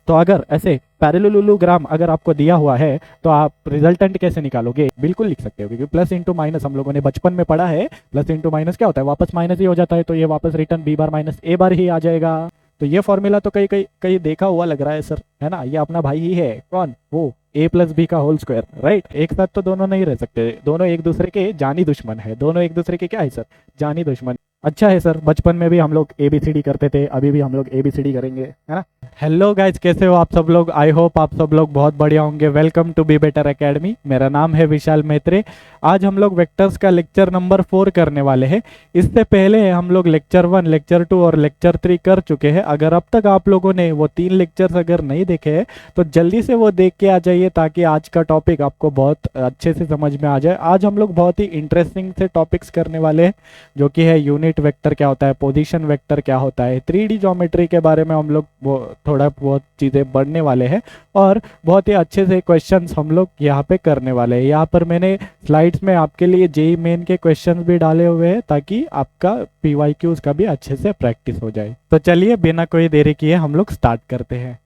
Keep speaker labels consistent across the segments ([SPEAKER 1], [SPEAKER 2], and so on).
[SPEAKER 1] तो अगर ऐसे पैरेललोग्राम अगर आपको दिया हुआ है तो आप रिजल्टेंट कैसे निकालोगे? बिल्कुल लिख सकते हो, क्योंकि प्लस इंटू माइनस हम लोगों ने बचपन में पढ़ा है। प्लस इंटू माइनस क्या होता है? वापस माइनस ही हो जाता है, तो ये वापस रिटर्न बी बार माइनस ए बार ही आ जाएगा। तो ये फॉर्मूला तो कहीं कहीं कहीं देखा हुआ लग रहा है सर, है ना? ये अपना भाई ही है, कौन? वो ए प्लस बी का होल स्क्वायर, राइट। एक साथ तो दोनों नहीं रह सकते, दोनों एक दूसरे के जानी दुश्मन है। दोनों एक दूसरे के क्या है सर? जानी दुश्मन। अच्छा है सर, बचपन में भी हम लोग एबीसीडी करते थे, अभी भी हम लोग एबीसीडी करेंगे, है ना? हेलो गाइज, कैसे हो आप सब लोग? आई होप आप सब लोग बहुत बढ़िया होंगे। Welcome to be better academy. मेरा नाम है विशाल मैत्रे। आज हम लोग वेक्टर्स का लेक्चर नंबर 4 करने वाले हैं। इससे पहले हम लोग लेक्चर 1, लेक्चर 2 और लेक्चर 3 कर चुके हैं। अगर अब तक आप लोगों ने वो 3 लेक्चर्स अगर नहीं देखे हैं तो जल्दी से वो देख के आ जाइए, ताकि आज का टॉपिक आपको बहुत अच्छे से समझ में आ जाए। आज हम लोग बहुत ही इंटरेस्टिंग से टॉपिक्स करने वाले हैं, जो कि है यूनिट वेक्टर क्या होता है, पोजीशन वेक्टर क्या होता है, 3D ज्योमेट्री के बारे में हम लोग वो थोड़ा बहुत चीज़ें पढ़ने वाले हैं, और बहुत ही अच्छे से क्वेश्चंस हम लोग यहाँ पे करने वाले हैं। यहाँ पर मैंने स्लाइड्स में आपके लिए जेई मेन के क्वेश्चंस भी डाले हुए हैं, ताकि आपका पीवाईक्यूज का भी अच्छे से प्रैक्टिस हो जाए। तो चलिए बिना कोई देरी किए हम लोग स्टार्ट करते हैं।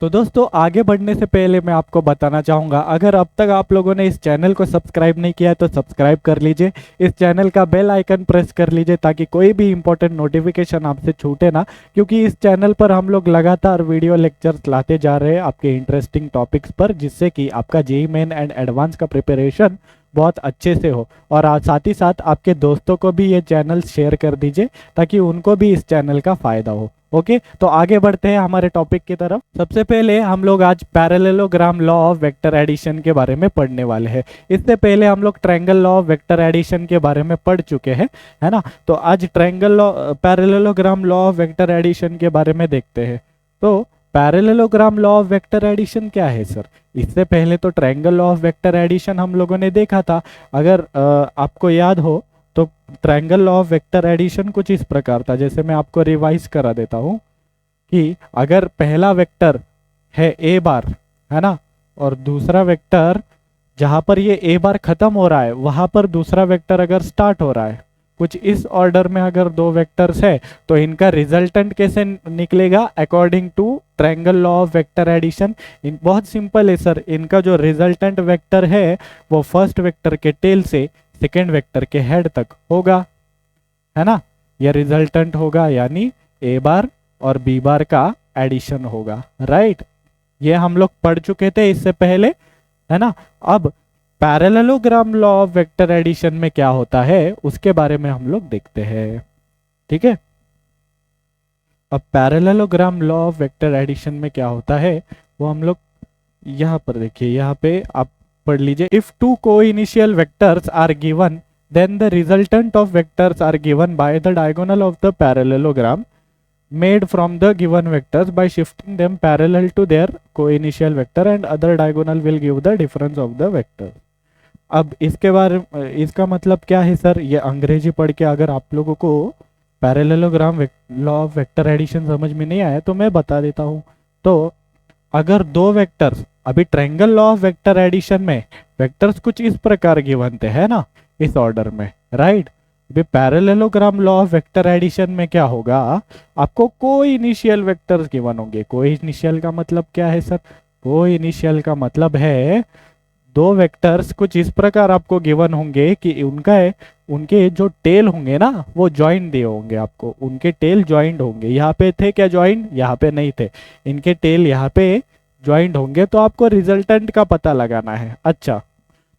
[SPEAKER 1] तो दोस्तों, आगे बढ़ने से पहले मैं आपको बताना चाहूँगा, अगर अब तक आप लोगों ने इस चैनल को सब्सक्राइब नहीं किया है तो सब्सक्राइब कर लीजिए। इस चैनल का बेल आइकन प्रेस कर लीजिए, ताकि कोई भी इंपॉर्टेंट नोटिफिकेशन आपसे छूटे ना, क्योंकि इस चैनल पर हम लोग लगातार वीडियो लेक्चर्स लाते जा रहे हैं आपके इंटरेस्टिंग टॉपिक्स पर, जिससे कि आपका जेईई मेन एंड एडवांस का प्रिपरेशन बहुत अच्छे से हो। और साथ ही साथ आपके दोस्तों को भी ये चैनल शेयर कर दीजिए, ताकि उनको भी इस चैनल का फायदा हो। ओके, तो आगे बढ़ते हैं हमारे टॉपिक की तरफ। सबसे पहले हम लोग आज parallelogram law of vector addition के बारे में पढ़ने वाले हैं। इससे पहले हम लोग triangle law of vector addition के बारे में पढ़ चुके हैं, है ना? तो आज triangle law, parallelogram law of vector addition के बारे में देखते हैं। तो parallelogram law of vector addition क्या है सर? इससे पहले तो triangle law of vector addition हम लोगों ने देखा था। अगर आपको याद हो तो triangle law of vector addition कुछ इस प्रकार था, जैसे मैं आपको रिवाइज करा देता हूं कि अगर पहला वेक्टर है ए बार, है ना, और दूसरा वेक्टर जहां पर ये ए बार खत्म हो रहा है वहां पर दूसरा वेक्टर अगर स्टार्ट हो रहा है, कुछ इस ऑर्डर में अगर दो वेक्टर्स है, तो इनका रिजल्टेंट कैसे निकलेगा according to triangle law of vector addition? बहुत सिंपल है सर। इनका जो रिजल्टेंट वेक्टर है वो फर्स्ट वेक्टर के टेल से सेकेंड वेक्टर के हेड तक होगा, है ना? यह रिजल्टेंट होगा, यानी ए बार और बी बार का एडिशन होगा, राइट। ये हम लोग पढ़ चुके थे इससे पहले, है ना? अब parallelogram law of vector addition में क्या होता है उसके बारे में हम लोग देखते हैं, ठीक है? अब parallelogram law of vector addition में क्या होता है वो हम लोग यहाँ पर देखिए, यहाँ पे आप पढ़ लीजिए। If two coinitial vectors are given, then the resultant of vectors are given by the diagonal of the parallelogram made from the given vectors by shifting them parallel to their co-initial vector, and other diagonal will give the difference of the vectors. अब इसके बारे, इसका मतलब क्या है sir? ये अंग्रेजी पढ़ के अगर आप लोगों को parallelogram law of vector addition समझ में नहीं आया तो मैं बता देता हूँ। तो अगर दो वेक्टर्स, अभी triangle law of vector addition में वेक्टर्स कुछ इस प्रकार गिवन थे, है ना, इस ऑर्डर में, राइट। अभी parallelogram law of vector addition में क्या होगा, आपको कोई इनिशियल वेक्टर्स गिवन होंगे। कोई इनिशियल का मतलब क्या है सर? कोई इनिशियल का मतलब है दो वेक्टर्स कुछ इस प्रकार आपको गिवन होंगे कि उनके जो टेल होंगे ना वो ज्वाइंट दिए होंगे आपको, उनके टेल ज्वाइंट होंगे। यहाँ पे थे क्या ज्वाइंट? यहाँ पे नहीं थे। इनके टेल यहाँ पे ज्वाइंट होंगे, तो आपको रिजल्टेंट का पता लगाना है। अच्छा,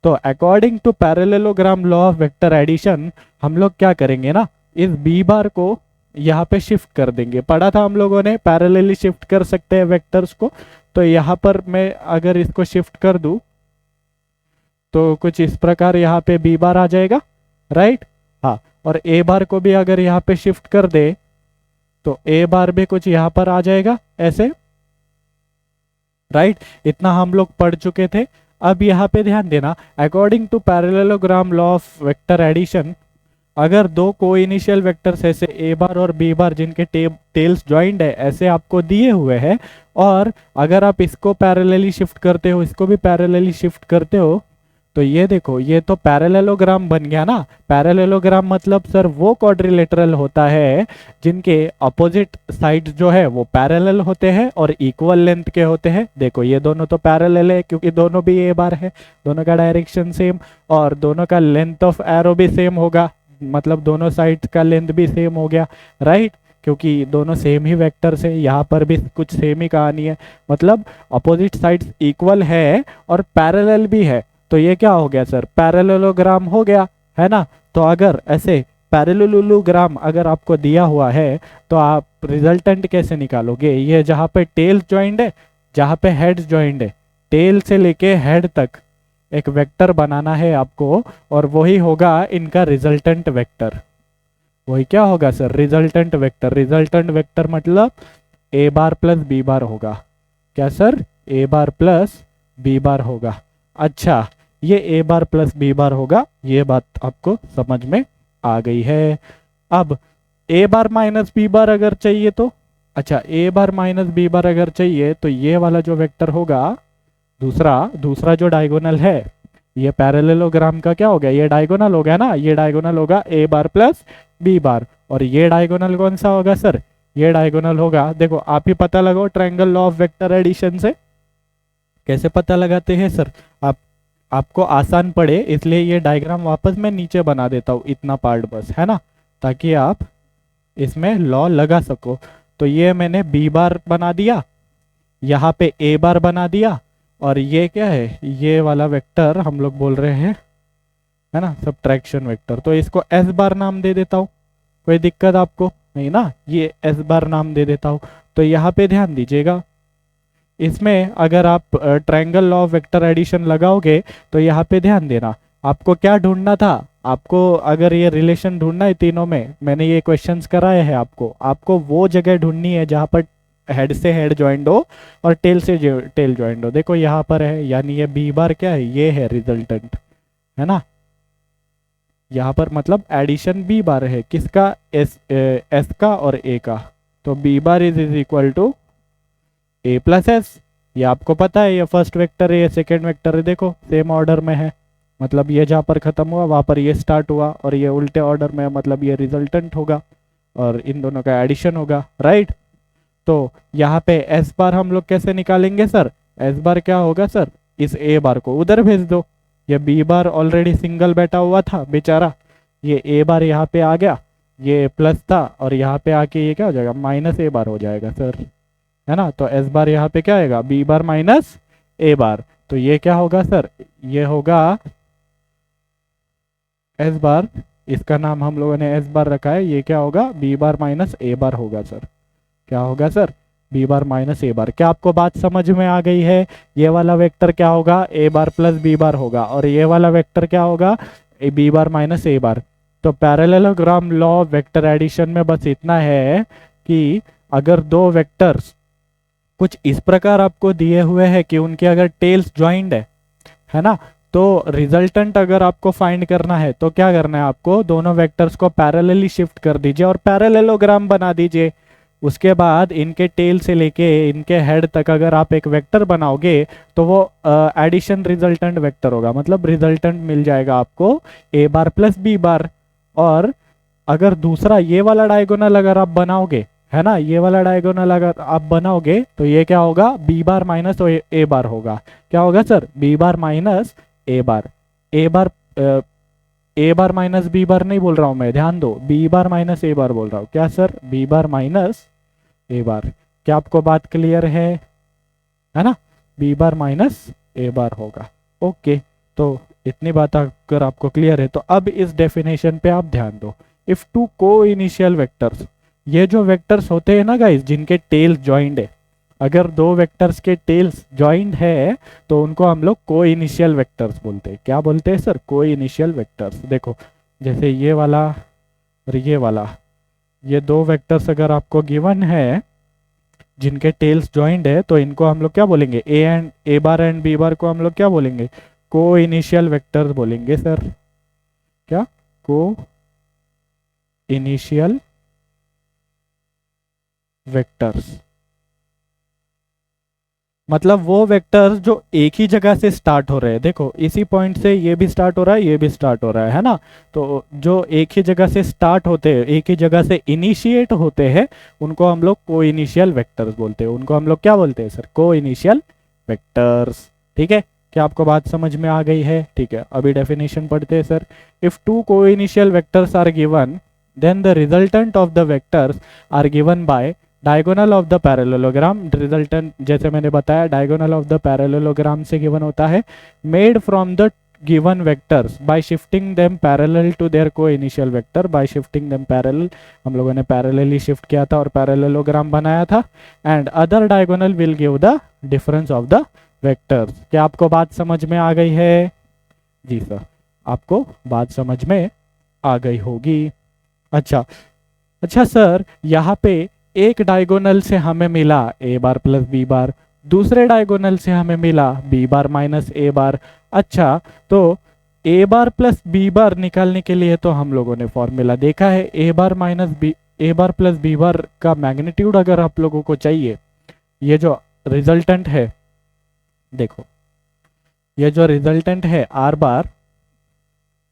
[SPEAKER 1] तो according to parallelogram law of vector addition हम लोग क्या करेंगे ना, इस बी बार को यहाँ पे शिफ्ट कर देंगे। पढ़ा था हम लोगों ने पैरेलली शिफ्ट कर सकते हैं वेक्टर्स को। तो यहाँ पर मैं अगर इसको शिफ्ट कर दूं तो कुछ इस प्रकार यहाँ पे बी बार आ जाएगा, राइट। हाँ, और ए बार को भी अगर यहाँ पे शिफ्ट कर दे तो ए बार भी कुछ यहाँ पर आ जाएगा ऐसे, राइट। इतना हम लोग पढ़ चुके थे। अब यहाँ पे ध्यान देना, according to parallelogram law of vector addition, अगर दो कोइनिशियल वेक्टर्स ऐसे ए बार और बी बार जिनके टेल्स ज्वाइंट है ऐसे आपको दिए हुए हैं, और अगर आप इसको पैरेलली शिफ्ट करते हो, इसको भी पैरेलली शिफ्ट करते हो, तो ये देखो, ये तो पैरेललोग्राम बन गया ना। पैरेललोग्राम मतलब सर वो क्वाड्रिलेटरल होता है जिनके अपोजिट साइड जो है वो पैरेलल होते हैं और इक्वल लेंथ के होते हैं। देखो ये दोनों तो पैरेलल है क्योंकि दोनों भी ए बार है, दोनों का डायरेक्शन सेम और दोनों का लेंथ ऑफ एरो भी सेम होगा, मतलब दोनों साइड का लेंथ भी सेम हो गया, राइट। क्योंकि दोनों सेम ही वेक्टर्स है, यहाँ पर भी कुछ सेम ही कहानी है, मतलब अपोजिट साइड्स इक्वल है और पैरेलल भी है। तो ये क्या हो गया सर, पैरेललोग्राम हो गया, है ना। तो अगर ऐसे पैरेललोग्राम अगर आपको दिया हुआ है तो आप रिजल्टेंट कैसे निकालोगे। ये जहाँ पे टेल्स ज्वाइंट है, जहाँ पे हेड्स ज्वाइंट है, टेल से लेके हेड तक एक वेक्टर बनाना है आपको और वही होगा इनका रिजल्टेंट वेक्टर। वही क्या होगा sir, resultant vector. Resultant vector मतलब ए बार प्लस बी बार होगा। क्या सर, ए बार प्लस बी बार होगा। अच्छा, ये ए बार प्लस बी बार होगा, ये बात आपको समझ में आ गई है। अब ए बार माइनस बी बार अगर चाहिए तो, अच्छा ए बार माइनस बी बार अगर चाहिए तो ये वाला जो वेक्टर होगा, दूसरा दूसरा जो डायगोनल है, ये पैरेललोग्राम का क्या हो गया, ये डायगोनल हो गया ना, ये डायगोनल होगा ए बार प्लस बी बार। और ये डायगोनल कौन सा होगा सर, ये डायगोनल होगा, देखो आप ही पता लगाओ triangle law of vector addition से। कैसे पता लगाते हैं सर, आपको आसान पड़े इसलिए ये डायग्राम वापस मैं नीचे बना देता हूँ, इतना पार्ट बस, है ना, ताकि आप इसमें लॉ लगा सको। तो ये मैंने बी बार बना दिया, यहाँ पे ए बार बना दिया, और ये क्या है, ये वाला वेक्टर हम लोग बोल रहे हैं, है ना, सबट्रैक्शन वेक्टर। तो इसको एस बार नाम दे देता हूँ, कोई दिक्कत आपको नहीं ना, ये एस बार नाम दे देता हूँ। तो यहाँ पे ध्यान दीजिएगा, इसमें अगर आप triangle law of vector addition लगाओगे तो यहाँ पे ध्यान देना, आपको क्या ढूंढना था, आपको अगर ये रिलेशन ढूंढना है तीनों में, मैंने ये क्वेश्चंस कराए हैं आपको वो जगह ढूंढनी है जहाँ पर हेड से हेड ज्वाइंट हो और टेल से टेल ज्वाइंट हो। देखो यहाँ पर है, यानी ये बी बार क्या है, ये है रिजल्टेंट, है ना। यहाँ पर मतलब एडिशन बी बार है, किसका, एस का और ए का। तो B bar is equal to A plus S. ये आपको पता है, ये फर्स्ट वेक्टर है, ये सेकेंड वेक्टर है, देखो सेम ऑर्डर में है, मतलब ये जहाँ पर खत्म हुआ वहाँ पर ये स्टार्ट हुआ, और ये उल्टे ऑर्डर में है, मतलब ये रिजल्टेंट होगा और इन दोनों का एडिशन होगा, राइट। तो यहाँ पे एस बार हम लोग कैसे निकालेंगे सर, एस बार क्या होगा सर, इस ए बार को उधर भेज दो, ये बी बार ऑलरेडी सिंगल बैठा हुआ था बेचारा, ये ए बार यहाँ पे आ गया, ये प्लस था और यहाँ पे आके ये क्या हो जाएगा, माइनस ए बार हो जाएगा सर, है ना। तो एस बार यहाँ पे क्या आएगा, बी बार माइनस ए बार। तो ये क्या होगा सर, ये होगा एस बार, इसका नाम हम लोगों ने एस बार रखा है, ये क्या होगा, बी बार माइनस ए बार होगा सर। क्या होगा सर, बी बार माइनस ए बार। क्या आपको बात समझ में आ गई है, ये वाला वेक्टर क्या होगा, ए बार प्लस बी बार होगा, और ये वाला वेक्टर क्या होगा, A B bar minus A bar. तो पैरेललोग्राम लॉ वेक्टर एडिशन में बस इतना है कि अगर दो वेक्टर्स कुछ इस प्रकार आपको दिए हुए हैं कि उनके अगर टेल्स ज्वाइंट है ना, तो रिजल्टेंट अगर आपको फाइंड करना है तो क्या करना है, आपको दोनों वेक्टर्स को पैरेलली शिफ्ट कर दीजिए और पैरेललोग्राम बना दीजिए। उसके बाद इनके टेल से लेके इनके हेड तक अगर आप एक वेक्टर बनाओगे तो वो एडिशन रिजल्टेंट वेक्टर होगा, मतलब रिजल्टेंट मिल जाएगा आपको a bar plus B bar. और अगर दूसरा ये वाला डायगोनल अगर आप बनाओगे, है ना, ये वाला डायगोनल अगर आप बनाओगे तो ये क्या होगा, बी बार माइनस ए बार होगा। क्या होगा सर, बी बार माइनस ए बार। ए बार ए बार माइनस बी बार नहीं बोल रहा हूं मैं, ध्यान दो, बी बार माइनस ए बार बोल रहा हूं। क्या सर, बी बार माइनस ए बार। क्या आपको बात क्लियर है ना, बी बार माइनस ए बार होगा। ओके, तो इतनी बात अगर आपको क्लियर है तो अब इस डेफिनेशन पे आप ध्यान दो। If two coinitial vectors, ये जो वेक्टर्स होते हैं ना गाइस, जिनके टेल्स ज्वाइंट है, अगर दो वेक्टर्स के टेल्स ज्वाइंट है तो उनको हम लोग को इनिशियल वेक्टर्स बोलते हैं। क्या बोलते हैं सर, को इनिशियल वेक्टर्स। देखो जैसे ये वाला और ये वाला, ये दो वेक्टर्स अगर आपको गिवन है जिनके टेल्स ज्वाइंट है तो इनको हम लोग क्या बोलेंगे, ए बार एंड बी बार को हम लोग क्या बोलेंगे, को इनिशियल वेक्टर्स बोलेंगे सर। क्या, को इनिशियल वेक्टर्स। मतलब वो वेक्टर्स जो एक ही जगह से स्टार्ट हो रहे हैं, देखो इसी पॉइंट से ये भी स्टार्ट हो रहा है, ये भी स्टार्ट हो रहा है ना। तो जो एक ही जगह से स्टार्ट होते हैं, एक ही जगह से इनिशिएट होते हैं, उनको हम लोग को इनिशियल वेक्टर्स बोलते हैं। उनको हम लोग क्या बोलते हैं सर? को इनिशियल वेक्टर्स। ठीक है, क्या आपको बात समझ में आ गई है? ठीक है, अभी डेफिनेशन पढ़ते हैं sir. If two coinitial vectors are given, then the resultant of the vectors are given by diagonal of the parallelogram. Resultant जैसे मैंने बताया डायगोनल ऑफ द पैरेललोग्राम से गिवन होता है, made from the given vectors by shifting them parallel to their coinitial vector. By shifting them parallel, हम लोगों ने parallelly shift किया था और पैरेललोग्राम बनाया था। And other diagonal will give the difference of the vectors. क्या आपको बात समझ में आ गई है? जी सर, आपको बात समझ में आ गई होगी। अच्छा अच्छा सर, यहाँ पे एक डायगोनल से हमें मिला ए बार प्लस बी बार, दूसरे डायगोनल से हमें मिला बी बार माइनस ए बार। अच्छा, तो ए बार प्लस बी बार निकालने के लिए तो हम लोगों ने फॉर्मूला देखा है, ए बार माइनस बी, ए बार प्लस बी बार का मैग्नीट्यूड अगर आप लोगों को चाहिए, ये जो रिजल्टेंट है, देखो ये जो रिजल्टेंट है are bar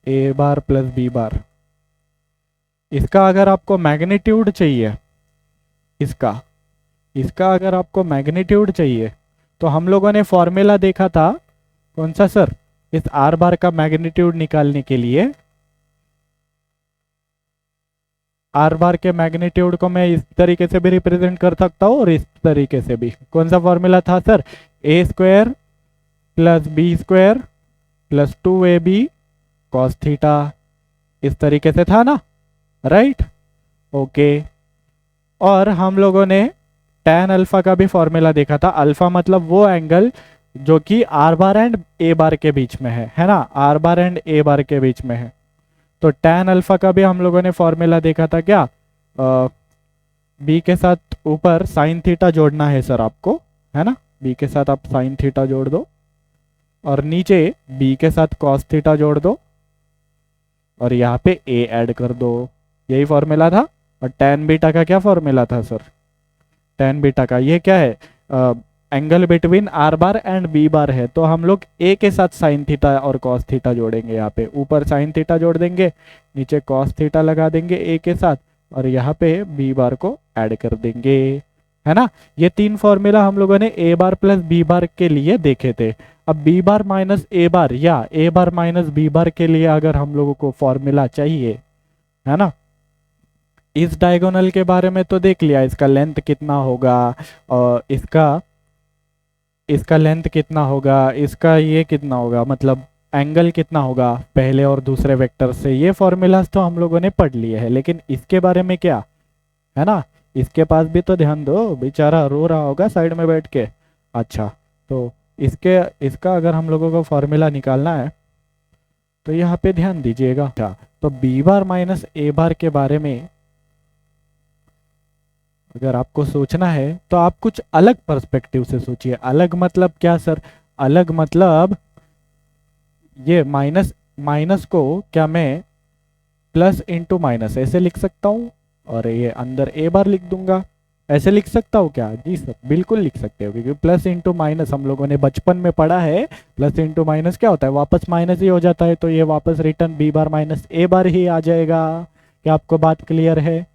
[SPEAKER 1] A bar plus B bar, इसका अगर आपको मैग्नीट्यूड चाहिए, इसका इसका अगर आपको मैग्नीट्यूड चाहिए तो हम लोगों ने फॉर्मूला देखा था कौन सा सर? इस आर बार का मैग्नीट्यूड निकालने के लिए आर बार के मैग्नीट्यूड को मैं इस तरीके से भी रिप्रेजेंट कर सकता हूँ और इस तरीके से भी। कौन सा फॉर्मूला था सर? ए square plus B square plus 2ab cos theta, इस तरीके से था ना, राइट? ओके। और हम लोगों ने tan अल्फा का भी फॉर्मूला देखा था। अल्फा मतलब वो एंगल जो कि are bar and a bar के बीच में है ना, are bar and a bar के बीच में है। तो tan अल्फा का भी हम लोगों ने फॉर्मूला देखा था, क्या बी के साथ ऊपर साइन थीटा जोड़ना है सर आपको, है ना? बी के साथ आप साइन थीटा जोड़ दो और नीचे बी के साथ कॉस थीटा जोड़ दो और यहाँ पे ए ऐड कर दो, यही फॉर्मूला था। और tan बीटा का क्या फॉर्मूला था सर? tan बीटा का ये क्या है? Angle between R bar and B bar है, तो हम लोग ए के साथ साइन थीटा और कॉस थीटा जोड़ेंगे। यहाँ पे ऊपर साइन थीटा जोड़ देंगे, नीचे कॉस थीटा लगा देंगे ए के साथ और यहाँ पे बी बार को ऐड कर देंगे, है ना? ये तीन फॉर्मूला हम लोगों ने ए बार प्लस बी बार के लिए देखे थे। अब बी बार माइनस ए बार या ए बार माइनस बी बार के लिए अगर हम लोगों को फॉर्मूला चाहिए, है ना, इस डायगोनल के बारे में तो देख लिया, इसका लेंथ कितना होगा और इसका लेंथ कितना होगा, इसका ये कितना होगा, मतलब एंगल कितना होगा पहले और दूसरे वेक्टर से, ये फॉर्मूलाज तो हम लोगों ने पढ़ लिए हैं। लेकिन इसके बारे में क्या, है ना, इसके पास भी तो ध्यान दो, बेचारा रो रहा होगा साइड में बैठ के। अच्छा, तो इसका अगर हम लोगों को फॉर्मूला निकालना है तो यहाँ पे ध्यान दीजिएगा। अच्छा, तो बी बार माइनस ए बार के बारे में अगर आपको सोचना है तो आप कुछ अलग पर्सपेक्टिव से सोचिए। अलग मतलब क्या सर? अलग मतलब ये माइनस को क्या मैं प्लस इंटू माइनस ऐसे लिख सकता हूँ और ये अंदर ए बार लिख दूंगा, ऐसे लिख सकता हूँ क्या? जी सर, बिल्कुल लिख सकते हो, क्योंकि प्लस इंटू माइनस हम लोगों ने बचपन में पढ़ा है। प्लस इंटू माइनस क्या होता है? वापस माइनस ही हो जाता है, तो ये वापस रिटर्न बी बार माइनस ए बार ही आ जाएगा। क्या आपको बात क्लियर है?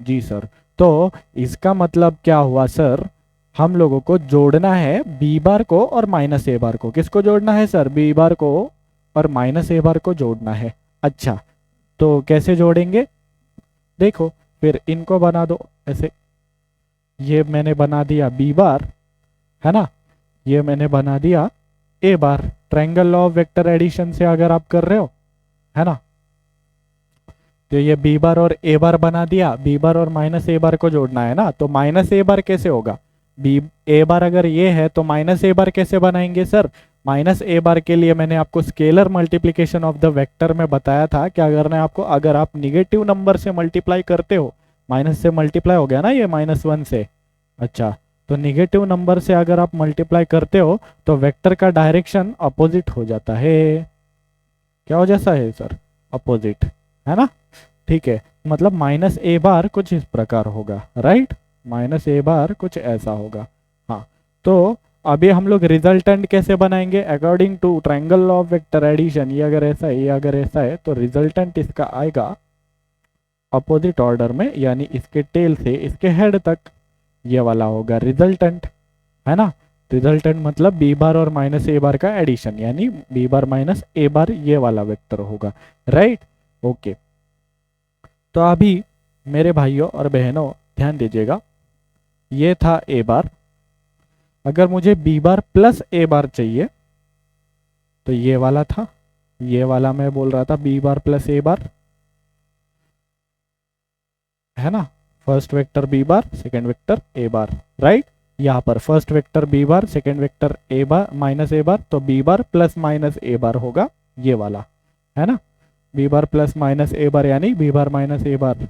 [SPEAKER 1] जी सर। तो इसका मतलब क्या हुआ सर? हम लोगों को जोड़ना है बी बार को और माइनस ए बार को। किसको जोड़ना है सर? बी बार को और माइनस ए बार को जोड़ना है। अच्छा, तो कैसे जोड़ेंगे? देखो, फिर इनको बना दो ऐसे, ये मैंने बना दिया बी बार, है ना, ये मैंने बना दिया a bar. Triangle law of vector addition से अगर आप कर रहे हो, है ना, तो ये बी बार और ए बार बना दिया। बी बार और माइनस ए बार को जोड़ना है ना, तो माइनस ए बार कैसे होगा? बी ए बार अगर ये है तो माइनस ए बार कैसे बनाएंगे सर? माइनस ए बार के लिए मैंने आपको scalar multiplication of the vector में बताया था क्या करना है आपको। अगर आप निगेटिव नंबर से मल्टीप्लाई करते हो, माइनस से मल्टीप्लाई हो गया ना ये -1 से, अच्छा, तो निगेटिव नंबर से अगर आप मल्टीप्लाई करते हो तो वेक्टर का डायरेक्शन अपोजिट हो जाता है। क्या हो जाता है सर? अपोजिट, है ना? ठीक है, मतलब माइनस ए बार कुछ इस प्रकार होगा, राइट? माइनस ए बार कुछ ऐसा होगा। हाँ, तो अभी हम लोग रिजल्टेंट कैसे बनाएंगे, according to triangle of vector addition, ये अगर ऐसा है, ये अगर ऐसा है, तो रिजल्टेंट इसका आएगा अपोजिट ऑर्डर में, यानी इसके टेल से इसके हेड तक, ये वाला होगा रिजल्टेंट, है ना। रिजल्टेंट मतलब बी बार और माइनस ए बार का एडिशन, यानी बी बार माइनस ए बार, ये वाला वेक्टर होगा, राइट। ओके, तो अभी मेरे भाइयों और बहनों ध्यान दीजिएगा, ये था ए बार। अगर मुझे बी बार प्लस ए बार चाहिए तो ये वाला था, ये वाला मैं बोल रहा था बी बार प्लस ए बार, है ना। First vector b bar, second vector a bar, right. यहाँ पर first vector b bar, second vector a bar minus A bar, तो बी बार प्लस माइनस ए बार होगा ये वाला, है ना। बी बार प्लस माइनस ए बार यानी बी बार माइनस ए बार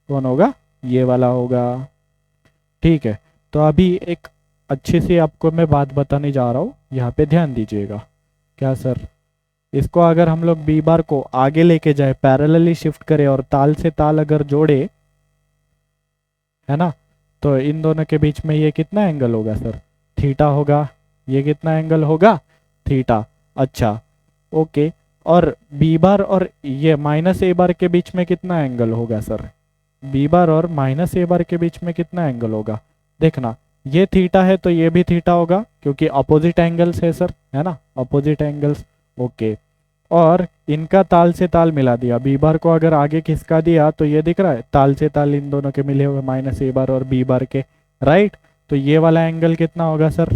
[SPEAKER 1] कौन होगा, ये वाला होगा, ठीक है। तो अभी एक अच्छी सी आपको मैं बात बताने जा रहा हूँ, यहाँ पे ध्यान दीजिएगा। क्या सर, इसको अगर हम लोग बी बार को आगे लेके जाए, पैरेलली शिफ्ट करें और ताल से ताल अगर जोड़े, है ना, तो इन दोनों के बीच में ये कितना एंगल होगा सर, थीटा होगा। ये कितना एंगल होगा, थीटा। अच्छा, ओके, और बी बार और ये माइनस ए बार के बीच में कितना एंगल होगा सर, बी बार और माइनस ए बार के बीच में कितना एंगल होगा, देखना, ये थीटा है तो ये भी थीटा होगा, क्योंकि अपोजिट एंगल्स है सर, है ना, अपोजिट एंगल्स। ओके, और इनका ताल से ताल मिला दिया, बी बार को अगर आगे खिसका दिया तो ये दिख रहा है ताल से ताल इन दोनों के मिले हुए, माइनस ए बार और बी बार के, राइट। तो ये वाला एंगल कितना होगा सर,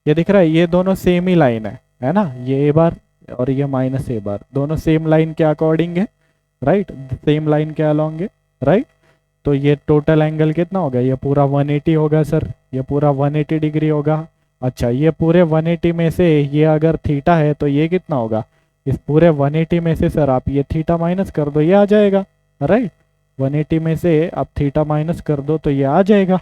[SPEAKER 1] ये दिख रहा है, ये दोनों सेम ही लाइन है ना, ये ए बार और ये माइनस ए बार, दोनों सेम लाइन के अकॉर्डिंग है, राइट, सेम लाइन के अलोंग है, राइट। तो ये टोटल एंगल कितना होगा, ये पूरा 180 होगा सर, ये पूरा 180 डिग्री होगा। अच्छा, ये पूरे 180 में से ये अगर थीटा है तो ये कितना होगा, इस पूरे 180 में से सर आप ये थीटा माइनस कर दो, ये आ जाएगा, राइट। 180 में से आप थीटा माइनस कर दो तो ये आ जाएगा,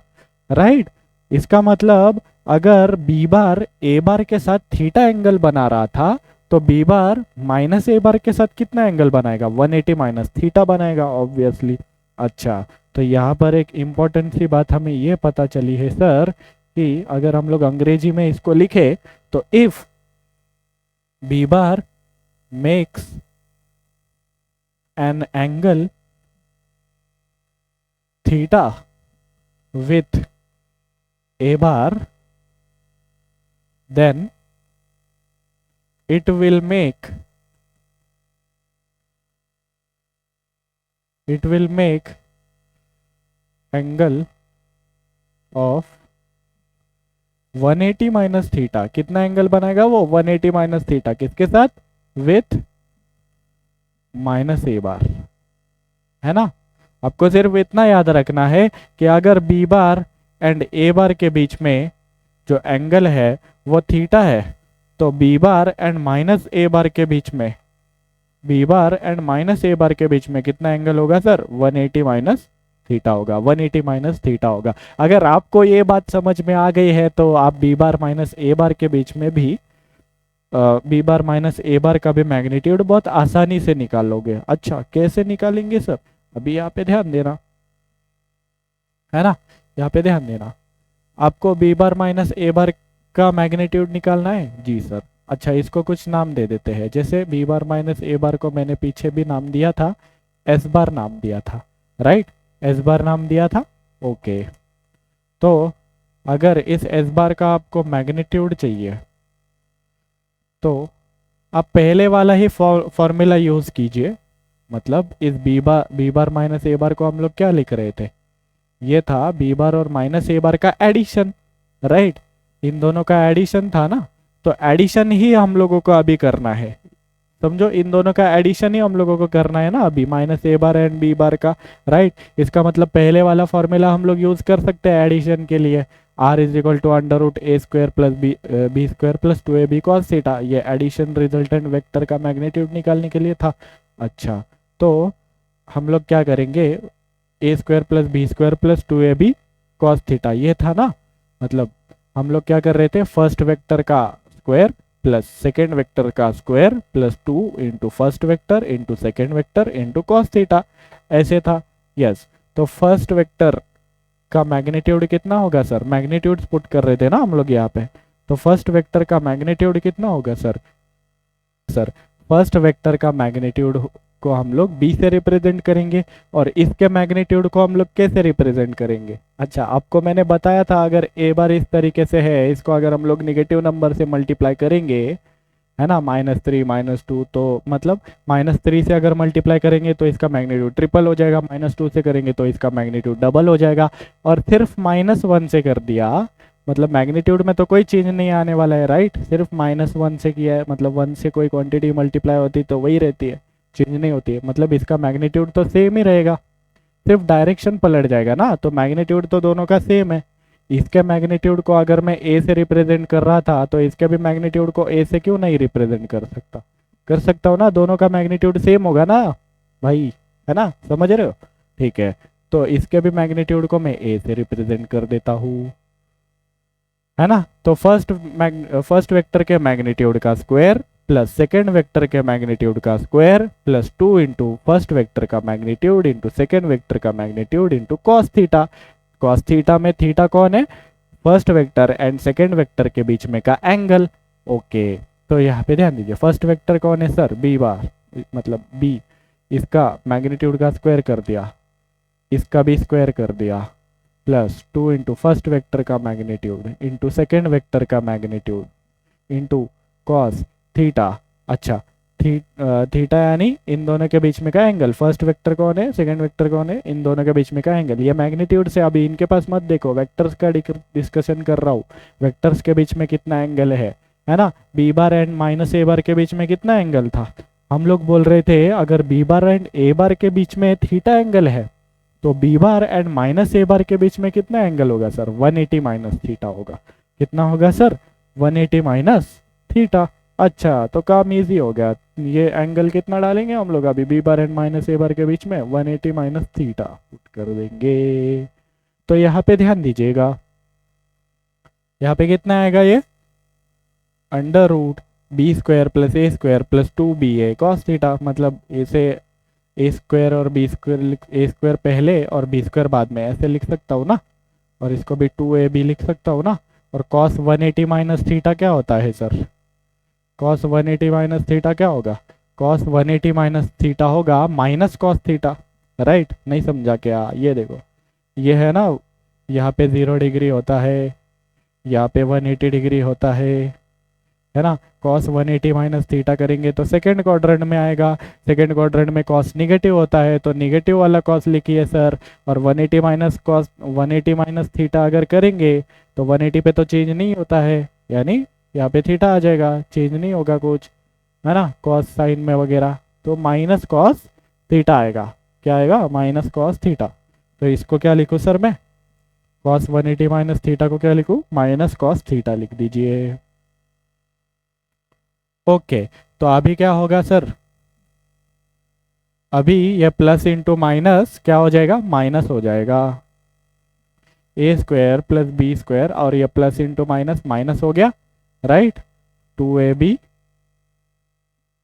[SPEAKER 1] राइट। इसका मतलब अगर बी बार ए बार के साथ थीटा एंगल बना रहा था, तो बी बार माइनस ए बार के साथ कितना एंगल बनाएगा, 180 माइनस थीटा बनाएगा ऑब्वियसली। अच्छा, तो यहाँ पर एक इम्पॉर्टेंट सी बात हमें ये पता चली है सर, कि अगर हम लोग अंग्रेजी में इसको लिखे तो if B bar makes an angle theta with a bar, then it will make angle of 180 minus theta. कितना एंगल बनाएगा वो, 180 माइनस थीटा, किसके साथ, विथ माइनस ए बार, है ना। आपको सिर्फ इतना याद रखना है कि अगर B bar and a bar के बीच में जो एंगल है वो थीटा है, तो B bar and minus A bar के बीच में, B bar and minus A bar के बीच में कितना एंगल होगा सर, 180 माइनस थीटा होगा, 180 माइनस थीटा होगा। अगर आपको ये बात समझ में आ गई है तो आप बी बार माइनस ए बार के बीच में भी बी बार माइनस ए बार का भी मैग्नीट्यूड बहुत आसानी से निकाल लोगे। अच्छा, कैसे निकालेंगे सर, अभी यहाँ पे ध्यान देना, है ना, यहाँ पे ध्यान देना। आपको बी बार माइनस ए बार का मैग्नीट्यूड निकालना है जी सर। अच्छा, इसको कुछ नाम दे देते हैं, जैसे बी बार माइनस ए बार को मैंने पीछे भी नाम दिया था, एस बार नाम दिया था, राइट, एस बार नाम दिया था। ओके, तो अगर इस एस बार का आपको मैग्नीट्यूड चाहिए तो आप पहले वाला ही फॉर्मूला यूज कीजिए, मतलब इस बी बार माइनस ए बार को हम लोग क्या लिख रहे थे, ये था बी बार और माइनस ए बार का एडिशन, राइट, इन दोनों का एडिशन था ना, तो एडिशन ही हम लोगों को अभी करना है, समझो, इन दोनों का एडिशन ही हम लोगों को करना है ना अभी, minus A bar and B bar का, राइट। इसका मतलब पहले वाला फॉर्मूला हम लोग यूज कर सकते हैं एडिशन के लिए, R is equal to under root A square plus B square plus 2ab cos theta, ये एडिशन रिजल्टेंट वेक्टर का मैग्नीट्यूड निकालने के लिए था। अच्छा, तो हम लोग क्या करेंगे, a square plus B square plus 2ab cos theta, ये था ना, मतलब हम लोग क्या कर रहे थे, फर्स्ट वेक्टर का स्क्वायर प्लस सेकेंड वेक्टर का square plus 2 into first vector into second vector into cos theta, ऐसे था, यस। तो फर्स्ट वेक्टर इसका मैग्नीट्यूड कितना होगा सर? मैग्नीट्यूड पुट कर रहे थे ना हम लोग यहाँ पे, तो फर्स्ट वेक्टर का मैग्नीट्यूड कितना होगा सर? सर फर्स्ट वेक्टर का मैग्नीट्यूड को हम लोग b से रिप्रेजेंट करेंगे, और इसके मैग्नीट्यूड को हम लोग कैसे रिप्रेजेंट करेंगे? अच्छा, आपको मैंने बताया था अगर a बार इस तरीके से है, इसको अगर हम लोग निगेटिव नंबर से मल्टीप्लाई करेंगे, है ना, -3 -2, तो मतलब -3 से अगर मल्टीप्लाई करेंगे तो इसका मैग्नीट्यूड ट्रिपल हो जाएगा, -2 से करेंगे तो इसका मैग्नीट्यूड डबल हो जाएगा, और सिर्फ -1 से कर दिया मतलब मैग्नीट्यूड में तो कोई चेंज नहीं आने वाला है, राइट? सिर्फ -1 से किया है, मतलब 1 से कोई क्वांटिटी मल्टीप्लाई होती तो वही रहती है, चेंज नहीं होती है, मतलब इसका मैग्नीट्यूड तो सेम ही रहेगा, सिर्फ डायरेक्शन पलट जाएगा ना, तो मैग्नीट्यूड तो दोनों का सेम है। इसके मैग्नीट्यूड को अगर मैं ए से रिप्रेजेंट कर रहा था, तो इसके भी मैग्नीट्यूड को ए से क्यों नहीं रिप्रेजेंट कर सकता? कर सकता हूँ ना, दोनों का मैग्नीट्यूड सेम होगा ना भाई, है ना, समझ रहे हो? ठीक है, तो इसके भी मैग्नीट्यूड को मैं ए से रिप्रेजेंट कर देता हूँ, है ना। तो फर्स्ट वेक्टर के मैग्नीट्यूड का स्क्वायर प्लस सेकेंड वेक्टर के मैग्नीट्यूड का square plus 2 into first vector का मैग्नीट्यूड इंटू सेकेंड वेक्टर का magnitude into cos theta. Cos theta में थीटा कौन है? First vector and second vector के बीच में का एंगल। ओके, तो यहाँ पे ध्यान दीजिए, फर्स्ट वेक्टर कौन है सर? बी बार, मतलब बी, इसका मैग्नीट्यूड का स्क्वायर कर दिया, इसका भी स्क्वायर कर दिया, प्लस 2 इंटू फर्स्ट वेक्टर का मैग्नीट्यूड इंटू सेकेंड वेक्टर का मैग्नीट्यूड इंटू कॉस थीटा। अच्छा, थीटा यानी इन दोनों के बीच में का एंगल, फर्स्ट वेक्टर कौन है, सेकंड वेक्टर कौन है, इन दोनों के बीच में का एंगल। ये मैग्नीट्यूड से अभी इनके पास मत देखो, वेक्टर्स का डिस्कशन कर रहा हूँ, वेक्टर्स के बीच में कितना एंगल है ना। B bar and minus A bar के बीच में कितना एंगल था? हम लोग बोल रहे थे अगर B bar and a bar के बीच में थीटा एंगल है, तो B bar and minus A bar के बीच में कितना एंगल होगा सर? 180 माइनस थीटा होगा। कितना होगा सर? 180 minus theta. अच्छा, तो काम इजी हो गया, ये एंगल कितना डालेंगे हम लोग अभी? B bar and minus A bar के बीच में 180 माइनस थीटा पुट कर देंगे। तो यहाँ पे ध्यान दीजिएगा, यहाँ पे कितना आएगा ये? Under root b square plus a square plus 2ba cos theta. मतलब इसे ए स्क्वायर और बी स्क्वायर, ए स्क्वायर पहले और बी स्क्वायर बाद में, ऐसे लिख सकता हूँ ना, और इसको भी 2ab लिख सकता हूँ ना। और कॉस 180 माइनस थीटा क्या होता है सर? कॉस 180 माइनस थीटा क्या होगा? कॉस 180 माइनस थीटा होगा माइनस कॉस थीटा, राइट? नहीं समझा क्या? ये देखो, ये है ना, यहाँ पे 0 डिग्री होता है, यहाँ पे 180 डिग्री होता है ना। कॉस 180 माइनस थीटा करेंगे तो सेकेंड क्वाड्रेंट में आएगा, सेकेंड क्वाड्रेंट में कॉस निगेटिव होता है, तो निगेटिव वाला कॉस लिखिए सर। और 180 माइनस कॉस 180 माइनस थीटा अगर करेंगे तो 180 पे तो चेंज नहीं होता है, यानी यहाँ पे थीटा आ जाएगा, चेंज नहीं होगा कुछ, है ना, कॉस साइन में वगैरह, तो माइनस कॉस थीटा आएगा। क्या आएगा? Minus cos theta. तो इसको क्या लिखूँ सर मैं? कॉस 180 माइनस थीटा को क्या लिखूँ? माइनस कॉस थीटा लिख दीजिए। ओके, तो अभी क्या होगा सर? अभी ये प्लस इंटू माइनस क्या हो जाएगा? माइनस हो जाएगा, ए स्क्वायर प्लस बी स्क्वायर, और ये प्लस इंटू माइनस माइनस हो गया, राइट? 2ab,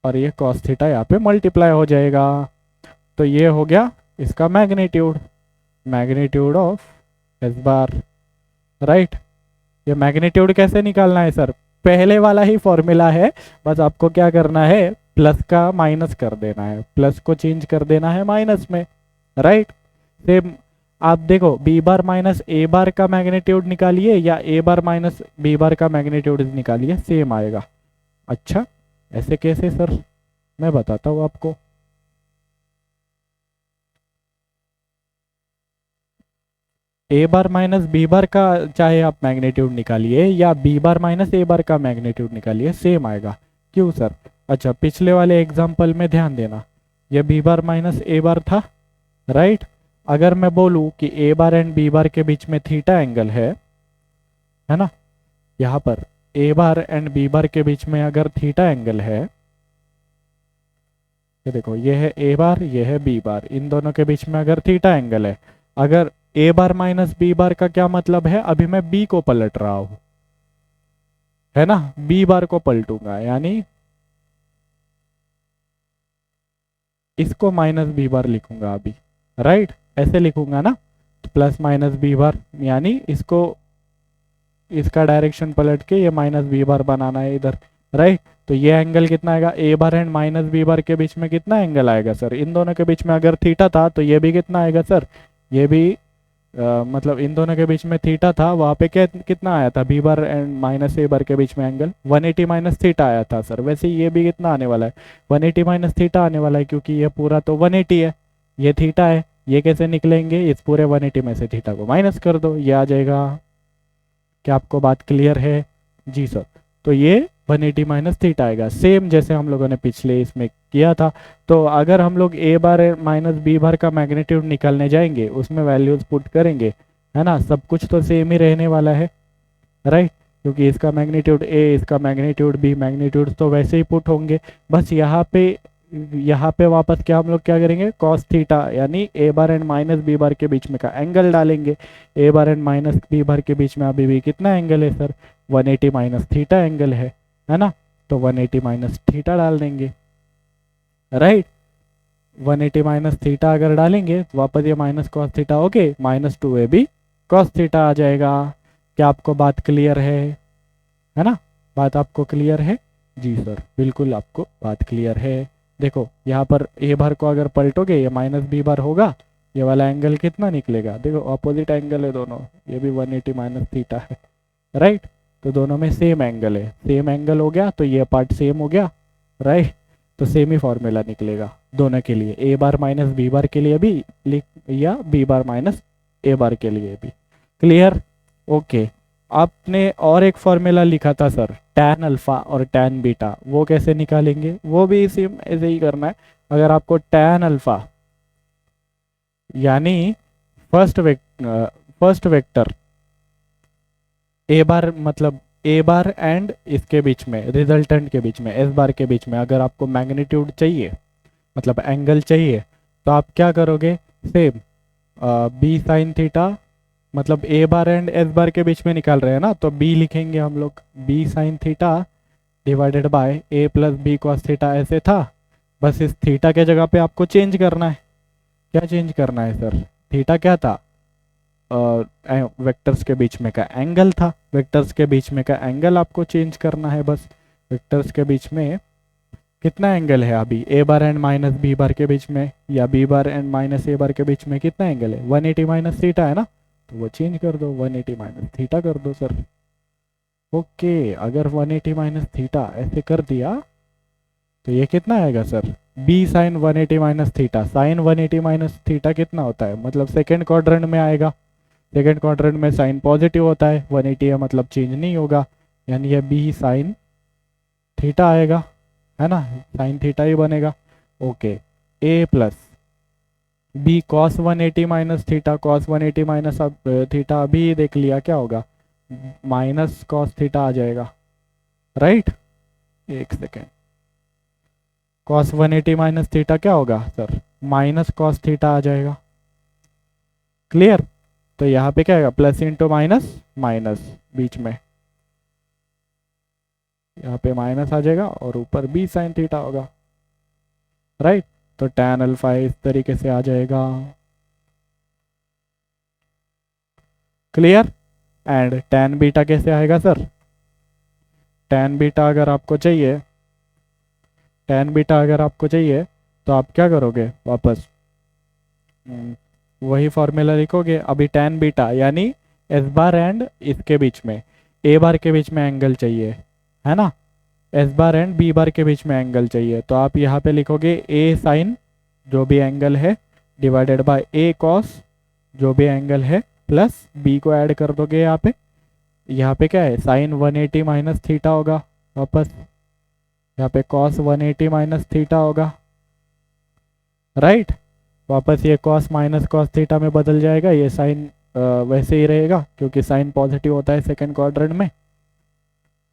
[SPEAKER 1] और ये कॉस थीटा यहाँ पे मल्टीप्लाई हो जाएगा। तो ये हो गया इसका magnitude, magnitude of S bar, right? ये मैग्नीट्यूड कैसे निकालना है सर? पहले वाला ही फॉर्मूला है, बस आपको क्या करना है? प्लस का माइनस कर देना है, प्लस को चेंज कर देना है माइनस में, राइट? सेम आप देखो, बी बार माइनस ए बार का मैग्नीट्यूड निकालिए या ए बार माइनस बी बार का मैग्नीट्यूड निकालिए, सेम आएगा। अच्छा, ऐसे कैसे सर? मैं बताता हूँ आपको। A bar minus b bar का चाहे आप मैग्नीट्यूड निकालिए या बी बार माइनस ए बार का मैग्नीट्यूड निकालिए, सेम आएगा। क्यों सर? अच्छा, पिछले वाले एग्जाम्पल में ध्यान देना, ये बी बार माइनस ए बार था, राइट? अगर मैं बोलूँ कि ए बार एंड बी बार के बीच में थीटा एंगल है ना, यहाँ पर ए बार एंड बी बार के बीच में अगर थीटा एंगल है, ये देखो, ये है ए बार, ये है बी बार, इन दोनों के बीच में अगर थीटा एंगल है, अगर ए बार माइनस बी बार का क्या मतलब है? अभी मैं बी को पलट रहा हूं, है ना, बी बार को पलटूंगा, यानी इसको माइनस बी बार लिखूंगा अभी, राइट? ऐसे लिखूंगा ना, तो प्लस माइनस बी बार, यानी इसको इसका डायरेक्शन पलट के ये माइनस बी बार बनाना है इधर, राइट। तो ये एंगल कितना आएगा, ए bar and minus b bar के बीच में कितना एंगल आएगा सर, इन दोनों के बीच में अगर थीटा था तो ये भी कितना आएगा सर, ये भी मतलब इन दोनों के बीच में थीटा था, वहाँ पे क्या कितना आया था, B bar and minus A bar के बीच में एंगल 180 माइनस थीटा आया था सर। वैसे ये भी कितना आने वाला है, 180 माइनस थीटा आने वाला है, क्योंकि ये पूरा तो 180 है, ये थीटा है। ये कैसे निकलेंगे, इस पूरे 180 में से थीटा को माइनस कर दो, ये आ जाएगा। क्या आपको बात क्लियर है? जी सर। तो ये 180 माइनस थीटा आएगा, सेम जैसे हम लोगों ने पिछले इसमें किया था। तो अगर हम लोग ए बार माइनस बी बार का मैग्नीट्यूड निकालने जाएंगे, उसमें वैल्यूज पुट करेंगे, है ना, सब कुछ तो सेम ही रहने वाला है, राइट। क्योंकि इसका मैग्नीट्यूड ए, इसका मैग्नीट्यूड बी, मैग्नीट्यूड तो वैसे ही पुट होंगे। बस यहाँ पे वापस क्या हम लोग क्या करेंगे, कॉस थीटा, यानी ए bar and minus b bar के बीच में का एंगल डालेंगे। ए bar and minus b bar के बीच में अभी भी कितना एंगल है सर, 180 माइनस थीटा एंगल है ना। तो 180 माइनस थीटा डाल देंगे, राइट। 180 माइनस थीटा अगर डालेंगे तो वापस ये minus cos theta, okay, minus 2ab cos theta आ जाएगा। क्या आपको बात क्लियर है ना, बात आपको क्लियर है? जी सर, बिल्कुल आपको बात क्लियर है। देखो यहाँ पर ए बार को अगर पलटोगे, ये माइनस बी बार होगा, ये वाला एंगल कितना निकलेगा, देखो अपोजिट एंगल है दोनों, ये भी 180 माइनस थीटा है, राइट। तो दोनों में सेम एंगल है, सेम एंगल हो गया तो ये पार्ट सेम हो गया, राइट। तो सेम ही फॉर्मूला निकलेगा दोनों के लिए, ए बार माइनस बी बार के लिए भी या बी बार माइनस ए बार के लिए भी। क्लियर? ओके। आपने और एक फॉर्मूला लिखा था सर, टैन अल्फा और टैन बीटा, वो कैसे निकालेंगे, वो भी सेम ऐसे ही करना है। अगर आपको टैन अल्फा यानी फर्स्ट वेक्टर ए बार, मतलब ए बार एंड इसके बीच में, रिजल्टेंट के बीच में, एस बार के बीच में, अगर आपको मैग्नीट्यूड चाहिए, मतलब एंगल चाहिए, तो आप क्या करोगे, सेम बी साइन थीटा, मतलब ए बार एंड एस बार के बीच में निकाल रहे हैं ना, तो बी लिखेंगे हम लोग, B sine theta divided by A plus B cos theta, ऐसे था। बस इस थीटा के जगह पे आपको चेंज करना है। क्या चेंज करना है सर, थीटा क्या था, वेक्टर्स के बीच में का एंगल था, वेक्टर्स के बीच में का एंगल आपको चेंज करना है बस। वेक्टर्स के बीच में कितना एंगल है अभी, ए bar and minus b bar के बीच में या B bar and minus A bar के बीच में कितना एंगल है, 180 माइनस थीटा है ना, तो वो चेंज कर दो, 180 माइनस थीटा कर दो सर। ओके, अगर 180 माइनस थीटा ऐसे कर दिया तो ये कितना आएगा sir, B sine 180 minus theta, sine 180 minus theta कितना होता है, मतलब सेकेंड क्वाड्रेंट में आएगा, सेकेंड क्वाड्रेंट में साइन पॉजिटिव होता है, 180 है मतलब चेंज नहीं होगा, यानी ये बी साइन थीटा आएगा, है ना, साइन थीटा ही बनेगा। Okay, a plus B cos 180 minus theta, cos 180 minus theta अभी देख लिया क्या होगा, माइनस कॉस थीटा आ जाएगा, राइट। एक सेकेंड, कॉस 180 माइनस थीटा क्या होगा सर, माइनस कॉस थीटा आ जाएगा। क्लियर? तो यहाँ पे क्या आएगा, प्लस इंटू माइनस, माइनस बीच में यहाँ पे माइनस आ जाएगा और ऊपर बी साइन थीटा होगा, राइट। तो टैन अल्फा इस तरीके से आ जाएगा। क्लियर? एंड टैन बीटा कैसे आएगा सर, टैन बीटा अगर आपको चाहिए, टैन बीटा अगर आपको चाहिए तो आप क्या करोगे, वापस वही फॉर्मूला लिखोगे। अभी टैन बीटा यानी एस बार एंड इसके बीच में, ए बार के बीच में एंगल चाहिए, है ना, S bar and B bar के बीच में एंगल चाहिए, तो आप यहाँ पे लिखोगे ए साइन जो भी एंगल है डिवाइडेड बाय ए कॉस जो भी एंगल है, प्लस बी को ऐड कर दोगे यहाँ पे क्या है, साइन 180 माइनस थीटा होगा, वापस यहाँ पे कॉस 180 माइनस थीटा होगा, राइट। वापस ये कॉस माइनस कॉस थीटा में बदल जाएगा, ये साइन वैसे ही रहेगा क्योंकि साइन पॉजिटिव होता है सेकेंड क्वाड्रेंट में,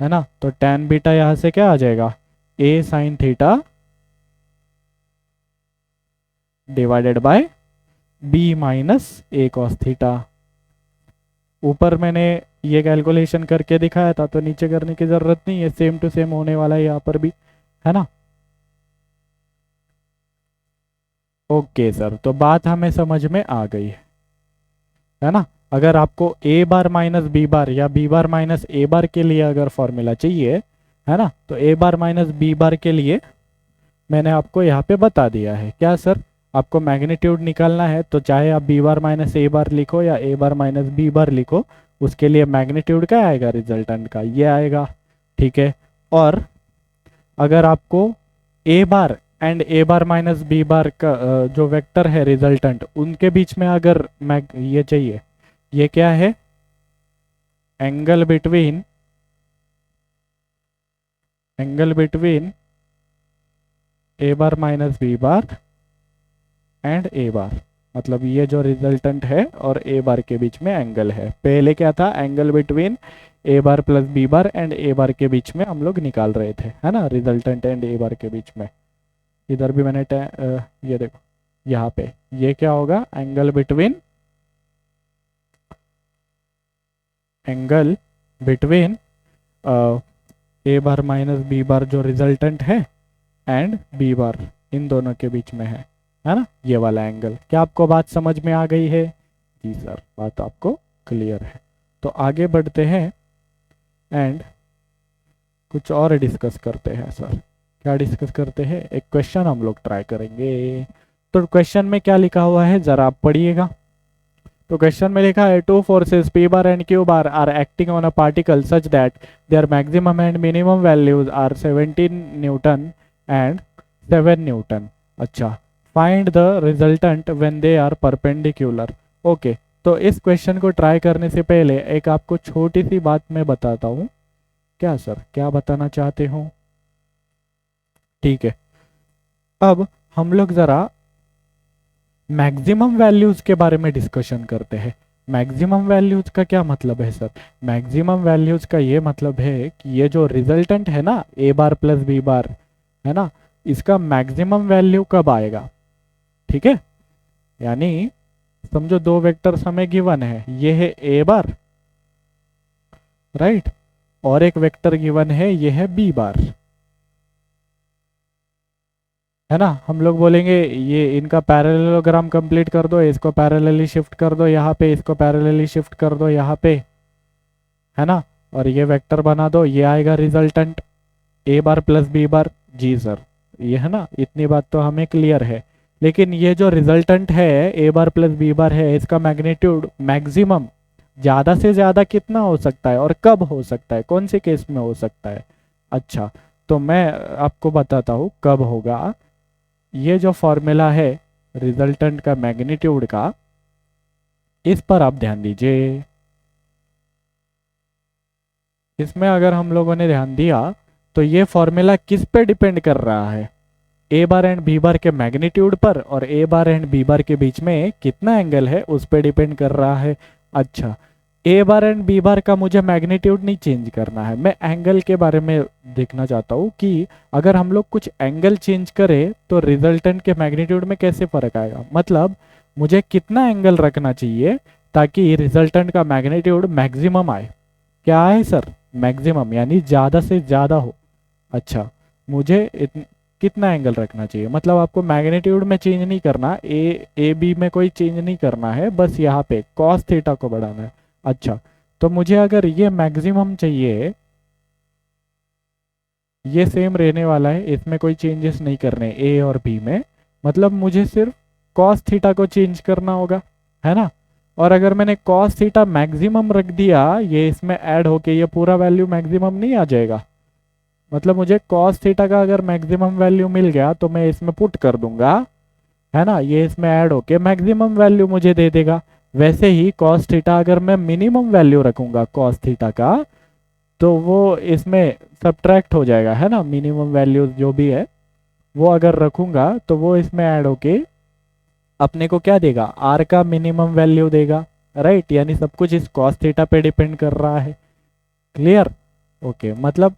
[SPEAKER 1] है ना। तो टैन बीटा यहाँ से क्या आ जाएगा, a sine theta divided by b minus a cos theta. ऊपर मैंने ये कैलकुलेशन करके दिखाया था तो नीचे करने की जरूरत नहीं है, सेम टू सेम होने वाला है यहाँ पर भी, है ना। ओके सर, तो बात हमें समझ में आ गई है। है ना। अगर आपको ए बार माइनस बी बार या बी बार माइनस ए बार के लिए अगर फॉर्मूला चाहिए, है ना, तो ए बार माइनस बी बार के लिए मैंने आपको यहाँ पे बता दिया है। क्या सर, आपको मैग्नीट्यूड निकालना है तो चाहे आप बी बार माइनस ए बार लिखो या ए बार माइनस बी बार लिखो, उसके लिए मैग्नीट्यूड क्या आएगा रिजल्टेंट का, ये आएगा। ठीक है। और अगर आपको a bar and a bar minus b bar का जो वेक्टर है रिजल्टेंट, उनके बीच में अगर ये चाहिए, ये क्या है, angle between a bar minus b bar and a bar, मतलब ये जो रिजल्टेंट है और ए बार के बीच में एंगल है। पहले क्या था, angle between a bar plus B bar and a bar के बीच में हम लोग निकाल रहे थे, है ना, रिजल्टेंट एंड ए बार के बीच में। इधर भी मैंने ये देखो यहाँ पे ये क्या होगा, angle between a bar minus b बार जो रिजल्टेंट है एंड बी बार, इन दोनों के बीच में है ना, ये वाला एंगल। क्या आपको बात समझ में आ गई है? जी सर, बात आपको क्लियर है। तो आगे बढ़ते हैं एंड कुछ और डिस्कस करते हैं। सर क्या डिस्कस करते हैं, एक क्वेश्चन हम लोग ट्राई करेंगे। तो क्वेश्चन में क्या लिखा हुआ है जरा आप पढ़िएगा। तो क्वेश्चन में लिखा है, two forces p bar and Q bar are acting on a particle such that their maximum and minimum values are 17 newton and 7 newton. अच्छा, find the resultant when they are perpendicular. Okay, तो इस question को try करने से पहले एक आपको छोटी सी बात मैं बताता हूँ। क्या सर, क्या बताना चाहते हो? ठीक है, अब हम लोग जरा मैक्सिमम वैल्यूज के बारे में डिस्कशन करते हैं। मैक्सिमम वैल्यूज का क्या मतलब है सर? मैक्सिमम वैल्यूज का ये मतलब है कि ये जो रिजल्टेंट है ना, ए बार प्लस बी बार, है ना, इसका मैक्सिमम वैल्यू कब आएगा। ठीक है, यानी समझो दो वेक्टर्स हमें गिवन है, ये है ए बार, राइट, और एक वेक्टर गिवन है, ये है बी बार, है ना। हम लोग बोलेंगे ये इनका पैरेललोग्राम कंप्लीट कर दो, इसको पैरेलली शिफ्ट कर दो यहाँ पे, इसको पैरेलली शिफ्ट कर दो यहाँ पे, है ना, और ये वेक्टर बना दो, ये आएगा रिजल्टेंट ए बार प्लस बी बार। जी सर, ये है ना, इतनी बात तो हमें क्लियर है। लेकिन ये जो रिजल्टेंट है ए बार प्लस बी बार है, इसका मैग्नीट्यूड मैक्सिमम ज़्यादा से ज़्यादा कितना हो सकता है और कब हो सकता है, कौन से केस में हो सकता है? अच्छा, तो मैं आपको बताता हूँ कब होगा। ये जो फॉर्मूला है रिजल्टेंट का मैग्नीट्यूड का, इस पर आप ध्यान दीजिए। इसमें अगर हम लोगों ने ध्यान दिया तो ये फॉर्मूला किस पे डिपेंड कर रहा है, ए बार एंड बी बार के मैग्नीट्यूड पर, और ए बार एंड बी बार के बीच में कितना एंगल है उस पे डिपेंड कर रहा है। अच्छा, ए बार एंड बी बार का मुझे मैग्नीट्यूड नहीं चेंज करना है, मैं एंगल के बारे में देखना चाहता हूँ कि अगर हम लोग कुछ एंगल चेंज करें तो रिजल्टेंट के मैग्नीट्यूड में कैसे फर्क आएगा। मतलब मुझे कितना एंगल रखना चाहिए ताकि रिजल्टेंट का मैग्नीट्यूड मैक्सिमम आए। क्या आए सर? मैक्सिमम, यानी ज़्यादा से ज़्यादा हो। अच्छा, मुझे कितना एंगल रखना चाहिए, मतलब आपको मैग्नीट्यूड में चेंज नहीं करना, ए बी में कोई चेंज नहीं करना है, बस यहाँ पे कॉस थीटा को बढ़ाना है। अच्छा, तो मुझे अगर ये मैक्सिमम चाहिए, ये सेम रहने वाला है, इसमें कोई चेंजेस नहीं करने ए और बी में, मतलब मुझे सिर्फ कॉस थीटा को चेंज करना होगा, है ना। और अगर मैंने कॉस थीटा मैक्सिमम रख दिया, ये इसमें ऐड होके ये पूरा वैल्यू मैक्सिमम नहीं आ जाएगा। मतलब मुझे कॉस थीटा का अगर मैक्सिमम वैल्यू मिल गया तो मैं इसमें पुट कर दूंगा, है ना, ये इसमें ऐड होके मैक्सिमम वैल्यू मुझे दे देगा। वैसे ही कॉस थीटा अगर मैं मिनिमम वैल्यू रखूंगा कॉस थीटा का, तो वो इसमें सब्ट्रैक्ट हो जाएगा, है ना, मिनिमम वैल्यू जो भी है वो अगर रखूंगा तो वो इसमें ऐड होके अपने को क्या देगा, आर का मिनिमम वैल्यू देगा, राइट। यानी सब कुछ इस कॉस थीटा पे डिपेंड कर रहा है। क्लियर? ओके, मतलब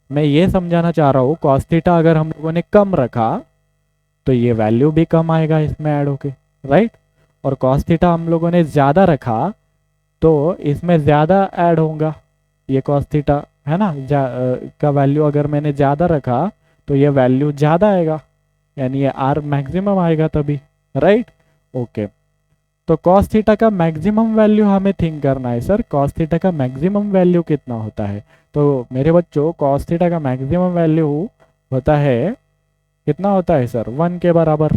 [SPEAKER 1] मैं ये समझाना चाह रहा हूँ, कॉस थीटा अगर हम लोगों ने कम रखा तो ये वैल्यू भी कम आएगा इसमें ऐड होके, राइट। और कॉस थीटा हम लोगों ने ज़्यादा रखा तो इसमें ज़्यादा ऐड होगा ये कॉस थीटा, है ना, का वैल्यू अगर मैंने ज़्यादा रखा तो ये वैल्यू ज़्यादा आएगा, यानी ये आर मैक्सिमम आएगा तभी, राइट। ओके, तो cos थीटा का मैक्सिमम वैल्यू हमें थिंक करना है सर। cos थीटा का मैक्सिमम वैल्यू कितना होता है? तो मेरे बच्चों cos थीटा का मैक्सिमम वैल्यू होता है, कितना होता है सर? 1 के बराबर,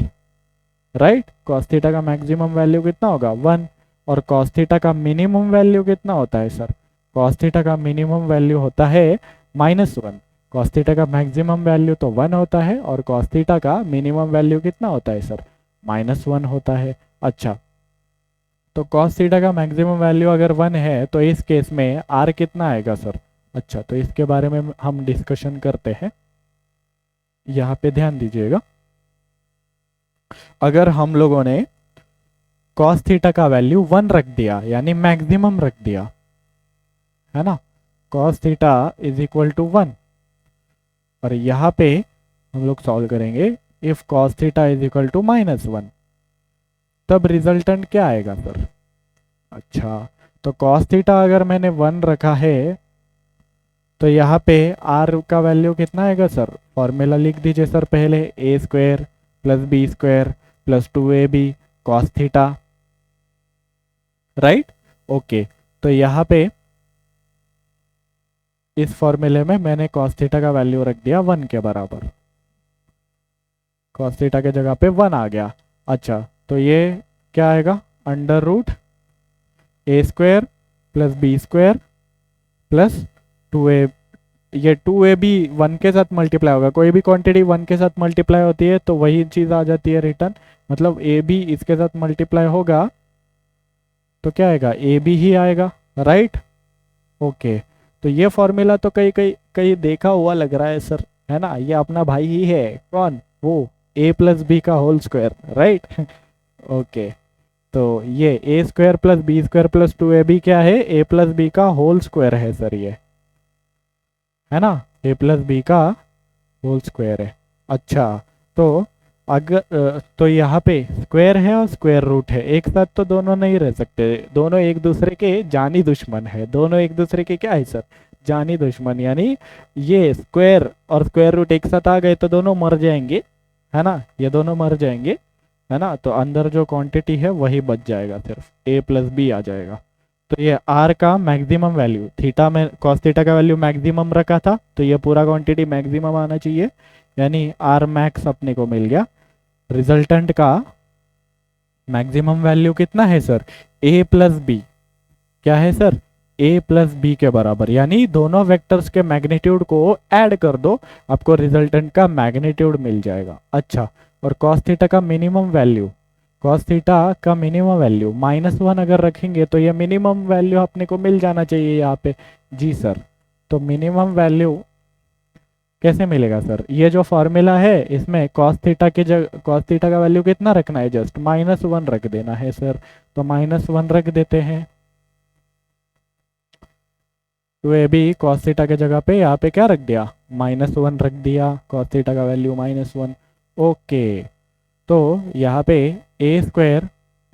[SPEAKER 1] राइट। cos थीटा का मैक्सिमम वैल्यू कितना होगा? 1। और cos थीटा का मिनिमम वैल्यू कितना होता है सर? cos थीटा का मिनिमम वैल्यू होता है -1। cos थीटा का मैक्सिमम वैल्यू तो 1 होता है और cos थीटा का मिनिमम वैल्यू कितना होता है सर? -1 होता है। अच्छा, तो cos थीटा का मैक्सिमम वैल्यू अगर 1 है तो इस केस में r कितना आएगा सर? अच्छा, तो इसके बारे में हम डिस्कशन करते हैं। यहाँ पे ध्यान दीजिएगा, अगर हम लोगों ने cos थीटा का वैल्यू 1 रख दिया, यानी मैक्सिमम रख दिया, है ना, cos theta is equal to 1, और यहाँ पे हम लोग सॉल्व करेंगे if cos theta is equal to -1, तब रिजल्टेंट क्या आएगा सर? अच्छा, तो cos थीटा अगर मैंने 1 रखा है तो यहाँ पे r का वैल्यू कितना आएगा सर? फॉर्मूला लिख दीजिए सर पहले, a² + b² + 2ab cos theta, right. Okay, तो यहाँ पे इस फॉर्मूले में मैंने cos थीटा का वैल्यू रख दिया 1 के बराबर, cos थीटा के जगह पे 1 आ गया। अच्छा, तो ये क्या आएगा? √a² + b² + 2a, ये 2a भी 1 के साथ मल्टीप्लाई होगा, कोई भी क्वांटिटी 1 के साथ मल्टीप्लाई होती है तो वही चीज़ आ जाती है रिटर्न, मतलब a भी इसके साथ मल्टीप्लाई होगा तो क्या आएगा? a भी ही आएगा, राइट। ओके, तो ये फॉर्मूला तो कहीं कहीं कहीं देखा हुआ लग रहा है सर, है ना? ये अपना भाई ही है, कौन? वो a + b का होल स्क्वायर, राइट। ओके, तो ये a² + b² + 2ab क्या है? a + b का होल स्क्वायर है सर, ये है ना, a + b का होल स्क्वायर है। अच्छा, तो अगर तो यहाँ पे स्क्वायर है और स्क्वायर रूट है, एक साथ तो दोनों नहीं रह सकते, दोनों एक दूसरे के जानी दुश्मन है, दोनों एक दूसरे के क्या है सर? जानी दुश्मन, यानी ये स्क्वायर और स्क्वायर रूट एक साथ आ गए तो दोनों मर जाएंगे, है ना, ये दोनों मर जाएंगे, है ना। तो अंदर जो क्वांटिटी है वही बच जाएगा, सिर्फ a + b आ जाएगा। तो ये r का मैक्सिमम वैल्यू, थीटा में cos थीटा का वैल्यू मैक्सिमम रखा था तो ये पूरा क्वांटिटी मैक्सिमम आना चाहिए, यानी r मैक्स अपने को मिल गया। रिजल्टेंट का मैक्सिमम वैल्यू कितना है सर? a + b, क्या है सर? a + b के बराबर, यानी दोनों वेक्टर्स के मैग्नीट्यूड को ऐड कर दो, आपको रिजल्टेंट का मैग्नीट्यूड मिल जाएगा। अच्छा, और cos थीटा का मिनिमम वैल्यू, cos थीटा का मिनिमम वैल्यू -1 अगर रखेंगे तो ये मिनिमम वैल्यू अपने को मिल जाना चाहिए यहाँ पे। जी सर, तो मिनिमम वैल्यू कैसे मिलेगा सर? ये जो फॉर्मूला है इसमें cos थीटा के जगह cos थीटा का वैल्यू कितना रखना है? जस्ट -1 रख देना है सर, तो -1 रख देते हैं। तो ये भी cos थीटा के जगह पे यहाँ पे क्या रख दिया? -1 रख दिया, cos थीटा का वैल्यू -1। ओके, तो यहाँ पे a²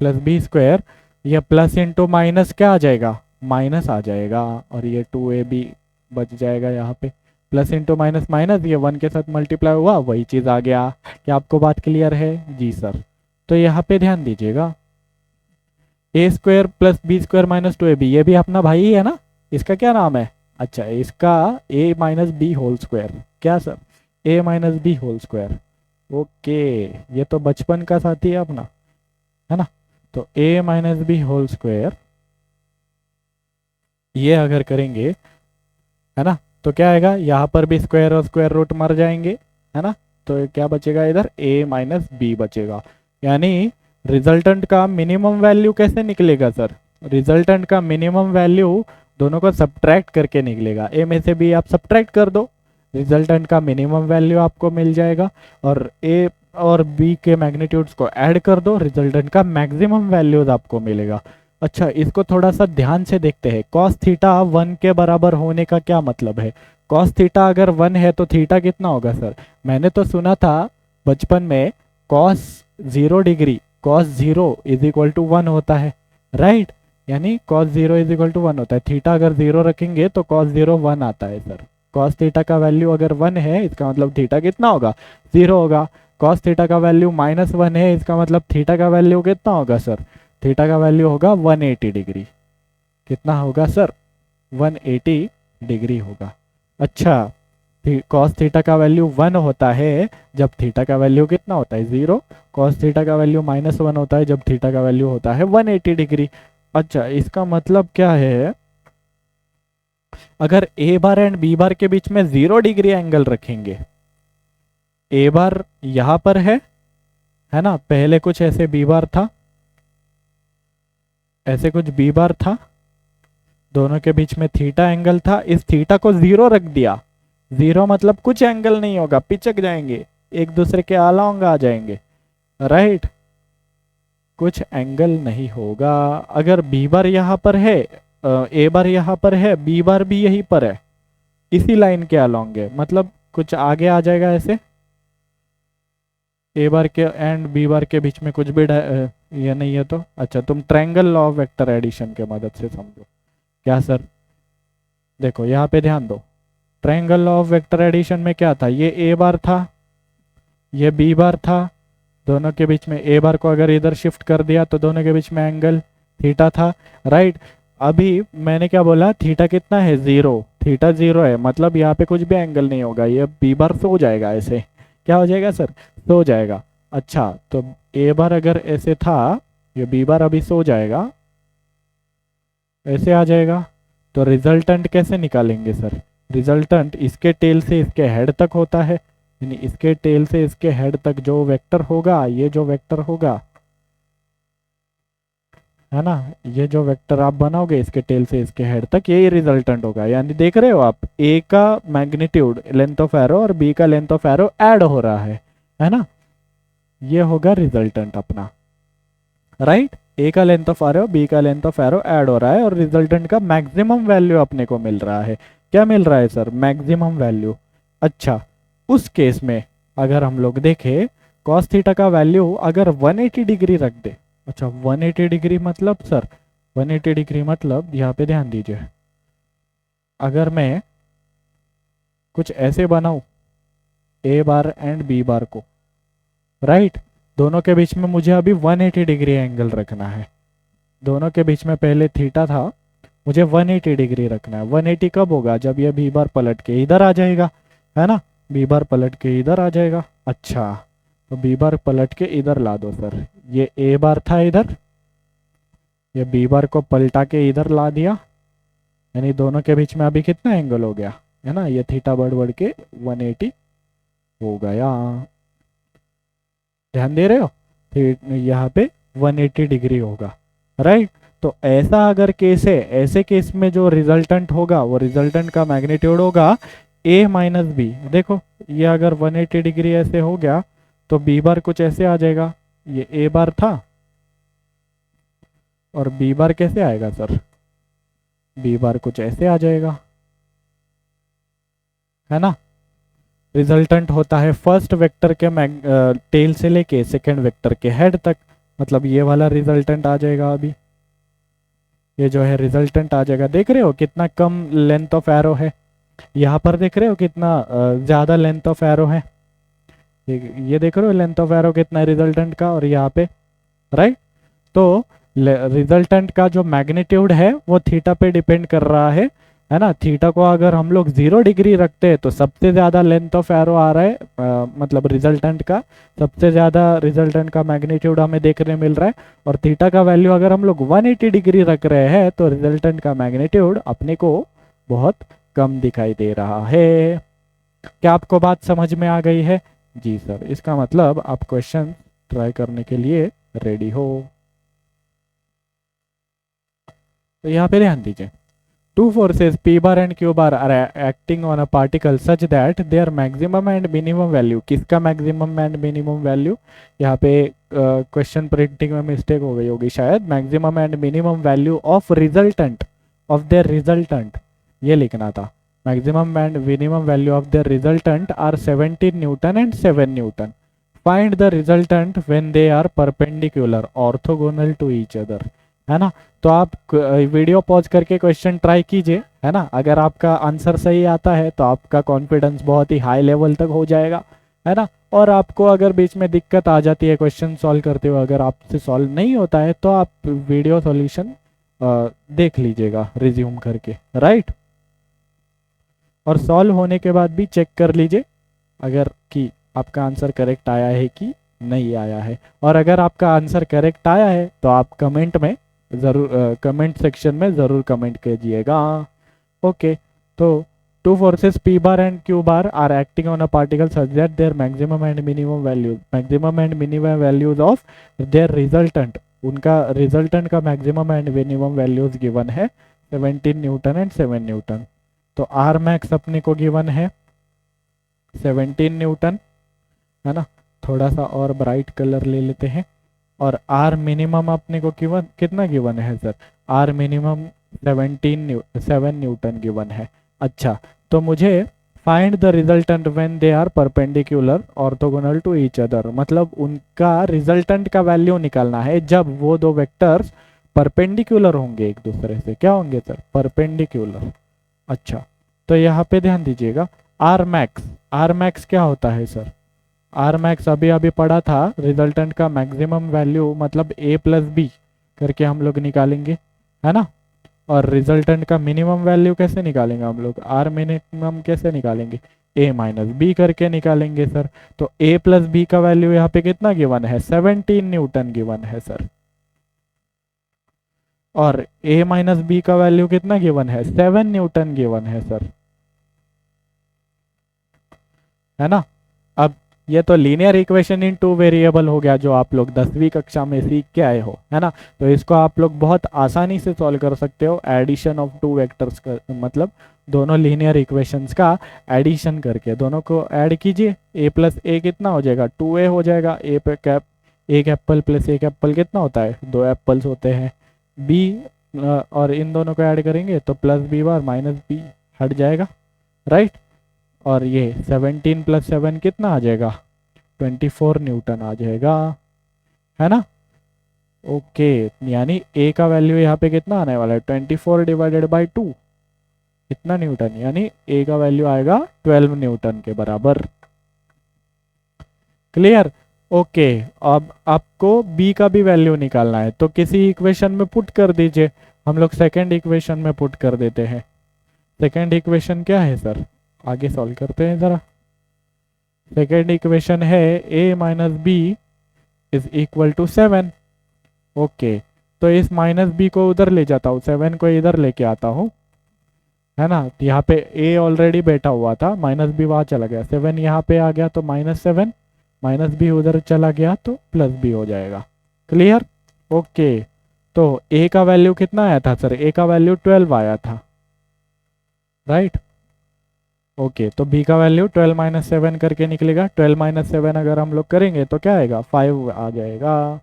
[SPEAKER 1] + b², ये प्लस इंटू माइनस क्या आ जाएगा? माइनस आ जाएगा, और ये 2ab बच जाएगा यहाँ पे, प्लस इंटू माइनस माइनस, ये 1 के साथ मल्टीप्लाई हुआ, वही चीज़ आ गया। क्या आपको बात क्लियर है? जी सर। तो यहाँ पे ध्यान दीजिएगा, a² + b² - 2ab, ये भी अपना भाई ही है ना, इसका क्या नाम है? अच्छा, इसका a - b होल स्क्वायर, क्या sir? a - b whole square. Okay, ये तो बचपन का साथी है अपना, है ना। तो a - b होल स्क्वायर, ये अगर करेंगे, है ना, तो क्या आएगा? यहाँ पर भी स्क्वायर और स्क्वायर रूट मर जाएंगे, है ना, तो क्या बचेगा? इधर a - b बचेगा, यानी रिजल्टेंट का मिनिमम वैल्यू कैसे निकलेगा सर? रिजल्टेंट का मिनिमम वैल्यू दोनों को सब्ट्रैक्ट करके निकलेगा, a में से b आप सब्ट्रैक्ट कर दो, रिजल्टेंट का मिनिमम वैल्यू आपको मिल जाएगा, और a और b के मैग्नीट्यूड्स को ऐड कर दो, रिजल्टेंट का मैक्सिमम वैल्यूज आपको मिलेगा। अच्छा, इसको थोड़ा सा ध्यान से देखते हैं, cos थीटा 1 के बराबर होने का क्या मतलब है? cos थीटा अगर 1 है तो थीटा कितना होगा सर? मैंने तो सुना था बचपन में cos 0 डिग्री, cos 0 = 1 होता है, राइट, यानी cos 0 = 1 होता है। थीटा अगर 0 रखेंगे तो cos 0 1 आता है सर। cos थीटा का वैल्यू अगर 1 है इसका मतलब थीटा कितना होगा? 0 होगा। cos थीटा का वैल्यू -1 है इसका मतलब थीटा का वैल्यू कितना होगा सर? थीटा का वैल्यू होगा 180 डिग्री। कितना होगा सर? 180 डिग्री होगा। अच्छा, कॉस थीटा का वैल्यू 1 होता है जब थीटा का वैल्यू कितना होता है? 0। कॉस थीटा का वैल्यू -1 होता है जब थीटा का वैल्यू होता है 180 डिग्री। अच्छा, इसका मतलब क्या है? अगर ए बार एंड बी बार के बीच में 0 डिग्री एंगल रखेंगे, ए बार यहां पर है ना, पहले कुछ ऐसे बी बार था, ऐसे कुछ बी बार था, दोनों के बीच में थीटा एंगल था, इस थीटा को 0 रख दिया। 0 मतलब कुछ एंगल नहीं होगा, पिचक जाएंगे, एक दूसरे के अलोंग आ जाएंगे, राइट, कुछ एंगल नहीं होगा। अगर बी बार यहां पर है, ए बार यहां पर है, बी बार भी यहीं पर है, इसी लाइन के अलोंग है, मतलब कुछ आगे आ जाएगा ऐसे, ए बार के एंड बी बार के बीच में कुछ भी ये नहीं है तो अच्छा, तुम triangle law of vector addition के मदद से समझो। क्या सर? देखो यहाँ पे ध्यान दो, triangle law of vector addition में क्या था? ये ए बार था, ये बी बार था, दोनों के बीच में ए बार को अगर इधर शिफ्ट कर दिया तो दोनों के बीच में एंगल थीटा था, राइट। अभी मैंने क्या बोला? थीटा कितना है? 0। थीटा 0 है, मतलब यहाँ पे कुछ भी एंगल नहीं होगा, ये बी बार सो जाएगा ऐसे। क्या हो जाएगा सर? सो जाएगा। अच्छा, तो ए बार अगर ऐसे था, ये बी बार अभी सो जाएगा, ऐसे आ जाएगा। तो रिजल्टेंट कैसे निकालेंगे सर? रिजल्टेंट इसके टेल से इसके हेड तक होता है, यानी इसके टेल से इसके हेड तक जो वेक्टर होगा, ये जो वेक्टर होगा, है ना, ये जो वेक्टर आप बनाओगे इसके टेल से इसके हेड तक, यही रिजल्टेंट होगा। यानी देख रहे हो आप, ए का मैग्नीट्यूड लेंथ ऑफ एरो और बी का लेंथ ऑफ एरो ऐड हो रहा है ना, ये होगा रिजल्टेंट अपना, राइट। ए का लेंथ ऑफ एरो, बी का लेंथ ऑफ एरो ऐड हो रहा है और रिजल्टेंट का मैक्सिमम वैल्यू अपने को मिल रहा है। क्या मिल रहा है सर? Maximum value. अच्छा, उस केस में अगर हम लोग देखें, कॉस थीटा का वैल्यू अगर 180 डिग्री रख दे, अच्छा 180 डिग्री मतलब सर, 180 डिग्री मतलब यहाँ पे ध्यान दीजिए, अगर मैं कुछ ऐसे बनाऊं ए बार एंड बी बार को, राइट, दोनों के बीच में मुझे अभी 180 डिग्री एंगल रखना है। दोनों के बीच में पहले थीटा था, मुझे 180 डिग्री रखना है। 180 कब होगा? जब ये बी बार पलट के इधर आ जाएगा, है ना, बी बार पलट के इधर आ जाएगा। अच्छा, तो बी बार पलट के इधर ला दो सर, ये ए बार था इधर, ये बी बार को पलटा के इधर ला दिया, यानी दोनों के बीच में अभी कितना एंगल हो गया, है ना, ये थीटा बढ़ के 180 हो गया। ध्यान दे रहे हो? फिर यहाँ पे 180 डिग्री होगा, राइट। तो ऐसा अगर केस है, ऐसे केस में जो रिजल्टेंट होगा वो रिजल्टेंट का मैग्नीट्यूड होगा a माइनस बी। देखो, ये अगर 180 डिग्री ऐसे हो गया तो बी बार कुछ ऐसे आ जाएगा, ये ए बार था और बी बार कैसे आएगा सर? बी बार कुछ ऐसे आ जाएगा, है ना। रिजल्टेंट होता है फर्स्ट वेक्टर के टेल से लेके सेकेंड वेक्टर के हेड तक, मतलब ये वाला रिजल्टेंट आ जाएगा। अभी ये जो है रिजल्टेंट आ जाएगा। देख रहे हो कितना कम लेंथ ऑफ एरो है, यहाँ पर देख रहे हो कितना ज़्यादा लेंथ ऑफ एरो है, ये देख रहे हो लेंथ ऑफ एरो कितना है रिजल्टेंट का, और यहाँ पे, राइट। तो रिजल्टेंट का जो मैग्नीट्यूड है वो थीटा पे डिपेंड कर रहा है ना। थीटा को अगर हम लोग 0 डिग्री रखते हैं तो सबसे ज़्यादा लेंथ ऑफ एरो आ रहा है, मतलब रिजल्टेंट का सबसे ज़्यादा रिजल्टेंट का मैग्नीट्यूड हमें देखने मिल रहा है। और थीटा का वैल्यू अगर हम लोग 180 डिग्री रख रहे हैं तो रिजल्टेंट का मैग्नीट्यूड अपने को बहुत कम दिखाई दे रहा है। क्या आपको बात समझ में आ गई है? जी सर, इसका मतलब आप क्वेश्चन ट्राई करने के लिए रेडी हो। तो यहाँ पे ध्यान दीजिए, two forces p bar and q bar are acting on a particle such that their maximum and minimum value, किसका maximum and minimum value, यहाँ पे क्वेश्चन प्रिंटिंग में मिस्टेक हो गई होगी शायद, maximum and minimum value of resultant of their resultant, ये लिखना था। maximum and minimum value of their resultant are 17 Newton and 7 Newton. Find the resultant when they are perpendicular orthogonal to each other, है ना। तो आप video pause करके question try कीजिए, है ना। अगर आपका आंसर सही आता है तो आपका कॉन्फिडेंस बहुत ही हाई लेवल तक हो जाएगा, है ना। और आपको अगर बीच में दिक्कत आ जाती है क्वेश्चन सॉल्व करते हुए, अगर आपसे सॉल्व नहीं होता है, तो आप वीडियो सॉल्यूशन देख लीजिएगा रिज्यूम करके, राइट। और सॉल्व होने के बाद भी चेक कर लीजिए अगर कि आपका आंसर करेक्ट आया है कि नहीं आया है। और अगर आपका आंसर करेक्ट आया है तो आप कमेंट में ज़रूर कमेंट सेक्शन में ज़रूर कमेंट कीजिएगा। ओके, तो two forces p bar and q bar are acting on a particle such that their maximum and minimum values of their resultant, उनका रिजल्टेंट का maximum and minimum values given है 17 newton and 7 Newton. तो R max अपने को given है 17 Newton, है ना। थोड़ा सा और ब्राइट कलर ले लेते हैं। और आर मिनिमम अपने को गिवन कितना गिवन है sir? R minimum 7 newton given है। अच्छा, तो मुझे find the resultant when they are perpendicular orthogonal to each other, मतलब उनका रिजल्टेंट का वैल्यू निकालना है जब वो दो वेक्टर्स परपेंडिकुलर होंगे एक दूसरे से। क्या होंगे सर? परपेंडिकुलर। अच्छा, तो यहाँ पे ध्यान दीजिएगा, आर मैक्स क्या होता है सर? आर मैक्स अभी अभी पढ़ा था, रिजल्टेंट का मैक्सिमम वैल्यू मतलब ए प्लस बी करके हम लोग निकालेंगे, है ना। और रिजल्टेंट का मिनिमम वैल्यू कैसे निकालेंगे हम लोग? आर मिनिमम कैसे निकालेंगे? ए माइनस बी करके निकालेंगे सर। तो ए प्लस बी का वैल्यू यहाँ पे कितना गिवन है? 17 न्यूटन गिवन है सर। और ए माइनस बी का वैल्यू कितना गिवन है? 7 न्यूटन गिवन है सर, है ना। अब ये तो linear equation in two variable हो गया जो आप लोग 10वीं कक्षा में सीख के आए हो, है ना। तो इसको आप लोग बहुत आसानी से सॉल्व कर सकते हो एडिशन ऑफ टू वेक्टर्स का, मतलब दोनों लीनियर इक्वेशंस का एडिशन करके दोनों को ऐड कीजिए। ए प्लस ए कितना हो जाएगा? 2a हो जाएगा। ए पे कैप एक एप्पल प्लस एक एप्पल कितना होता है? 2 एप्पल्स होते हैं। बी और इन दोनों को ऐड करेंगे तो plus B bar minus B हट जाएगा, राइट। और ये 17 प्लस 7 कितना आ जाएगा? 24 न्यूटन आ जाएगा, है ना। ओके, यानी ए का वैल्यू यहाँ पे कितना आने वाला है? 24 डिवाइडेड बाई 2, कितना न्यूटन? यानी ए का वैल्यू आएगा 12 न्यूटन के बराबर। क्लियर? ओके, अब आपको बी का भी वैल्यू निकालना है तो किसी इक्वेशन में पुट कर दीजिए। हम लोग सेकेंड इक्वेशन में पुट कर देते हैं। सेकेंड इक्वेशन क्या है सर? आगे सॉल्व करते हैं जरा। सेकेंड इक्वेशन है a minus B is equal to 7। ओके, तो इस माइनस बी को उधर ले जाता हूँ, 7 को इधर लेके आता हूँ, है ना। तो यहाँ पे a ऑलरेडी बैठा हुआ था, माइनस बी वहाँ चला गया, 7 यहाँ पे आ गया तो -7, माइनस बी उधर चला गया तो प्लस बी हो जाएगा। क्लियर? ओके, तो a का वैल्यू कितना आया था सर? a का वैल्यू 12 आया था, राइट। ओके, तो b का वैल्यू 12 माइनस 7 करके निकलेगा। 12 माइनस 7 अगर हम लोग करेंगे तो क्या आएगा? 5 आ जाएगा।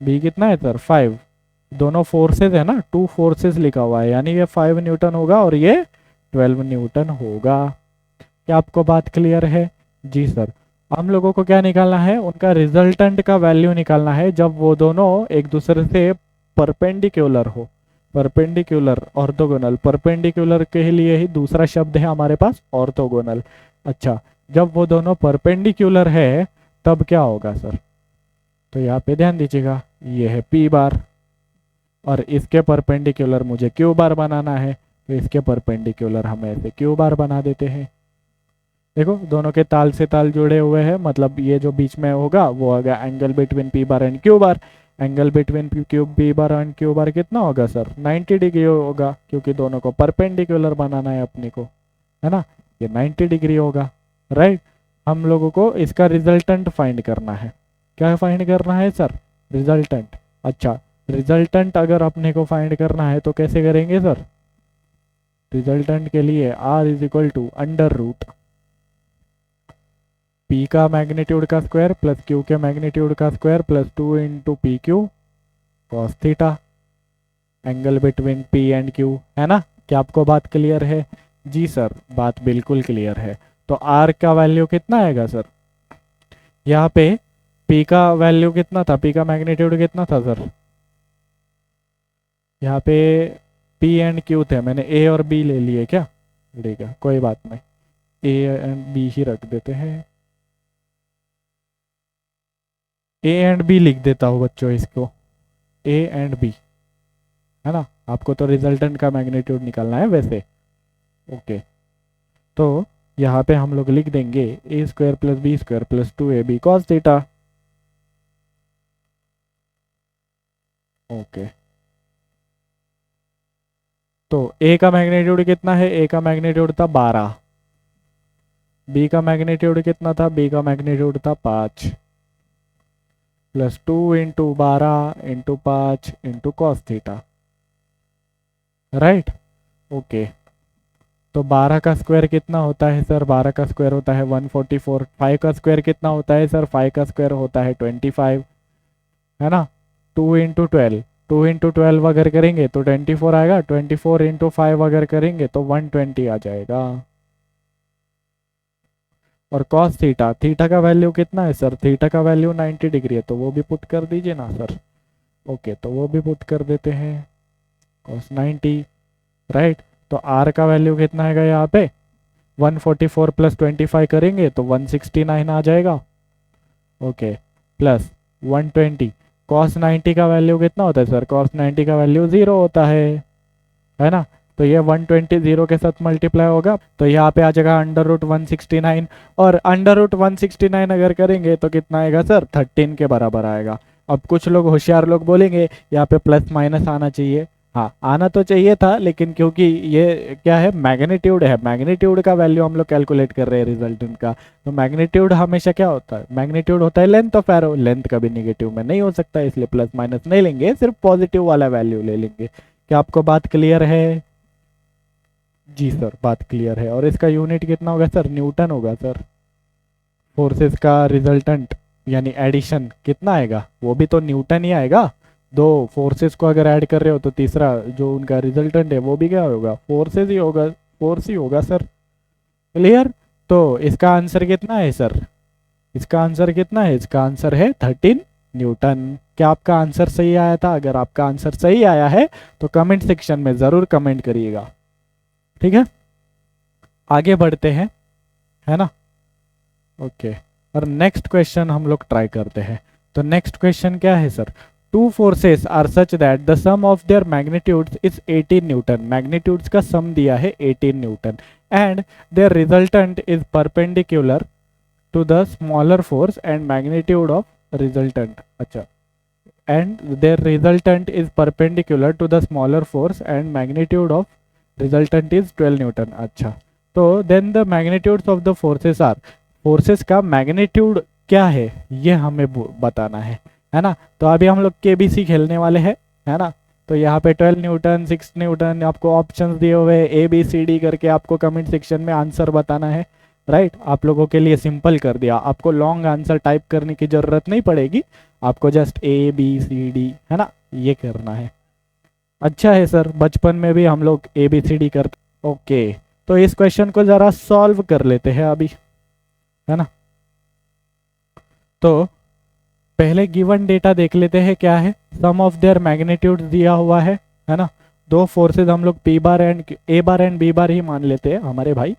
[SPEAKER 1] b कितना है सर? 5। दोनों फोर्सेस है ना, 2 फोर्सेस लिखा हुआ है, यानी ये 5 न्यूटन होगा और ये 12 न्यूटन होगा। क्या आपको बात क्लियर है? जी सर। हम लोगों को क्या निकालना है? उनका रिजल्टेंट का वैल्यू निकालना है जब वो दोनों एक दूसरे से परपेंडिकुलर हो। Perpendicular, orthogonal. परपेंडिकुलर के लिए ही दूसरा शब्द है हमारे पास ऑर्थोगोनल। अच्छा, जब वो दोनों परपेंडिकुलर है तब क्या होगा सर? तो यहाँ पे ध्यान दीजिएगा, ये है p बार और इसके परपेंडिकुलर मुझे q बार बनाना है, तो इसके परपेंडिकुलर हम ऐसे q बार बना देते हैं। देखो, दोनों के ताल से ताल जुड़े हुए हैं, मतलब ये जो बीच में होगा वो होगा angle between p bar and q bar. Angle between p bar and q बार कितना होगा सर? 90 डिग्री होगा, क्योंकि दोनों को परपेंडिकुलर बनाना है अपने को, है ना। ये 90 डिग्री होगा, राइट। हम लोगों को इसका रिजल्टेंट फाइंड करना है। क्या फाइंड करना है सर? रिजल्टेंट। अच्छा, रिजल्टेंट अगर अपने को फाइंड करना है तो कैसे करेंगे सर? रिजल्टेंट के लिए r is equal to under root p का मैग्नीट्यूड का स्क्वायर प्लस q के मैग्नीट्यूड का square plus 2 into P Q cos theta, angle between p and q, है ना। क्या आपको बात क्लियर है? जी सर, बात बिल्कुल क्लियर है। तो r का वैल्यू कितना आएगा सर? यहाँ पे p का वैल्यू कितना था? p का मैग्नीट्यूड कितना था सर? यहाँ पे p एंड q थे, मैंने a और b ले लिए क्या? ठीक है, कोई बात नहीं, a एंड b ही रख देते हैं। ए एंड बी लिख देता हूँ बच्चों इसको, ए एंड बी, है ना। आपको तो रिजल्टेंट का मैग्नीट्यूड निकालना है वैसे। ओके, तो यहाँ पे हम लोग लिख देंगे a square plus B square plus 2ab cos theta. Okay, तो ए का मैग्नीट्यूड कितना है, ए का मैग्नीट्यूड था 12, बी का मैग्नीट्यूड कितना था, बी का मैग्नीट्यूड था 5, plus 2 into 12 into 5 into cos theta, right. Okay, तो 12 का स्क्वायर कितना होता है सर, 12 का स्क्वायर होता है 144, 5 का स्क्वायर कितना होता है सर, 5 का स्क्वायर होता है 25, है ना। 2 इंटू 12, 2 इंटू 12 अगर करेंगे तो 24 आएगा, 24 इंटू 5 अगर करेंगे तो 120 आ जाएगा। और कॉस थीटा, थीटा का वैल्यू कितना है सर, थीटा का वैल्यू 90 डिग्री है, तो वो भी पुट कर दीजिए ना सर। ओके, तो वो भी पुट कर देते हैं, कॉस 90, राइट। तो आर का वैल्यू कितना है यहाँ पे, 144 प्लस 25 करेंगे तो 169 आ जाएगा। ओके, प्लस 120, कॉस 90 का वैल्यू कितना होता है सर, कॉस 90 का वैल्यू 0 होता है ना। तो ये 120 0 के साथ मल्टीप्लाई होगा, तो यहाँ पे आ जाएगा अंडर रूट 169, और अंडर रूट 169 अगर करेंगे तो कितना आएगा सर, 13 के बराबर आएगा। अब कुछ लोग होशियार लोग बोलेंगे यहाँ पे प्लस माइनस आना चाहिए, हाँ आना तो चाहिए था, लेकिन क्योंकि ये क्या है, मैग्नीट्यूड है, मैग्नीट्यूड का वैल्यू हम लोग कैलकुलेट कर रहे हैं रिजल्टेंट का, तो मैग्नीट्यूड हमेशा क्या होता है, मैग्नीट्यूड होता है लेंथ ऑफ एरो, लेंथ कभी निगेटिव में नहीं हो सकता, इसलिए प्लस माइनस नहीं लेंगे, सिर्फ पॉजिटिव वाला वैल्यू ले लेंगे। क्या आपको बात क्लियर है? जी सर, बात क्लियर है। और इसका यूनिट कितना होगा सर, न्यूटन होगा सर। फोर्सेस का रिजल्टेंट यानी एडिशन कितना आएगा, वो भी तो न्यूटन ही आएगा। दो फोर्सेस को अगर ऐड कर रहे हो तो तीसरा जो उनका रिजल्टेंट है वो भी क्या होगा, फोर्सेस ही होगा, फोर्स ही होगा सर। क्लियर? तो इसका आंसर कितना है सर, इसका आंसर कितना है, इसका आंसर है 13 न्यूटन। क्या आपका आंसर सही आया था? अगर आपका आंसर सही आया है तो कमेंट सेक्शन में जरूर कमेंट करिएगा, ठीक है। आगे बढ़ते हैं, है ना। ओके, और नेक्स्ट क्वेश्चन हम लोग ट्राई करते हैं। तो नेक्स्ट क्वेश्चन क्या है sir, two forces are such that the sum of their magnitudes is 18 newton, magnitudes का सम दिया है 18 newton, and their resultant is perpendicular to the smaller force and magnitude of resultant. अच्छा, and their resultant is perpendicular to the smaller force and magnitude of resultant is 12 newton. अच्छा, तो then the magnitudes of the forces are, forces का magnitude क्या है ये हमें बताना है ना। तो अभी हम लोग केबीसी खेलने वाले हैं, है ना। तो यहाँ पे 12 न्यूटन, 6 न्यूटन आपको ऑप्शंस दिए हुए हैं, ए बी सी डी करके आपको कमेंट सेक्शन में आंसर बताना है, राइट। आप लोगों के लिए सिंपल कर दिया, आपको लॉन्ग आंसर टाइप करने की जरूरत नहीं पड़ेगी, आपको just A B C D, है ना, ये करना है। अच्छा है सर, बचपन में भी हम लोग ए बी सी डी करते। ओके, तो इस क्वेश्चन को जरा सॉल्व कर लेते हैं अभी, है ना। तो पहले गिवन डेटा देख लेते हैं क्या है, सम ऑफ देयर मैग्नीट्यूड दिया हुआ है ना। दो फोर्सेज हम लोग P bar and a bar and B bar ही मान लेते हैं हमारे भाई,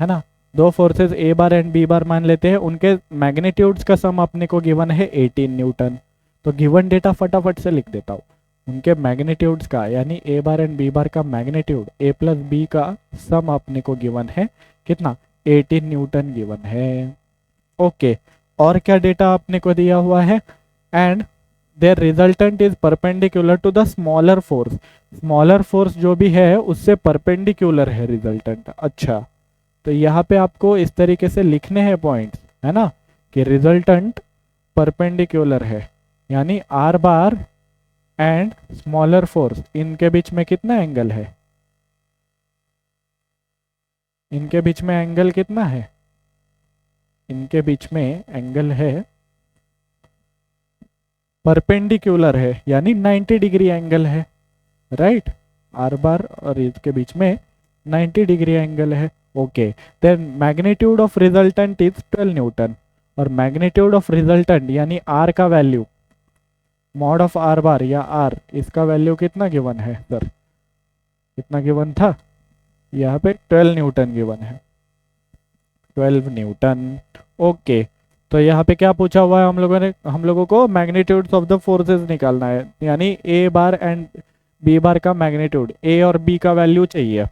[SPEAKER 1] है ना। दो forces a bar and B bar मान लेते हैं, उनके मैग्नीट्यूड्स का सम अपने को गिवन है 18 न्यूटन। तो गिवन डेटा फटाफट से लिख देता हूँ, उनके मैग्नीट्यूड्स का यानी ए बार एंड बी बार का मैग्नीट्यूड ए प्लस बी का सम अपने को गिवन है कितना, 18 न्यूटन गिवन है। ओके, और क्या डेटा अपने को दिया हुआ है, and their resultant is perpendicular to the smaller force, smaller force जो भी है उससे परपेंडिकुलर है रिजल्टेंट। अच्छा, तो यहाँ पे आपको इस तरीके से लिखने हैं पॉइंट्स, है ना, कि रिजल्टेंट परपेंडिकुलर है यानी are bar and smaller force, इनके बीच में कितना एंगल है, इनके बीच में एंगल कितना है, इनके बीच में एंगल है परपेंडिकुलर है यानी 90 डिग्री एंगल है, राइट। आर बार और इसके बीच में 90 डिग्री एंगल है। Okay, then magnitude of resultant is 12 newton, और मैग्नीट्यूड ऑफ रिजल्टेंट यानी आर का value, mod of are bar या आर, इसका वैल्यू कितना गिवन है सर, कितना गिवन था, यहाँ पे 12 न्यूटन गिवन है, 12 न्यूटन। ओके, तो यहाँ पे क्या पूछा हुआ है हम लोगों को मैग्नीट्यूड्स ऑफ द फोर्सेस निकालना है, यानी ए बार एंड बी बार का मैग्नीट्यूड, ए और बी का वैल्यू चाहिए।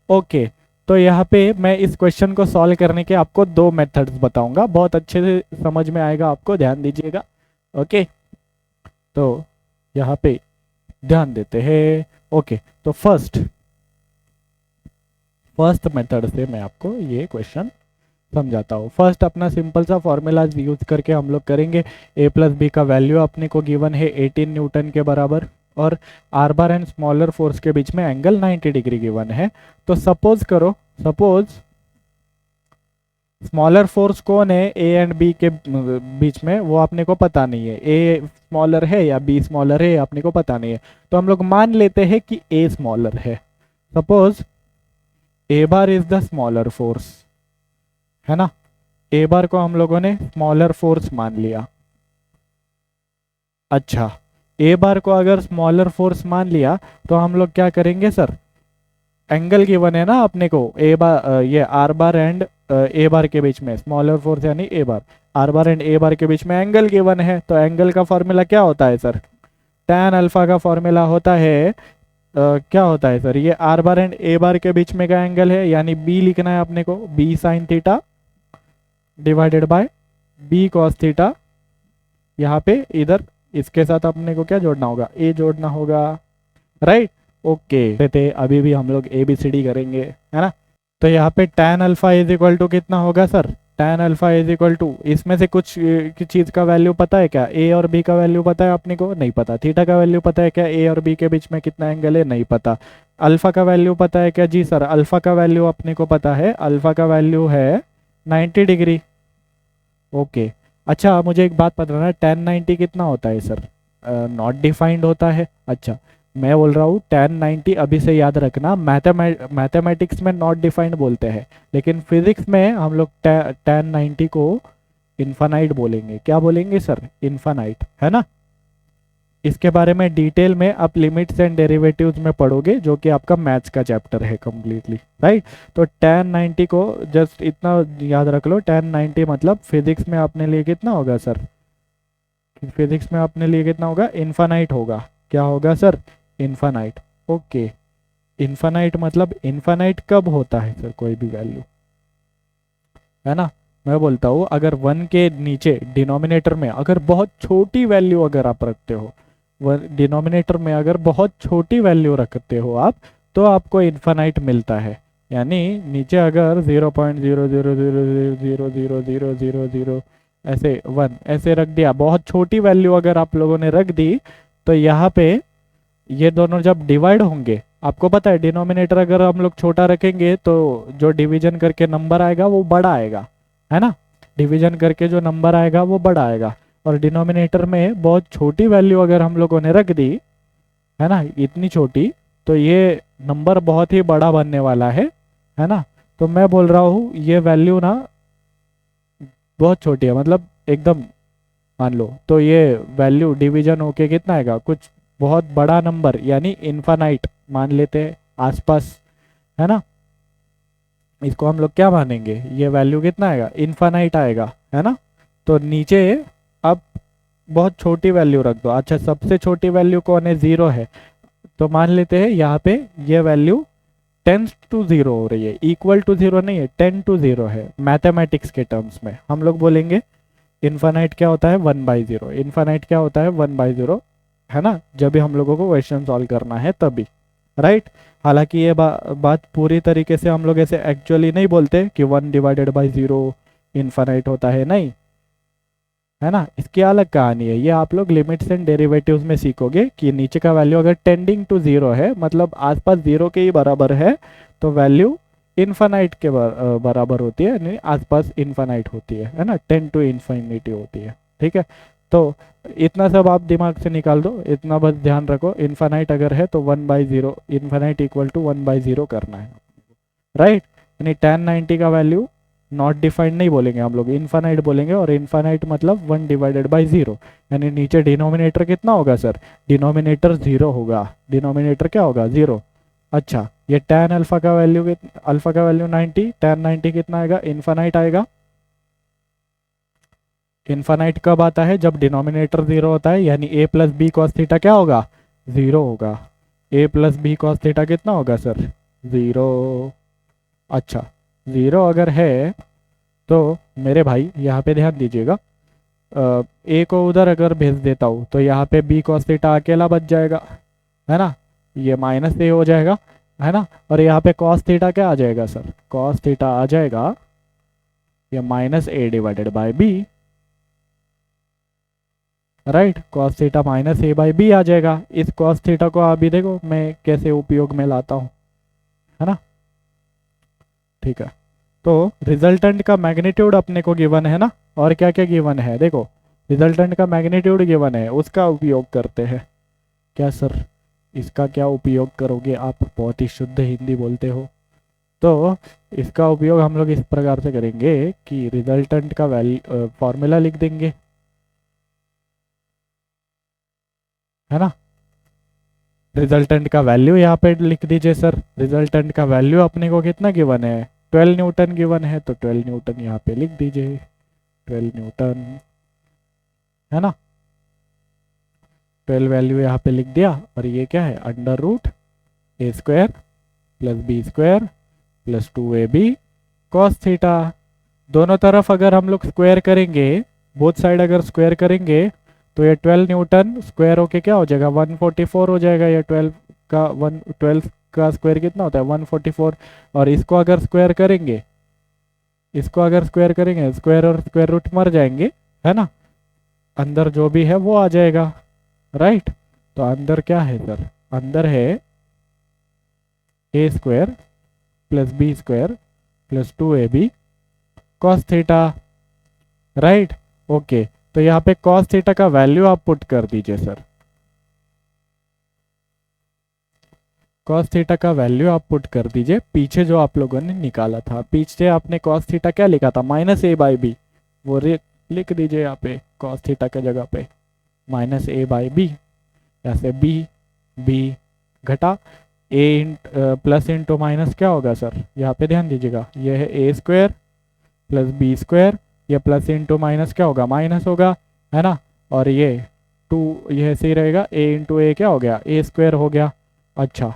[SPEAKER 1] ओके, तो यहाँ पे मैं इस क्वेश्चन को सॉल्व करने के आपको दो मेथड्स बताऊंगा, बहुत अच्छे से समझ में आएगा आपको, ध्यान दीजिएगा। ओके, तो यहाँ पे ध्यान देते हैं। ओके, तो फर्स्ट मेथड से मैं आपको ये क्वेश्चन समझाता हूँ। फर्स्ट अपना सिंपल सा फॉर्मूला यूज करके हम लोग करेंगे। ए प्लस बी का वैल्यू अपने को गिवन है 18 न्यूटन के बराबर, और are bar and smaller force के बीच में एंगल 90 डिग्री गिवन है। तो सपोज स्मॉलर फोर्स कौन है ए एंड बी के बीच में, वो अपने को पता नहीं है। ए स्मॉलर है या बी स्मॉलर है अपने को पता नहीं है, तो हम लोग मान लेते हैं कि ए स्मॉलर है। Suppose A bar is the smaller force, है ना। ए बार को हम लोगों ने स्मॉलर फोर्स मान लिया। अच्छा, ए बार को अगर स्मॉलर फोर्स मान लिया तो हम लोग क्या करेंगे सर, एंगल गिवन है ना अपने को, ए बार ये are bar and a bar के बीच में स्मॉलर फोर्स यानी ए बार, are bar and a bar के बीच में एंगल गिवन है। तो एंगल का फॉर्मूला क्या होता है सर, tan अल्फा का फॉर्मूला होता है क्या होता है सर, ये are bar and a bar के बीच में का एंगल है, यानी बी लिखना है अपने को, B sine theta divided by B cos theta. यहाँ पे इधर इसके साथ अपने को क्या जोड़ना होगा, ए जोड़ना होगा, राइट। ओके, ते अभी भी हम लोग ए बी सी डी करेंगे, है ना। तो यहाँ पे tan alpha is equal to कितना होगा sir, tan alpha is equal to, इसमें से कुछ चीज़ का वैल्यू पता है क्या, ए और बी का वैल्यू पता है अपने को, नहीं पता। थीटा का वैल्यू पता है क्या, ए और बी के बीच में कितना एंगल है, नहीं पता। अल्फा का वैल्यू पता है क्या, जी सर अल्फा का वैल्यू अपने को पता है, अल्फा का वैल्यू है 90 डिग्री। ओके, अच्छा मुझे एक बात पता है, tan 90 कितना होता है सर, नॉट डिफाइंड होता है। अच्छा, मैं बोल रहा हूँ tan 90 अभी से याद रखना, मैथमेटिक्स में नॉट डिफाइंड बोलते हैं, लेकिन फिजिक्स में हम लोग tan 90 को इन्फानाइट बोलेंगे। क्या बोलेंगे सर, इन्फानाइट, है ना। इसके बारे में डिटेल में आप लिमिट्स एंड डेरिवेटिव्स में पढ़ोगे, जो कि आपका मैथ्स का चैप्टर है कम्प्लीटली, राइट। तो tan 90 को जस्ट इतना याद रख लो, tan 90 मतलब फिजिक्स में अपने लिए कितना होगा सर, फिजिक्स में अपने लिए कितना होगा, इन्फानाइट होगा। क्या होगा सर, इन्फानाइट। ओके, इन्फानाइट मतलब इन्फानाइट कब होता है सर, कोई भी वैल्यू, है ना। मैं बोलता हूँ अगर 1 के नीचे डिनोमिनेटर में अगर बहुत छोटी वैल्यू अगर आप रखते हो, डिनोमिनेटर में अगर बहुत छोटी वैल्यू रखते हो आप, तो आपको इन्फानाइट मिलता है। यानी नीचे अगर 0.00000000 ऐसे 1 ऐसे रख दिया, बहुत छोटी वैल्यू अगर आप लोगों ने रख दी, तो यहाँ पे ये दोनों जब डिवाइड होंगे, आपको पता है डिनोमिनेटर अगर हम लोग छोटा रखेंगे तो जो डिवीजन करके नंबर आएगा वो बड़ा आएगा, है ना। डिवीजन करके जो नंबर आएगा वो बड़ा आएगा, और डिनोमिनेटर में बहुत छोटी वैल्यू अगर हम लोगों ने रख दी, है ना, इतनी छोटी, तो ये नंबर बहुत ही बड़ा बनने वाला है ना। तो मैं बोल रहा हूँ ये वैल्यू ना बहुत छोटी है, मतलब एकदम मान लो, तो ये वैल्यू डिवीजन होके कितना आएगा, कुछ बहुत बड़ा नंबर, यानी इन्फानाइट मान लेते हैं आसपास, है ना। इसको हम लोग क्या मानेंगे, ये वैल्यू कितना आएगा, इन्फानाइट आएगा, है ना। तो नीचे अब बहुत छोटी वैल्यू रख दो। अच्छा, सबसे छोटी वैल्यू कौन है, 0 है, तो मान लेते हैं यहाँ पे ये वैल्यू 10 to 0 हो रही है, इक्वल टू 0 नहीं है, 10 to 0 है। मैथमेटिक्स के टर्म्स में हम लोग बोलेंगे इन्फानाइट क्या होता है, 1/0। इन्फानाइट क्या होता है, 1/0, है ना, जब भी हम लोगों को क्वेश्चन सॉल्व करना है तभी, राइट। हालांकि ये बात पूरी तरीके से हम लोग ऐसे एक्चुअली नहीं बोलते कि 1/0 इन्फानाइट होता है, नहीं, है ना। इसकी अलग कहानी है, ये आप लोग लिमिट्स एंड डेरिवेटिव्स में सीखोगे कि नीचे का वैल्यू अगर टेंडिंग टू 0 है, मतलब आसपास 0 के ही बराबर है, तो वैल्यू इन्फानाइट के बराबर होती है, यानी आसपास इन्फानाइट होती है ना, 10 to इन्फिनिटी होती है, ठीक है। तो इतना सब आप दिमाग से निकाल दो, इतना बस ध्यान रखो, इन्फानाइट अगर है तो 1/0, इन्फानाइट इक्वल टू 1/0 करना है, राइट। यानी tan 90 का वैल्यू नॉट डिफाइंड नहीं बोलेंगे हम लोग, इन्फानाइट बोलेंगे, और इन्फानाइट मतलब 1/0, यानी नीचे डिनोमिनेटर कितना होगा सर, डिनोमिनेटर 0 होगा, डिनोमिनेटर क्या होगा, 0। अच्छा, ये tan अल्फा का वैल्यू 90, tan 90 कितना आएगा, इन्फानाइट आएगा, इन्फानाइट कब आता है? जब डिनोमिनेटर 0 होता है, यानी a plus B cos theta क्या होगा? 0 होगा। a plus B cos theta कितना होगा सर? 0। अच्छा, 0 अगर है तो मेरे भाई यहाँ पे ध्यान दीजिएगा, a को उधर अगर भेज देता हूँ तो यहाँ पे b कॉस थीटा अकेला बच जाएगा, है ना? ये माइनस a हो जाएगा, है ना? और यहाँ पे कॉस थीटा क्या आ जाएगा सर? कॉस थीटा आ जाएगा ये minus a divided by b, right? Cos theta minus a by b आ जाएगा। इस कॉस थीटा को अभी देखो मैं कैसे उपयोग में लाता हूँ, है ना? ठीक है, तो रिजल्टेंट का मैग्नीट्यूड अपने को गिवन है ना, और क्या क्या गिवन है देखो, रिजल्टेंट का मैग्नीट्यूड गिवन है, उसका उपयोग करते हैं। क्या सर, इसका क्या उपयोग करोगे आप? बहुत ही शुद्ध हिंदी बोलते हो। तो इसका उपयोग हम लोग इस प्रकार से करेंगे कि रिजल्टेंट का वैल्यू फॉर्मूला लिख देंगे, है ना? रिजल्टेंट का वैल्यू यहाँ पे लिख दीजिए सर। रिजल्टेंट का वैल्यू अपने को कितना गिवन है? 12 न्यूटन गिवन है, तो 12 न्यूटन यहाँ पे लिख दीजिए, 12 न्यूटन, है ना? 12 वैल्यू यहाँ पे लिख दिया, और ये क्या है? Under root a square plus B square plus 2ab cos theta. दोनों तरफ अगर हम लोग स्क्वायर करेंगे, बोथ साइड अगर स्क्वायर करेंगे, तो ये 12 न्यूटन स्क्वायर होके क्या हो जाएगा? 144 हो जाएगा। ये 12 का स्क्वायर कितना होता है? 144। और इसको अगर स्क्वायर करेंगे, इसको अगर स्क्वायर करेंगे, स्क्वायर और स्क्वायर रूट मर जाएंगे, है ना? अंदर जो भी है वो आ जाएगा, राइट? तो अंदर क्या है सर? अंदर है a square plus B square plus 2ab cos theta, right? Okay, तो यहाँ पे कॉस थीटा का वैल्यू आप पुट कर दीजिए सर। कॉस थीटा का वैल्यू आप पुट कर दीजिए, पीछे जो आप लोगों ने निकाला था, पीछे आपने कॉस थीटा क्या लिखा था? माइनस a बाई बी, वो लिख दीजिए यहाँ पे कॉस थीटा के जगह पे माइनस a बाई बी। ऐसे b घटा a प्लस इंटू माइनस क्या होगा सर? यहाँ पे ध्यान दीजिएगा, ये है a square plus B square, ये प्लस इंटू माइनस क्या होगा? माइनस होगा, है ना? और ये 2, ये ऐसे ही रहेगा, a इंटू ए क्या हो गया? a स्क्वायर हो गया। अच्छा,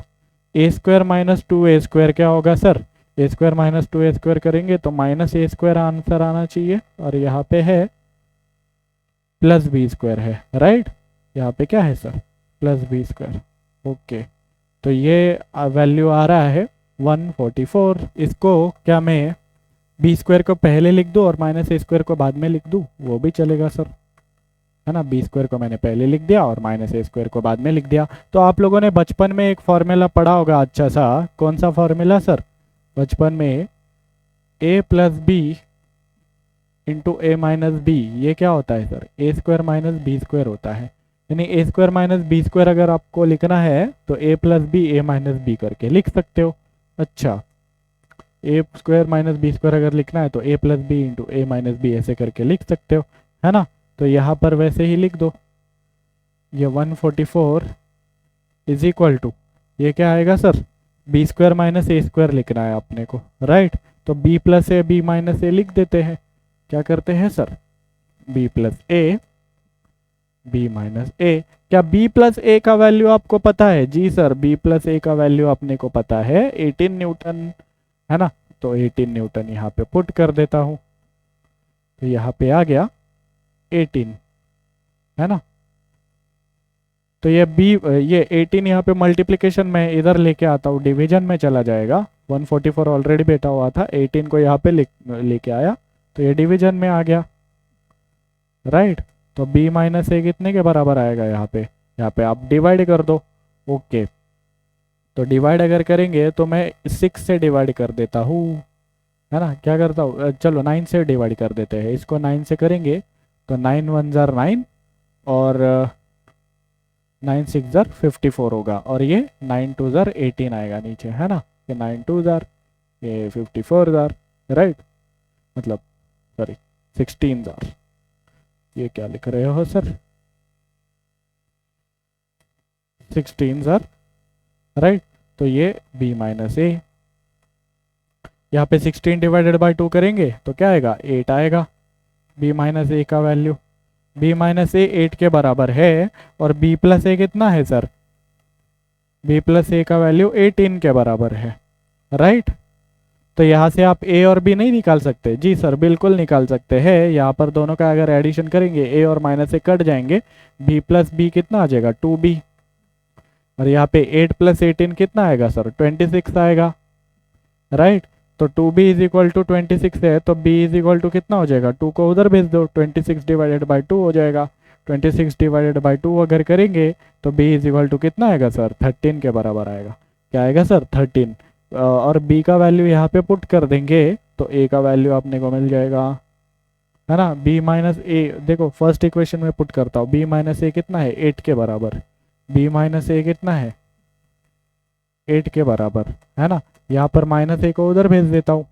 [SPEAKER 1] a square minus 2a square क्या होगा sir? a square minus 2a square करेंगे तो माइनस a स्क्वायर आंसर आना चाहिए, और यहाँ पे है प्लस बी स्क्वायर है, राइट? यहाँ पे क्या है sir? Plus B square. Okay, तो ये वैल्यू आ रहा है 144। इसको क्या मैं बी स्क्वायर को पहले लिख दूँ और माइनस ए स्क्वायर को बाद में लिख दूँ? वो भी चलेगा सर, है ना? बी स्क्वायर को मैंने पहले लिख दिया और माइनस ए स्क्वायर को बाद में लिख दिया। तो आप लोगों ने बचपन में एक फॉर्मूला पढ़ा होगा अच्छा सा, कौन सा फॉर्मूला सर? बचपन में a plus B into A minus B, ये क्या होता है सर? ए स्क्वायर माइनस बी स्क्वायर होता है। यानी A square minus B square अगर आपको लिखना है तो a plus B A minus B करके लिख सकते हो। अच्छा, A square minus B square अगर लिखना है तो a plus B into A minus B ऐसे करके लिख सकते हो, है ना? तो यहाँ पर वैसे ही लिख दो, ये 144 इज इक्वल टू, ये क्या आएगा sir? B square minus a square लिखना है अपने को, राइट? तो b plus a b minus a लिख देते हैं। क्या करते हैं sir? B plus a b minus a. क्या बी प्लस ए का वैल्यू आपको पता है? जी सर, बी प्लस ए का वैल्यू अपने को पता है 18 न्यूटन, है ना? तो 18 न्यूटन यहाँ पे पुट कर देता हूँ, तो यहाँ पे आ गया 18, है ना? तो ये ये 18 यहाँ पे मल्टीप्लिकेशन में इधर लेके आता हूँ, डिवीजन में चला जाएगा। 144 ऑलरेडी बैठा हुआ था, 18 को यहाँ पे लेके आया, तो ये डिवीजन में आ गया, राइट? तो b माइनस ए कितने के बराबर आएगा यहाँ पे? यहाँ पे आप डिवाइड कर दो। ओके, तो डिवाइड अगर करेंगे तो मैं 6 से डिवाइड कर देता हूँ, है ना? क्या करता हूँ, चलो 9 से डिवाइड कर देते हैं। इसको 9 से करेंगे तो 9 1 जार 9 और 9 6 जार 54 होगा, और ये 9 2 जार 18 आएगा नीचे, है ना? ये 9 2 जार, ये 54 जार, राइट? मतलब सॉरी 16 जार। ये क्या लिख रहे हो सर? 16 jar, right? तो ये b माइनस ए, यहाँ पे 16 डिवाइडेड बाई 2 करेंगे तो क्या आएगा? 8 आएगा, बी माइनस ए का वैल्यू, बी माइनस ए 8 के बराबर है और बी प्लस ए कितना है सर, बी प्लस ए का वैल्यू 18 के बराबर है, राइट। तो यहाँ से आप ए और बी नहीं निकाल सकते? जी सर बिल्कुल निकाल सकते हैं। यहाँ पर दोनों का अगर एडिशन करेंगे ए और माइनस ए कट जाएंगे, बी प्लस बी कितना आ जाएगा 2b, और यहाँ पे 8 प्लस 18 कितना आएगा सर 26 आएगा, राइट। तो 2b इज इक्वल टू 26 है तो b इज इक्वल टू कितना हो जाएगा, 2 को उधर भेज दो, 26 डिवाइडेड बाई 2 हो जाएगा। 26 डिवाइडेड बाई 2 अगर करेंगे तो b इज इक्वल टू कितना आएगा सर 13 के बराबर आएगा। क्या आएगा सर 13, और b का वैल्यू यहाँ पे पुट कर देंगे तो a का वैल्यू अपने को मिल जाएगा, है ना। b माइनस ए, देखो फर्स्ट इक्वेशन में पुट करता हूँ, b माइनस ए कितना है 8 के बराबर, b माइनस ए कितना है 8 के बराबर, है ना। यहाँ पर माइनस ए को उधर भेज देता हूँ,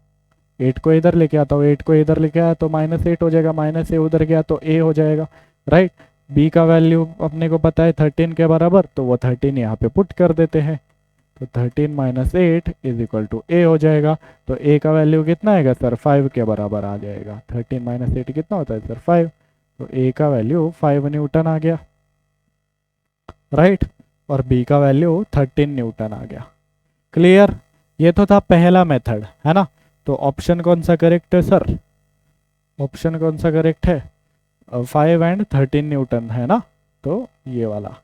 [SPEAKER 1] 8 को इधर लेके आता हूँ, 8 को इधर लेके आया तो माइनस 8 हो जाएगा, माइनस ए उधर गया तो ए हो जाएगा, राइट। बी का वैल्यू अपने को पता है 13 के बराबर, तो वो 13 यहाँ पे पुट कर देते हैं, तो 13 माइनस 8 इज इक्वल टू ए हो जाएगा। तो ए का वैल्यू कितना आएगा सर 5 के बराबर आ जाएगा। 13 माइनस 8 कितना होता है सर 5, तो ए का वैल्यू 5 न्यूटन आ गया, राइट। और बी का वैल्यू 13 न्यूटन आ गया। क्लियर? ये तो था पहला मेथड, है ना। तो ऑप्शन कौन सा करेक्ट है सर, ऑप्शन कौन सा करेक्ट है, 5 एंड 13 न्यूटन, है ना। तो ये वाला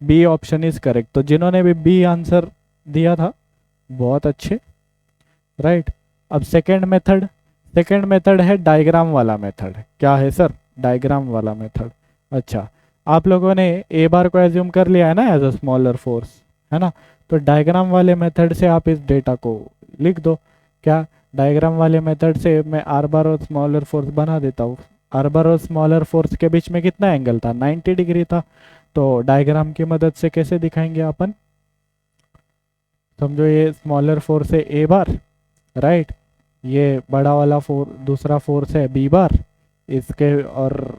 [SPEAKER 1] बी ऑप्शन इज करेक्ट। तो जिन्होंने भी बी आंसर दिया था बहुत अच्छे, राइट। अब सेकेंड मेथड, सेकेंड मेथड है डायग्राम वाला मेथड। क्या है सर, डायग्राम वाला मेथड। अच्छा, आप लोगों ने ए बार को एज्यूम कर लिया है ना एज अ स्मॉलर फोर्स, है ना। तो डायग्राम वाले मेथड से आप इस डेटा को लिख दो। क्या, डायग्राम वाले मेथड से मैं आर बार और स्मॉलर फोर्स बना देता हूँ। आर बार और स्मॉलर फोर्स के बीच में कितना एंगल था 90 डिग्री था। तो डायग्राम की मदद से कैसे दिखाएंगे अपन, समझो ये स्मॉलर फोर्स है ए बार, राइट। ये बड़ा वाला दूसरा फोर्स है बी बार, इसके और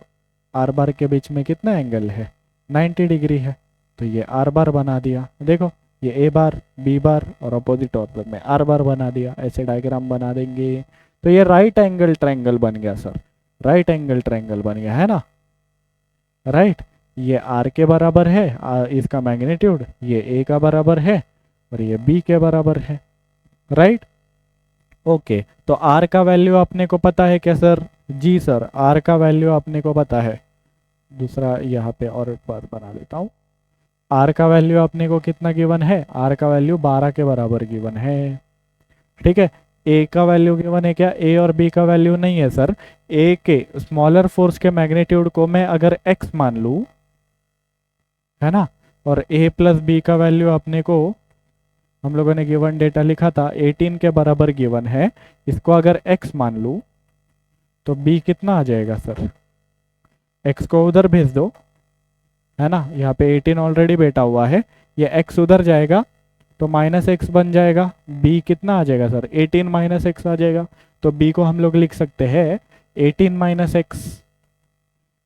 [SPEAKER 1] आर बार के बीच में कितना एंगल है 90 डिग्री है। तो ये आर बार बना दिया, देखो ये ए बार बी बार और अपोजिट ऑर्डर में आर बार बना दिया। ऐसे डायग्राम बना देंगे तो ये राइट एंगल ट्रायंगल बन गया सर, राइट एंगल ट्रायंगल बन गया, है ना, राइट। ये आर के बराबर है, इसका मैग्नीट्यूड, ये ए का बराबर है और ये बी के बराबर है, राइट। ओके, तो आर का वैल्यू अपने को पता है क्या सर? जी सर, आर का वैल्यू अपने को पता है। दूसरा यहाँ पे और एक बार बना लेता हूँ। आर का वैल्यू अपने को कितना गिवन है, आर का वैल्यू 12 के बराबर गिवन है, ठीक है। ए का वैल्यू गिवन है क्या, ए और बी का वैल्यू नहीं है सर। ए के स्मॉलर फोर्स के मैग्नीट्यूड को मैं अगर एक्स मान लूं, है ना, और ए प्लस बी का वैल्यू अपने को हम लोगों ने गिवन डेटा लिखा था 18 के बराबर गिवन है, इसको अगर x मान लूं तो b कितना आ जाएगा सर, x को उधर भेज दो, है ना। यहाँ पे 18 ऑलरेडी बैठा हुआ है, ये x उधर जाएगा तो माइनस एक्स बन जाएगा। b कितना आ जाएगा सर 18 माइनस एक्स आ जाएगा। तो b को हम लोग लिख सकते हैं 18 माइनस एक्स,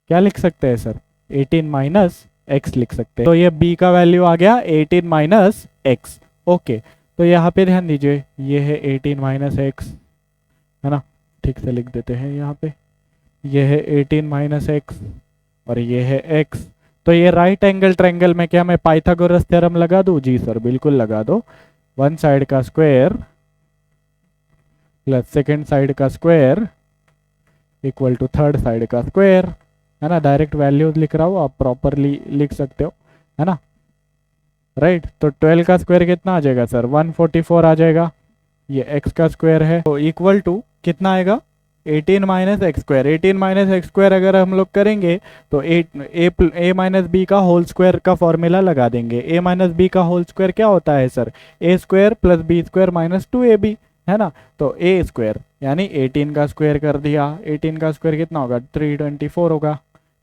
[SPEAKER 1] क्या लिख सकते हैं सर 18 माइनस एक्स लिख सकते हैं। तो ये b का वैल्यू आ गया 18 माइनस एक्स। ओके, तो यहाँ पे ध्यान दीजिए, ये है 18 माइनस एक्स, है ना, ठीक से लिख देते हैं यहाँ पे, ये है 18 माइनस एक्स और ये है x। तो ये राइट एंगल ट्रायंगल में क्या मैं पाइथागोरस थ्योरम लगा दूं? जी सर बिल्कुल लगा दो। वन साइड का स्क्वायर प्लस सेकेंड साइड का square equal to third side का स्क्वायर, है ना। डायरेक्ट वैल्यूज लिख रहा हूँ, आप प्रॉपरली लिख सकते हो, है ना, राइट। तो 12 का स्क्वायर कितना आ जाएगा सर 144 आ जाएगा। ये x का स्क्वायर है तो इक्वल टू कितना आएगा 18 minus x square. 18 minus x square अगर हम लोग करेंगे तो ए माइनस बी का होल स्क्वायर का फॉर्मूला लगा देंगे। ए माइनस बी का होल स्क्वायर क्या होता है सर, ए square plus B square minus 2ab, है ना। तो ए स्क्वायर यानी 18 का स्क्वायर कर दिया, 18 का स्क्वायर कितना होगा 324 होगा,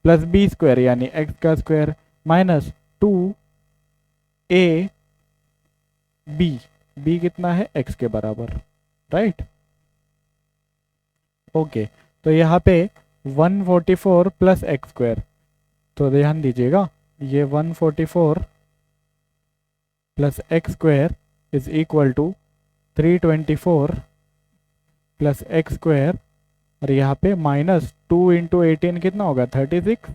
[SPEAKER 1] प्लस बी स्क्वायर यानी एक्स का स्क्वायर माइनस 2a बी कितना है x के बराबर, राइट। ओके, तो यहाँ पे 144 प्लस एक्स स्क्वायर, तो ध्यान दीजिएगा ये 144 plus X square is equal to 324 plus X square और यहाँ पे माइनस 2 इंटू 18 कितना होगा 36,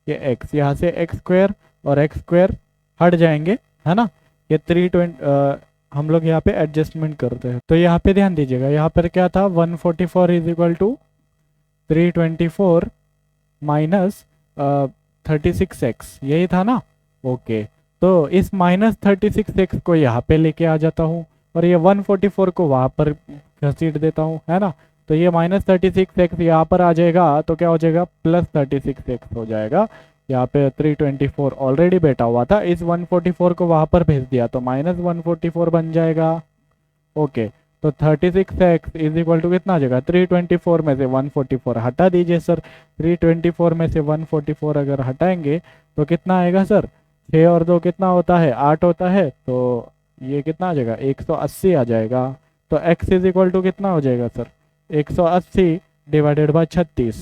[SPEAKER 1] ये x, यहाँ से एक्स स्क्वायर और एक्स स्क्वायर हट जाएंगे, है ना। ये 320 हम लोग यहाँ पे एडजस्टमेंट करते हैं, तो यहाँ पे ध्यान दीजिएगा, यहाँ पर क्या था 144 is equal to 324 minus 36x, यही था ना। ओके, तो इस -36x को यहाँ पे लेके आ जाता हूँ और ये 144 को वहाँ पर घसीट देता हूँ, है ना। तो ये -36x यहाँ पर आ जाएगा, तो क्या हो जाएगा +36x हो जाएगा। यहाँ पे 324 ऑलरेडी बैठा हुआ था, इस 144 को वहाँ पर भेज दिया तो -144 बन जाएगा। ओके, तो 36x इज इक्वल टू कितना आ जाएगा 324 में से 144 हटा दीजिए सर। 324 में से 144 अगर हटाएंगे तो कितना आएगा सर, 6 और 2 कितना होता है 8 होता है, तो ये कितना आ जाएगा 180 आ जाएगा। तो x इज इक्वल टू कितना हो जाएगा सर 180 डिवाइडेड बाय 36,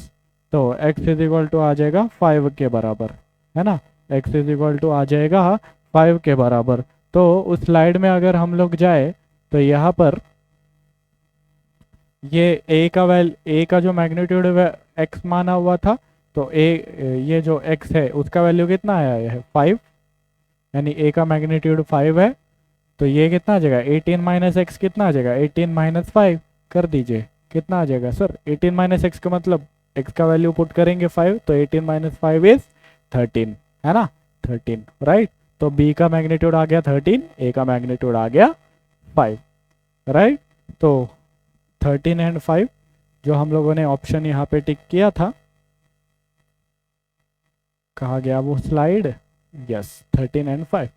[SPEAKER 1] तो x इज इक्वल टू आ जाएगा 5 के बराबर, है ना। x इज इक्वल टू आ जाएगा 5 के बराबर। तो उस स्लाइड में अगर हम लोग जाए तो यहाँ पर ये a का जो मैग्नीट्यूड x माना हुआ था, तो ये जो x है उसका वैल्यू कितना आया है 5, यानी a का मैग्नीट्यूड 5 है। तो ये कितना आ जाएगा 18 माइनस एक्स, कितना आ जाएगा 18 माइनस 5 कर दीजिए, कितना आ जाएगा सर 18 माइनस एक्स का मतलब x का वैल्यू पुट करेंगे 5, तो 18 माइनस 5 इज 13, है ना 13, राइट। तो b का मैग्नीट्यूड आ गया 13, a का मैग्नीट्यूड आ गया 5, राइट। तो 13 एंड 5 जो हम लोगों ने ऑप्शन यहाँ पे टिक किया था, कहा गया वो स्लाइड, यस 13 एंड 5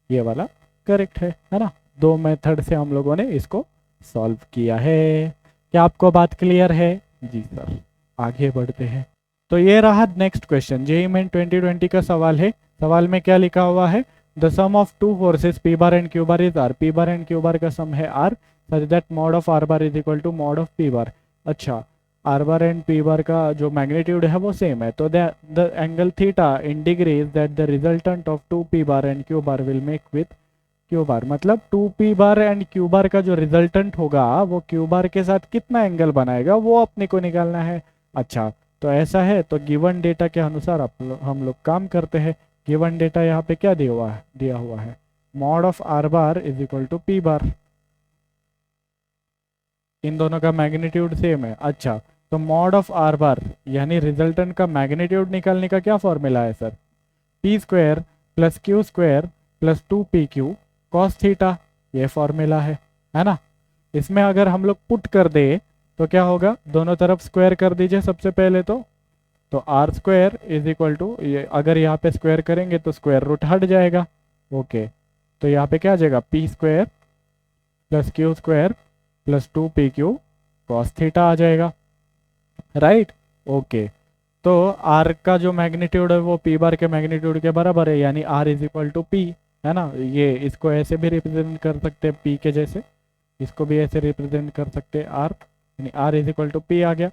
[SPEAKER 1] ये वाला करेक्ट है ना। दो मेथड से हम लोगों ने इसको सॉल्व किया है। क्या आपको बात क्लियर है? जी सर, आगे बढ़ते हैं। तो ये रहा नेक्स्ट क्वेश्चन, जेईई मेन 2020 का सवाल है। सवाल में क्या लिखा हुआ है, the sum of two forces p bar and Q bar is r. P bar and Q bar का सम है r, such that mod of are bar is equal to mod of p bar. अच्छा, r bar and p bar का जो magnitude है वो same है, तो the angle theta in degrees that the resultant of two p bar and Q bar will make with Q bar. मतलब 2p bar and Q bar का जो resultant होगा वो क्यू बार के साथ कितना एंगल बनाएगा वो अपने को निकालना है। अच्छा, तो ऐसा है, तो गिवन डेटा के अनुसार हम लोग काम करते हैं। गिवन डेटा यहाँ पे क्या दिया हुआ है mod of are bar is equal to p bar, इन दोनों का मैग्नीट्यूड सेम है। अच्छा, तो मॉड ऑफ आर बार यानी रिजल्टेंट का मैग्नीट्यूड निकालने का क्या फॉर्मूला है sir, P square plus q square plus 2pq cos theta, ये फॉर्मूला है ना। इसमें अगर हम लोग पुट कर दे तो क्या होगा, दोनों तरफ स्क्वायर कर दीजिए सबसे पहले तो R square is equal to, ये अगर यहाँ पे स्क्वायर करेंगे तो स्क्वायर रूट हट जाएगा। ओके, तो यहाँ पे क्या आ जाएगा p square plus q square plus 2pq cos theta आ जाएगा, राइट। ओके, तो आर का जो मैग्नीट्यूड है वो पी बार के मैग्नीट्यूड के बराबर है, यानी are is equal to P, है ना। ये इसको ऐसे भी रिप्रेजेंट कर सकते हैं पी के जैसे, इसको भी ऐसे रिप्रेजेंट कर सकते हैं आर, यानी are is equal to p आ गया।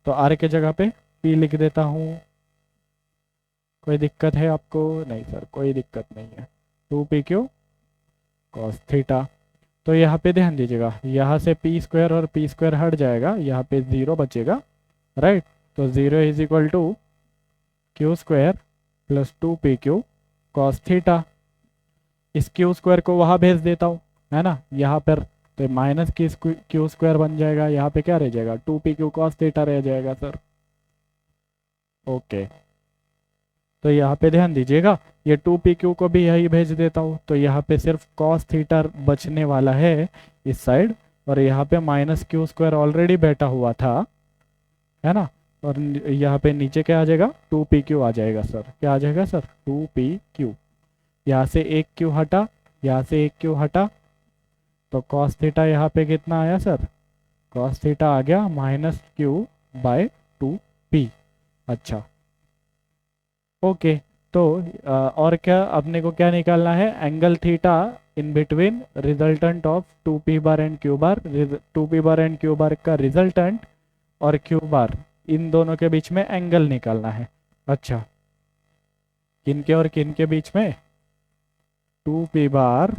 [SPEAKER 1] तो आर के जगह पे पी लिख देता हूँ। कोई दिक्कत है आपको? नहीं सर, कोई दिक्कत नहीं है। 2pq cos theta. तो यहाँ पे ध्यान दीजिएगा, यहाँ से पी स्क्वायर और पी स्क्वायर हट जाएगा, यहाँ पे 0 बचेगा, राइट। तो 0 is equal to Q square plus 2pq cos theta. इस क्यू स्क्वायर को वहाँ भेज देता हूँ, है ना, यहाँ पर तो माइनस की क्यू स्क्वायर बन जाएगा, यहाँ पे क्या रह जाएगा 2pq कॉस थीटा रह जाएगा सर। ओके, तो यहाँ पे ध्यान दीजिएगा, ये 2pq को भी यही भेज देता हूँ, तो यहाँ पे सिर्फ कॉस थीटा बचने वाला है इस साइड, और यहाँ पे माइनस क्यू स्क्वायर ऑलरेडी बैठा हुआ था, है ना। और यहाँ पे नीचे क्या आ जाएगा 2pq आ जाएगा सर। क्या आ जाएगा सर 2pq। यहाँ से एक क्यू हटा, यहाँ से एक क्यू हटा, तो कॉस थीटा यहाँ पे कितना आया सर, कॉस थीटा आ गया -q/2p। अच्छा, ओके, तो और क्या अपने को क्या निकालना है, angle theta in between resultant of 2p bar and Q bar. 2p bar and Q bar का रिजल्टेंट और क्यू बार, इन दोनों के बीच में एंगल निकालना है। अच्छा, किनके और किनके बीच में, 2p bar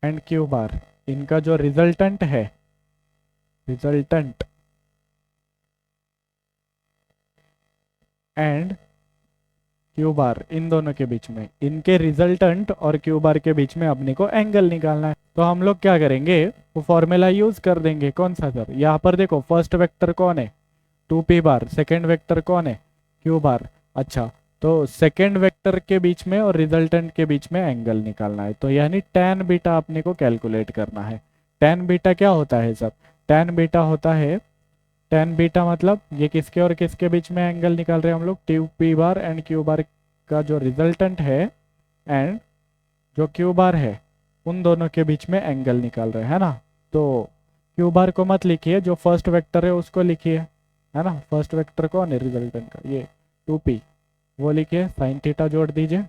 [SPEAKER 1] and Q bar, इनका जो रिजल्टेंट है, रिजल्टेंट एंड क्यू बार, इन दोनों के बीच में, इनके रिजल्टेंट और क्यू बार के बीच में अपने को एंगल निकालना है। तो हम लोग क्या करेंगे, वो फॉर्मूला यूज कर देंगे। कौन सा सर? यहाँ पर देखो फर्स्ट वेक्टर कौन है, 2p बार, सेकेंड वेक्टर कौन है, क्यू बार। अच्छा, तो सेकेंड वेक्टर के बीच में और रिजल्टेंट के बीच में एंगल निकालना है, तो यानी tan बीटा अपने को कैलकुलेट करना है। tan बीटा क्या होता है सर? tan बीटा होता है, tan बीटा मतलब ये किसके और किसके बीच में एंगल निकाल रहे हैं हम लोग, 2p bar and Q bar का जो रिजल्टेंट है एंड जो क्यू बार है, उन दोनों के बीच में एंगल निकाल रहे हैं ना। तो क्यू बार को मत लिखिए, जो फर्स्ट वेक्टर है उसको लिखिए, है ना। फर्स्ट वेक्टर कौन है रिजल्टेंट का, ये 2p, वो लिखिए, साइन थीटा जोड़ दीजिए।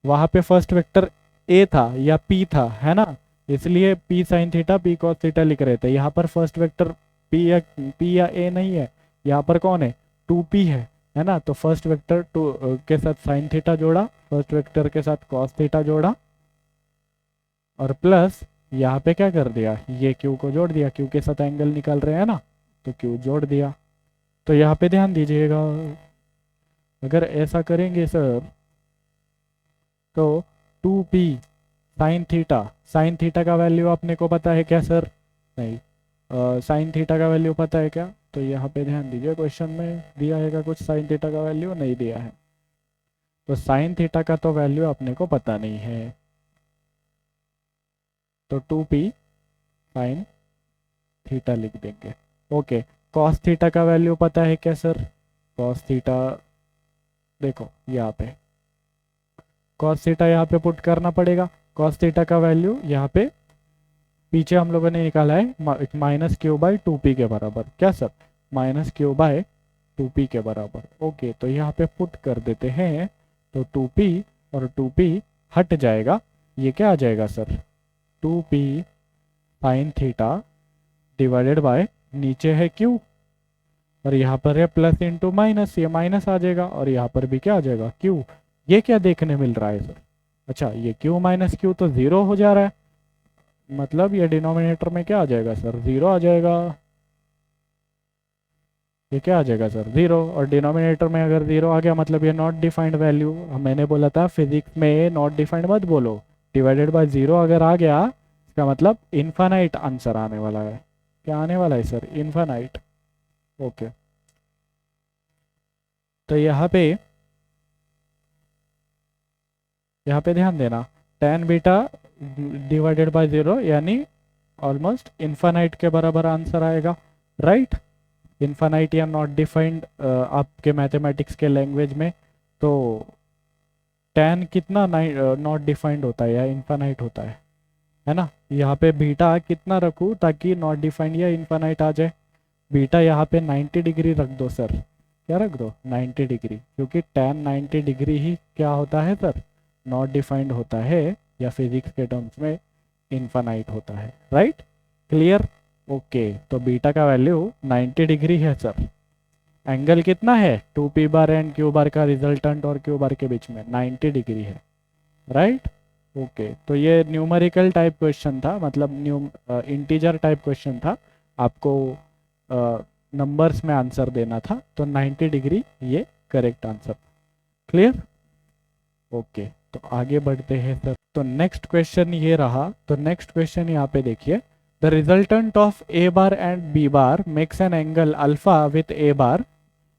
[SPEAKER 1] वहां पे फर्स्ट वेक्टर a था या p था, है ना, इसलिए p sine theta p cos theta लिख रहे थे। यहाँ पर फर्स्ट वेक्टर p या a नहीं है, यहाँ पर कौन है, 2p है ना। तो फर्स्ट वेक्टर के साथ साइन थीटा जोड़ा, फर्स्ट वेक्टर के साथ कॉस थीटा जोड़ा, और प्लस यहाँ पे क्या कर दिया, ये क्यू को जोड़ दिया, क्यू के साथ एंगल निकाल रहे हैं ना, तो क्यू जोड़ दिया। तो यहाँ पे ध्यान दीजिएगा, अगर ऐसा करेंगे सर तो 2p साइन थीटा का वैल्यू अपने को पता है क्या सर? नहीं, साइन थीटा का वैल्यू पता है क्या? तो यहाँ पे ध्यान दीजिए, क्वेश्चन में दिया है क्या कुछ साइन थीटा का वैल्यू? नहीं दिया है। तो साइन थीटा का तो वैल्यू अपने को पता नहीं है, तो 2p साइन थीटा लिख देंगे। ओके, कॉस थीटा का वैल्यू पता है क्या सर? कॉस थीटा देखो यहाँ पे, कॉस थीटा यहाँ पे पुट करना पड़ेगा। कॉस थीटा का वैल्यू यहाँ पे पीछे हम लोगों ने निकाला है माइनस क्यू बाई 2p के बराबर, क्या sir? Minus Q by 2p के बराबर। ओके, तो यहाँ पे पुट कर देते हैं, तो 2p और 2p हट जाएगा, ये क्या आ जाएगा sir? 2p sign theta divided bye, नीचे है q और यहाँ पर है प्लस इंटू माइनस, ये माइनस आ जाएगा, और यहाँ पर भी क्या आ जाएगा, q। ये क्या देखने मिल रहा है सर? अच्छा, ये q माइनस क्यू तो जीरो हो जा रहा है, मतलब ये डिनोमिनेटर में क्या आ जाएगा सर? जीरो आ जाएगा। ये क्या आ जाएगा सर? जीरो। और डिनोमिनेटर में अगर जीरो आ गया मतलब ये नॉट डिफाइंड वैल्यू। मैंने बोला था फिजिक्स में नॉट डिफाइंड मत बोलो, डिवाइडेड बाय जीरो अगर आ गया इसका मतलब इन्फानाइट आंसर आने वाला है। क्या आने वाला है सर? इन्फानाइट। ओके, तो यहाँ पे ध्यान देना, tan beta divided by zero यानी ऑलमोस्ट इन्फानाइट के बराबर आंसर आएगा, राइट। इन्फानाइट या नॉट डिफाइंड आपके मैथमेटिक्स के लैंग्वेज में, तो tan कितना नॉट डिफाइंड होता है या इन्फानाइट होता है ना। यहाँ पे बीटा कितना रखूँ ताकि नॉट डिफाइंड या इन्फानाइट आ जाए? बीटा यहाँ पे 90 डिग्री रख दो सर। क्या रख दो? 90 डिग्री, क्योंकि tan 90 डिग्री ही क्या होता है सर? नॉट डिफाइंड होता है, या फिजिक्स के टर्म्स में इन्फानाइट होता है, राइट। क्लियर? ओके, तो बीटा का वैल्यू 90 डिग्री है सर। एंगल कितना है? 2p bar and Q bar का रिजल्टेंट और क्यू बार के बीच में 90 डिग्री है, राइट। ओके, तो ये न्यूमेरिकल टाइप क्वेश्चन था, मतलब इंटीजर टाइप क्वेश्चन था, आपको नंबर्स में आंसर देना था, तो 90 डिग्री ये करेक्ट आंसर। क्लियर? ओके, तो आगे बढ़ते हैं सर। तो नेक्स्ट क्वेश्चन ये रहा, तो नेक्स्ट क्वेश्चन यहाँ पे देखिए, the resultant of A bar and B bar makes an angle alpha with A bar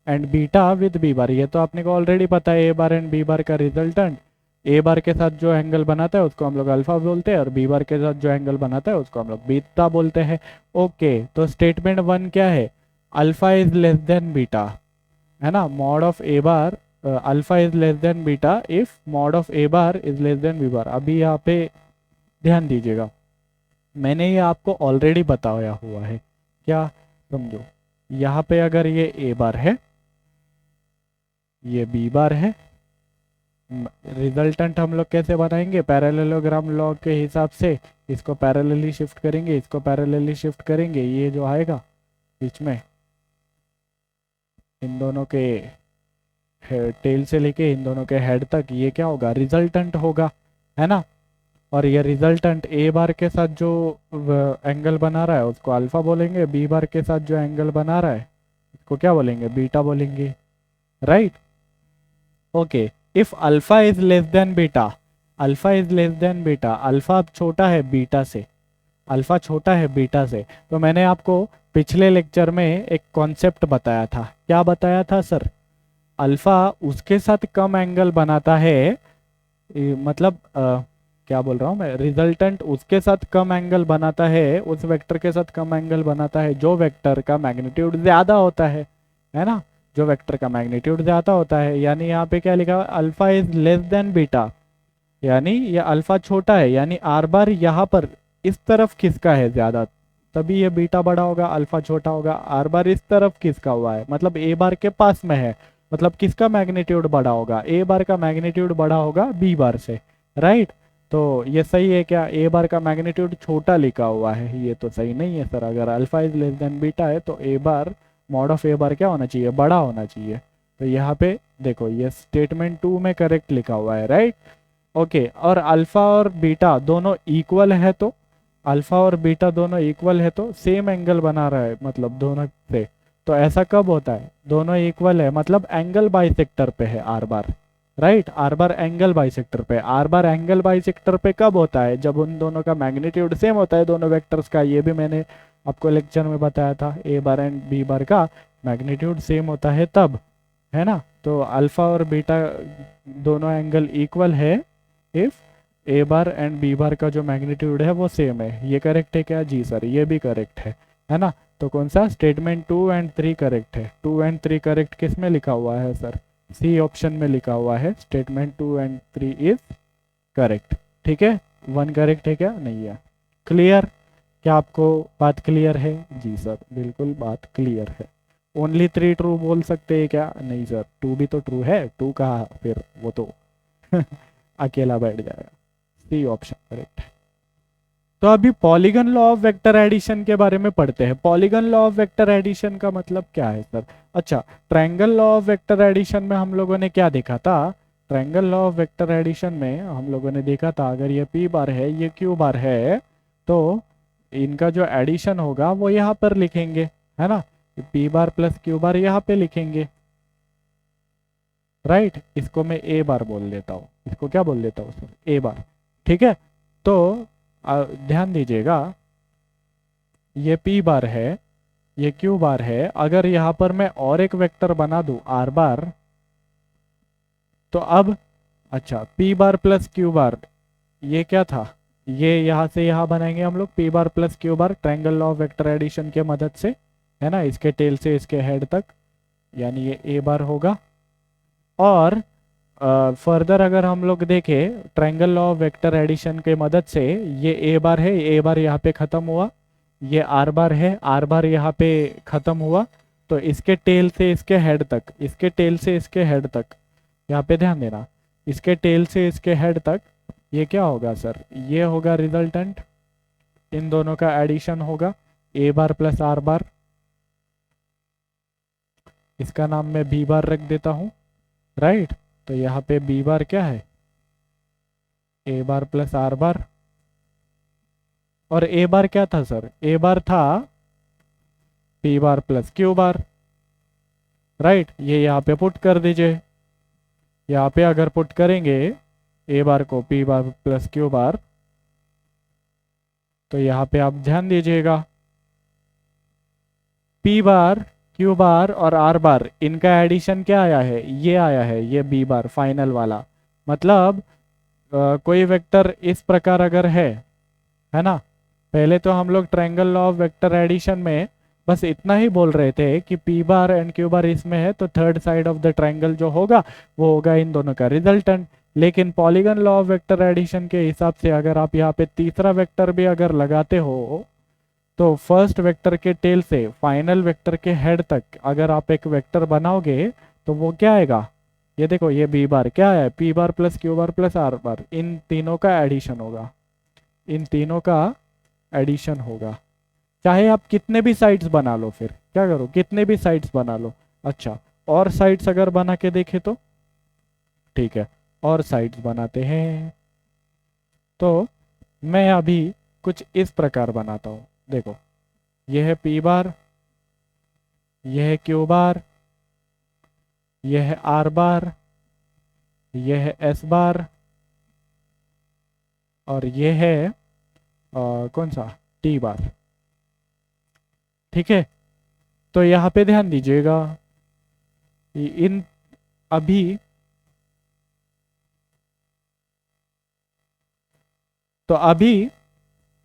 [SPEAKER 1] and beta with B bar. ये तो आपने को ऑलरेडी पता है, ए बार एंड बी बार का रिजल्टेंट ए बार के साथ जो एंगल बनाता है उसको हम लोग अल्फा बोलते हैं, और बी बार के साथ जो एंगल बनाता है उसको हम लोग बीटा बोलते हैं। ओके, तो स्टेटमेंट 1 क्या है? Alpha is less than beta, है ना। Mod of A bar alpha is less than beta if mod of A bar is less than B bar. अभी यहाँ पे ध्यान दीजिएगा, मैंने ये आपको ऑलरेडी बताया हुआ है, क्या समझो। यहाँ पे अगर ये ए बार है, ये बी बार है, रिजल्टेंट हम लोग कैसे बनाएंगे? पैरेललोग्राम लॉ के हिसाब से इसको पैरेलली शिफ्ट करेंगे, इसको पैरेलली शिफ्ट करेंगे, ये जो आएगा बीच में इन दोनों के टेल से लेके इन दोनों के हेड तक, ये क्या होगा? रिजल्टेंट होगा, है ना। और ये रिजल्टेंट ए बार के साथ जो एंगल बना रहा है उसको अल्फा बोलेंगे, बी बार के साथ जो एंगल बना रहा है उसको क्या बोलेंगे? बीटा बोलेंगे, right. Okay, if alpha is less than beta, alpha is less than beta, alpha छोटा है बीटा से, अल्फा छोटा है बीटा से, तो मैंने आपको पिछले लेक्चर में एक कॉन्सेप्ट बताया था। क्या बताया था सर? अल्फा उसके साथ कम एंगल बनाता है, मतलब क्या बोल रहा हूँ मैं, रिजल्टेंट उसके साथ कम एंगल बनाता है, उस वेक्टर के साथ कम एंगल बनाता है जो वेक्टर का मैग्नीट्यूड ज्यादा होता है ना, जो वेक्टर का मैग्नीट्यूड ज्यादा होता है। यानी यहाँ पे क्या लिखा हुआ, alpha is less than beta, यानी ये अल्फा छोटा है, यानी आर बार यहाँ पर इस तरफ किसका है ज्यादा, तभी ये बीटा बड़ा होगा, अल्फा छोटा होगा। आर बार इस तरफ किसका हुआ है, मतलब ए बार के पास में है, मतलब किसका मैग्नीट्यूड बड़ा होगा, ए बार का मैग्नीट्यूड बड़ा होगा बी बार से, राइट। तो ये सही है क्या? ए बार का मैग्नीट्यूड छोटा लिखा हुआ है, ये तो सही नहीं है सर। अगर alpha is less than beta है तो ए बार, मॉड ऑफ ए बार क्या होना चाहिए, बड़ा होना चाहिए। तो यहाँ पे देखो ये स्टेटमेंट 2 में करेक्ट लिखा हुआ है, राइट। ओके, और अल्फा और बीटा दोनों इक्वल है, तो अल्फा और बीटा दोनों इक्वल है तो सेम एंगल बना रहा है, मतलब दोनों से। तो ऐसा कब होता है, दोनों इक्वल है मतलब एंगल बाइसेक्टर पे है are bar, right. Are bar angle bisector पे, आर बार एंगल बाइसेक्टर पे कब होता है, जब उन दोनों का मैग्नीट्यूड सेम होता है, दोनों वेक्टर्स का। ये भी मैंने आपको लेक्चर में बताया था, ए बार एंड बी बार का मैग्नीट्यूड सेम होता है तब, है ना। तो अल्फा और बीटा दोनों एंगल इक्वल है if A bar and B bar का जो मैग्नीट्यूड है वो सेम है। ये करेक्ट है क्या? जी सर, ये भी करेक्ट है ना। तो कौन सा स्टेटमेंट 2 एंड 3 करेक्ट है? 2 एंड 3 करेक्ट किस में लिखा हुआ है सर? सी ऑप्शन में लिखा हुआ है, स्टेटमेंट 2 एंड 3 इज करेक्ट। ठीक है, 1 करेक्ट है क्या? नहीं है। क्लियर? क्या आपको बात क्लियर है? जी सर, बिल्कुल बात क्लियर है। ओनली 3 ट्रू बोल सकते हैं क्या? नहीं सर, 2 भी तो ट्रू है, 2 कहा फिर, वो तो अकेला बैठ जाएगा। सी ऑप्शन करेक्ट है। तो अभी polygon law of vector addition के बारे में पढ़ते हैं। Polygon law of vector addition का मतलब क्या है सर? अच्छा, triangle law of vector addition में हम लोगों ने क्या देखा था? Triangle law of vector addition में हम लोगों ने देखा था, अगर ये पी बार है, ये क्यू बार है, तो इनका जो एडिशन होगा वो यहाँ पर लिखेंगे, है ना। P bar plus Q bar यहाँ पे लिखेंगे, राइट। इसको मैं ए बार बोल देता हूँ, इसको क्या बोल देता हूँ सर? ए बार। ठीक है, तो ध्यान दीजिएगा, ये पी बार है, ये क्यू बार है। अगर यहाँ पर मैं और एक वेक्टर बना दूं आर बार, तो अब अच्छा, P bar plus Q bar, ये क्या था? ये यहाँ से यहाँ बनाएंगे हम लोग, P bar plus Q bar triangle law of vector addition के मदद से, है ना। इसके टेल से इसके हेड तक, यानी ये ए बार होगा। और फर्दर अगर हम लोग देखें triangle law of vector addition के मदद से, ये ए बार है, ए बार यहाँ पे खत्म हुआ, ये आर बार है, आर बार यहाँ पे खत्म हुआ, तो इसके टेल से इसके हेड तक, इसके टेल से इसके हेड तक, यहाँ पे ध्यान देना, इसके टेल से इसके हेड तक, ये क्या होगा सर? ये होगा रिजल्टेंट, इन दोनों का एडिशन होगा, ए बार प्लस आर बार। इसका नाम मैं बी बार रख देता हूँ, राइट। तो यहाँ पे बी बार क्या है? ए बार प्लस आर बार। और ए बार क्या था सर? ए बार था P bar plus Q bar, right. ये यहाँ पे पुट कर दीजिए, यहाँ पे अगर पुट करेंगे ए बार को P bar plus Q bar, तो यहाँ पे आप ध्यान दीजिएगा, पी बार, क्यू बार और आर बार, इनका एडिशन क्या आया है? ये आया है, ये बी बार फाइनल वाला। मतलब कोई वेक्टर इस प्रकार अगर है ना। पहले तो हम लोग triangle law of vector addition में बस इतना ही बोल रहे थे कि P bar and Q bar इसमें है, तो third side of the triangle जो होगा वो होगा इन दोनों का रिजल्टेंट। लेकिन polygon law of vector addition के हिसाब से अगर आप यहाँ पे तीसरा वेक्टर भी अगर लगाते हो, तो फर्स्ट वेक्टर के टेल से फाइनल वेक्टर के हेड तक अगर आप एक वेक्टर बनाओगे, तो वो क्या आएगा? ये देखो, ये बी बार क्या है? P bar plus Q bar plus r bar, इन तीनों का एडिशन होगा, इन तीनों का एडिशन होगा। चाहे आप कितने भी साइड्स बना लो, फिर क्या करो, कितने भी साइड्स बना लो। अच्छा, और साइड्स अगर बना के देखे तो ठीक है, और साइड्स बनाते हैं। तो मैं अभी कुछ इस प्रकार बनाता हूँ, देखो, यह है पी बार, यह है क्यू बार, ये है आर बार, ये है एस बार, और ये है कौन सा, टी बार। ठीक है, तो यहाँ पे ध्यान दीजिएगा, इन अभी तो अभी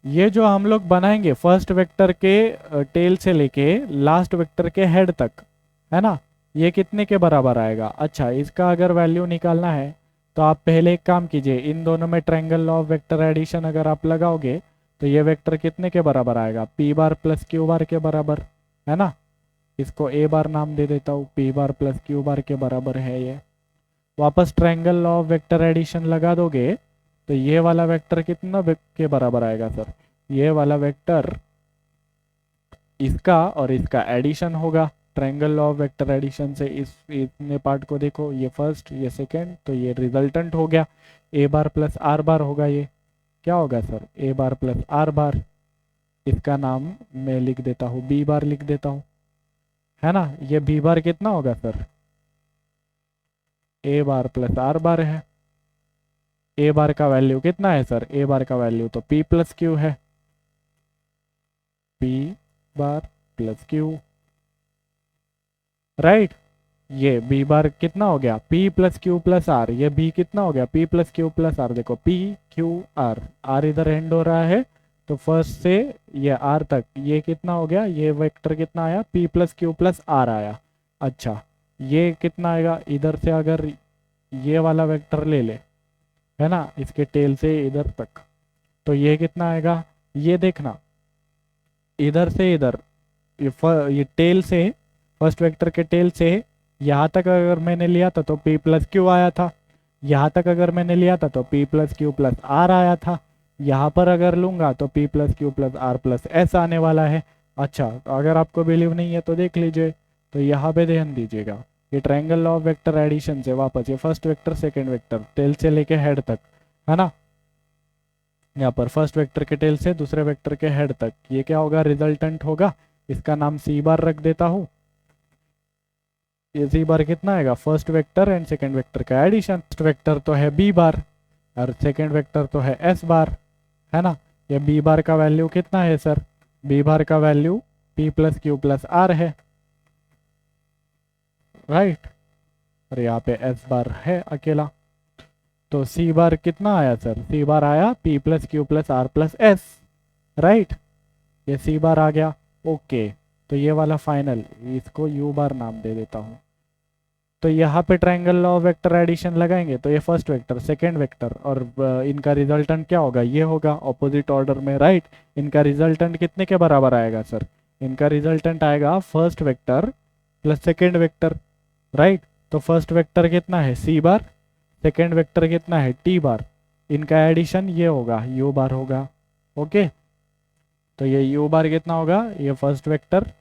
[SPEAKER 1] ये जो हम लोग बनाएंगे फर्स्ट वेक्टर के टेल से लेके लास्ट वेक्टर के हेड तक, है ना, ये कितने के बराबर आएगा। अच्छा, इसका अगर वैल्यू निकालना है तो आप पहले एक काम कीजिए, इन दोनों में triangle law of vector addition अगर आप लगाओगे तो ये वेक्टर कितने के बराबर आएगा, P bar plus Q bar के बराबर, है ना। इसको ए बार नाम दे देता हूँ, P bar plus Q bar के बराबर है ये। वापस triangle law of vector addition लगा दोगे तो ये वाला वेक्टर कितना के बराबर आएगा सर, ये वाला वेक्टर इसका और इसका एडिशन होगा। Triangle law of vector addition से इस इतने पार्ट को देखो, ये फर्स्ट ये सेकंड, तो ये रिजल्टेंट हो गया, ए बार प्लस आर बार होगा। ये क्या होगा सर, ए बार प्लस आर बार, इसका नाम मैं लिख देता हूँ, बी बार लिख देता हूँ, है ना। ये बी बार कितना होगा सर, ए बार प्लस आर बार है। ए बार का वैल्यू कितना है सर, ए बार का वैल्यू तो पी प्लस क्यू है, P bar plus Q, right. ये बी बार कितना हो गया, P plus Q plus R, ये बी कितना हो गया, P plus Q plus R. देखो पी क्यू आर, आर इधर एंड हो रहा है तो फर्स्ट से ये आर तक ये कितना हो गया, ये वेक्टर कितना आया, P plus Q plus R आया। अच्छा, ये कितना आएगा, इधर से अगर ये वाला वेक्टर ले ले, है ना, इसके टेल से इधर तक, तो ये कितना आएगा, ये देखना इधर से इधर, ये टेल से, फर्स्ट वेक्टर के टेल से यहाँ तक अगर मैंने लिया था तो p प्लस क्यू आया था, यहाँ तक अगर मैंने लिया था तो p plus Q plus R आया था, यहाँ पर अगर लूंगा तो p plus Q plus are plus S आने वाला है। अच्छा, अगर आपको बिलीव नहीं है तो देख लीजिए, तो यहाँ पे ध्यान दीजिएगा, ये triangle law of vector addition से वापस ये first vector second vector tail से लेके हेड तक, है ना, यहाँ पर फर्स्ट वेक्टर के टेल से दूसरे वेक्टर के हेड तक, ये क्या होगा, रिजल्टेंट होगा। इसका नाम सी बार रख देता हूँ। ये सी बार कितना आएगा, first vector and second vector का एडिशन। फर्स्ट वेक्टर तो है बी बार और सेकंड वेक्टर तो है एस बार, है ना। ये बी बार का वैल्यू कितना है सर, बी बार का value P plus Q plus R है, राइट। और यहाँ पे एस बार है अकेला, तो सी बार कितना आया सर, सी बार आया P plus Q plus are plus S, right. ये सी बार आ गया, ओके। तो ये वाला फाइनल, इसको यू बार नाम दे देता हूँ। तो यहाँ पे triangle law of vector addition लगाएंगे तो ये फर्स्ट वेक्टर सेकंड वेक्टर और इनका रिजल्टेंट क्या होगा, ये होगा ऑपोजिट ऑर्डर में, राइट। इनका रिजल्टेंट कितने के बराबर आएगा सर, इनका रिजल्टेंट आएगा first vector plus second vector, right. तो फर्स्ट वेक्टर कितना है, सी बार, सेकेंड वेक्टर कितना है, टी बार, इनका एडिशन ये होगा, यू बार होगा, ओके। तो ये यू बार कितना होगा, ये फर्स्ट वेक्टर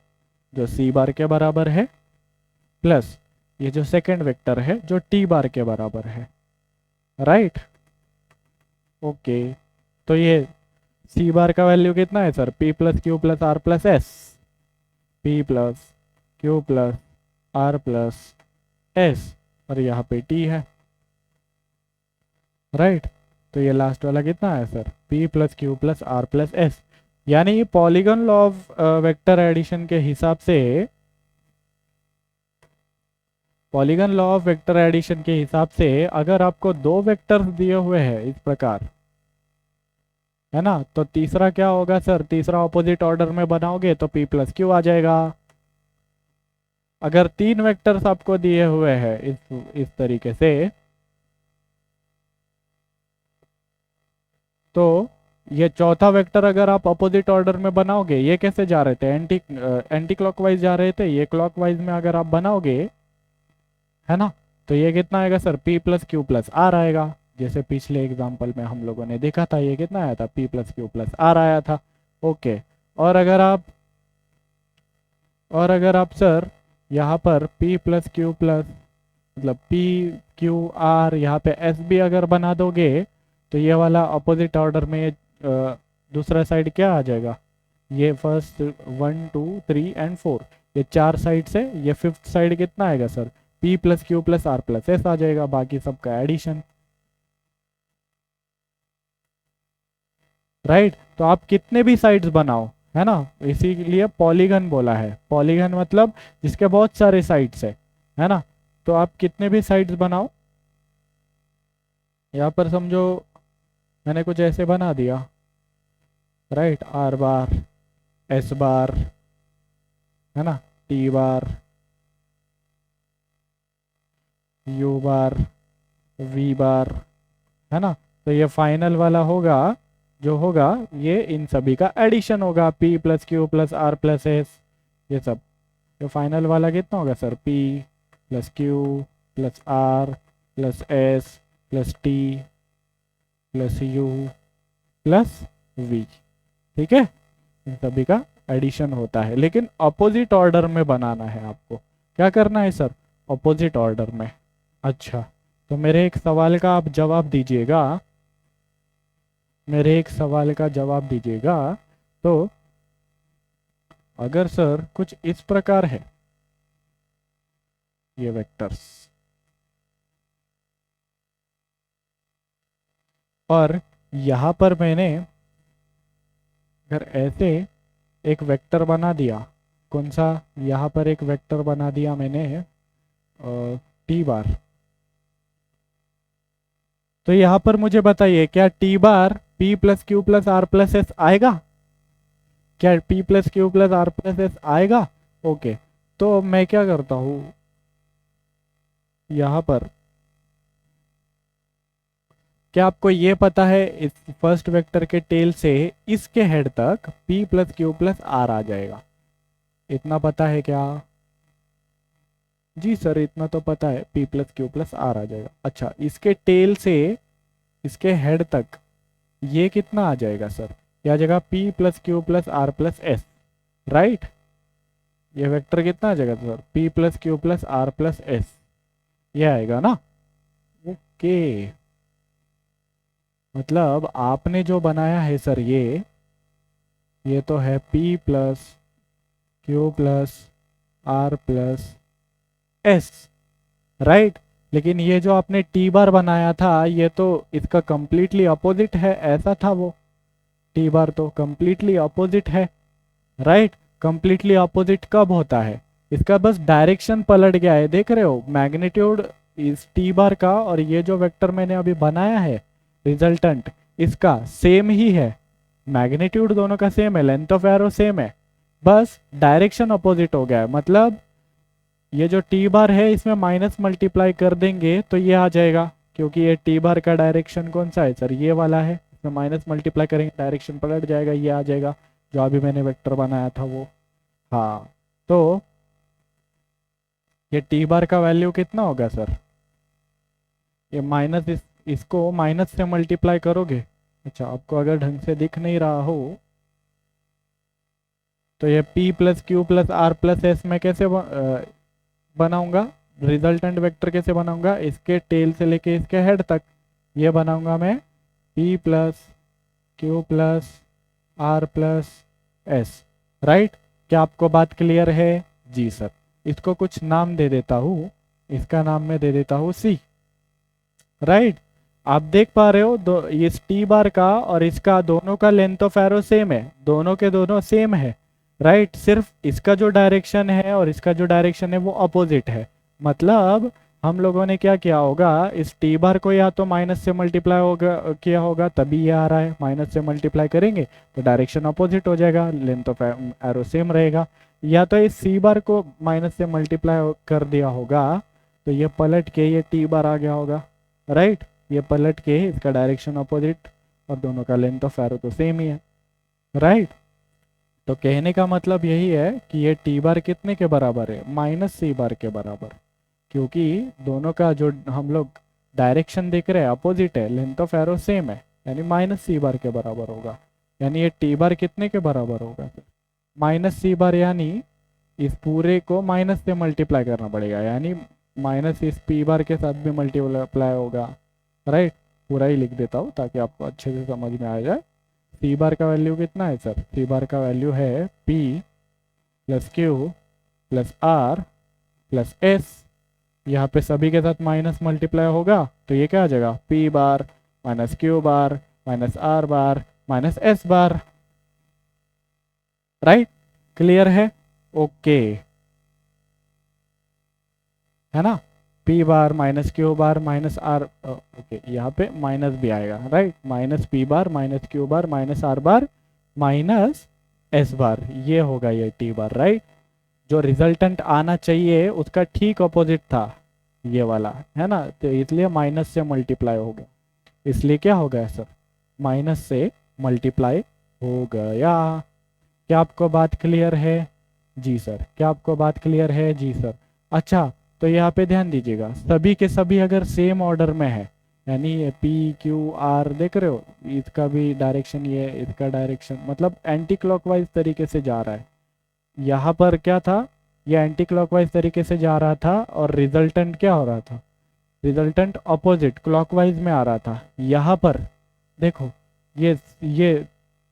[SPEAKER 1] जो सी बार के बराबर है प्लस ये जो सेकंड वेक्टर है जो टी बार के बराबर है, राइट, ओके। तो ये सी बार का वैल्यू कितना है sir, P plus Q plus are plus S, P plus Q plus are plus S, और यहाँ पे टी है, राइट। तो ये लास्ट वाला कितना है sir, p plus Q plus are plus s. यानी polygon law of vector addition के हिसाब से, polygon law of vector addition के हिसाब से अगर आपको दो वेक्टर्स दिए हुए हैं इस प्रकार, है ना, तो तीसरा क्या होगा सर, तीसरा ऑपोजिट ऑर्डर में बनाओगे तो p प्लस क्यू आ जाएगा। अगर तीन वेक्टर्स आपको दिए हुए हैं इस तरीके से, तो ये चौथा वेक्टर अगर आप अपोजिट ऑर्डर में बनाओगे, ये कैसे जा रहे थे, एंटी क्लॉकवाइज जा रहे थे, ये क्लॉकवाइज में अगर आप बनाओगे, है ना, तो ये कितना आएगा sir, p plus Q plus R आएगा। जैसे पिछले एग्जाम्पल में हम लोगों ने देखा था, ये कितना आया था, p plus Q plus R आया था, ओके। और अगर आप सर यहाँ पर p प्लस क्यू प्लस मतलब p क्यू आर यहाँ पे s भी अगर बना दोगे तो ये वाला अपोजिट ऑर्डर में दूसरा साइड क्या आ जाएगा, ये फर्स्ट 1 2 3 एंड 4, ये चार साइड से ये फिफ्थ साइड कितना आएगा sir, P plus Q plus are plus s आ जाएगा, बाकी सबका एडिशन। राइट, तो आप कितने भी साइड्स बनाओ, है ना, इसीलिए पॉलीगन बोला है। पॉलीगन मतलब जिसके बहुत सारे साइड्स है ना। तो आप कितने भी साइड्स बनाओ, यहाँ पर समझो मैंने कुछ ऐसे बना दिया, right, are bar, s bar, है ना, t bar, u bar, v bar, है ना। तो ये फाइनल वाला होगा, जो होगा ये इन सभी का एडिशन होगा, P plus Q plus are plus S, ये सब। तो फाइनल वाला कितना होगा sir, P plus Q plus are plus S plus T plus U plus V. ठीक है, इन सभी का एडिशन होता है, लेकिन अपोजिट ऑर्डर में बनाना है आपको। क्या करना है सर, अपोजिट ऑर्डर में। अच्छा, तो मेरे एक सवाल का आप जवाब दीजिएगा, मेरे एक सवाल का जवाब दीजिएगा। तो अगर सर कुछ इस प्रकार है, ये वेक्टर्स, और यहां पर मैंने अगर ऐसे एक वेक्टर बना दिया, कौन सा, यहां पर एक वेक्टर बना दिया मैंने टी बार, तो यहां पर मुझे बताइए क्या T bar P plus Q plus are plus S आएगा, क्या P plus Q plus are plus S आएगा। ओके, तो मैं क्या करता हूं, यहां पर क्या आपको ये पता है इस फर्स्ट वेक्टर के टेल से इसके हेड तक p plus Q plus r आ जाएगा, इतना पता है क्या। जी सर, इतना तो पता है, p plus Q plus r आ जाएगा। अच्छा, इसके टेल से इसके हेड तक ये कितना आ जाएगा सर, ये आ जाएगा p plus Q plus are plus S, right. ये वेक्टर कितना आ जाएगा sir, p plus Q plus are plus S, ये आएगा ना। ओके, मतलब आपने जो बनाया है सर, ये तो है p plus Q plus are plus S, right. लेकिन ये जो आपने टी बार बनाया था, ये तो इसका कंप्लीटली अपोजिट है, ऐसा था वो। टी बार तो कंप्लीटली अपोजिट है, राइट। कंप्लीटली अपोजिट कब होता है, इसका बस डायरेक्शन पलट गया है, देख रहे हो, मैग्नीट्यूड इस टी बार का और ये जो वेक्टर मैंने अभी बनाया है रिजल्टेंट, इसका सेम ही है, मैग्नीट्यूड दोनों का सेम है, लेंथ ऑफ एरो सेम है, बस डायरेक्शन अपोजिट हो गया है। मतलब ये जो टी बार है इसमें माइनस मल्टीप्लाई कर देंगे तो ये आ जाएगा, क्योंकि ये टी बार का डायरेक्शन कौन सा है सर, ये वाला है, इसमें माइनस मल्टीप्लाई करेंगे डायरेक्शन पलट जाएगा, ये आ जाएगा जो अभी मैंने वेक्टर बनाया था वो। हाँ, तो ये टी बार का वैल्यू कितना होगा सर, ये माइनस इसको माइनस से मल्टीप्लाई करोगे। अच्छा, आपको अगर ढंग से दिख नहीं रहा हो तो ये p plus Q plus are plus S में कैसे बनाऊंगा, रिजल्टेंट वेक्टर कैसे बनाऊंगा, इसके टेल से लेके इसके हेड तक, ये बनाऊंगा मैं p plus Q plus are plus S, right. क्या आपको बात क्लियर है। जी सर, इसको कुछ नाम दे देता हूँ, इसका नाम मैं दे देता हूँ सी, राइट। आप देख पा रहे हो दो, इस टी बार का और इसका दोनों का लेंथ ऑफ एरो सेम है, दोनों के दोनों सेम है, राइट। सिर्फ इसका जो डायरेक्शन है और इसका जो डायरेक्शन है वो अपोजिट है। मतलब हम लोगों ने क्या किया होगा, इस टी बार को या तो माइनस से मल्टीप्लाई होगा किया होगा, तभी ये आ रहा है, माइनस से मल्टीप्लाई करेंगे तो डायरेक्शन अपोजिट हो जाएगा, लेंथ ऑफ एरो सेम रहेगा। या तो इस सी बार को माइनस से मल्टीप्लाई कर दिया होगा तो ये पलट के ये टी बार आ गया होगा, राइट। ये पलट के इसका डायरेक्शन अपोजिट और दोनों का लेंथ ऑफ एरो तो सेम ही है, राइट। तो कहने का मतलब यही है कि ये टी बार कितने के बराबर है, माइनस सी बार के बराबर, क्योंकि दोनों का जो हम लोग डायरेक्शन देख रहे हैं अपोजिट है, लेंथ ऑफ एरो सेम है, यानी माइनस सी बार के बराबर होगा। यानी ये टी बार कितने के बराबर होगा, माइनस सी बार, यानी इस पूरे को माइनस से मल्टीप्लाई करना पड़ेगा, यानी माइनस इस पी बार के साथ भी मल्टीप्लाई होगा, राइट। पूरा ही लिख देता हूँ ताकि आपको अच्छे से समझ में आ जाए। सी बार का वैल्यू कितना है सर, सी बार का वैल्यू है p plus Q plus are plus S, यहाँ पे सभी के साथ माइनस मल्टीप्लाई होगा तो ये क्या आ जाएगा, p bar minus q bar minus r bar minus s bar. Right, clear है? ओके, है ना। P bar minus q bar minus r, okay यहाँ पे माइनस भी आएगा। Right, minus p bar minus q bar minus r bar minus s bar, ये होगा ये टी बार। राइट, जो रिजल्टेंट आना चाहिए उसका ठीक अपोजिट था ये वाला, है ना, तो इसलिए माइनस से मल्टीप्लाई हो गया, इसलिए क्या हो गया सर, माइनस से मल्टीप्लाई हो गया। क्या आपको बात क्लियर है? जी सर। क्या आपको बात क्लियर है? जी सर। अच्छा, तो यहाँ पे ध्यान दीजिएगा, सभी के सभी अगर सेम ऑर्डर में है, यानी ये पी क्यू आर देख रहे हो, इसका भी डायरेक्शन ये, इसका डायरेक्शन मतलब एंटी क्लॉकवाइज तरीके से जा रहा है। यहाँ पर क्या था, ये एंटी क्लॉकवाइज तरीके से जा रहा था और रिजल्टेंट क्या हो रहा था, रिजल्टेंट अपोजिट क्लॉकवाइज में आ रहा था। यहाँ पर देखो, ये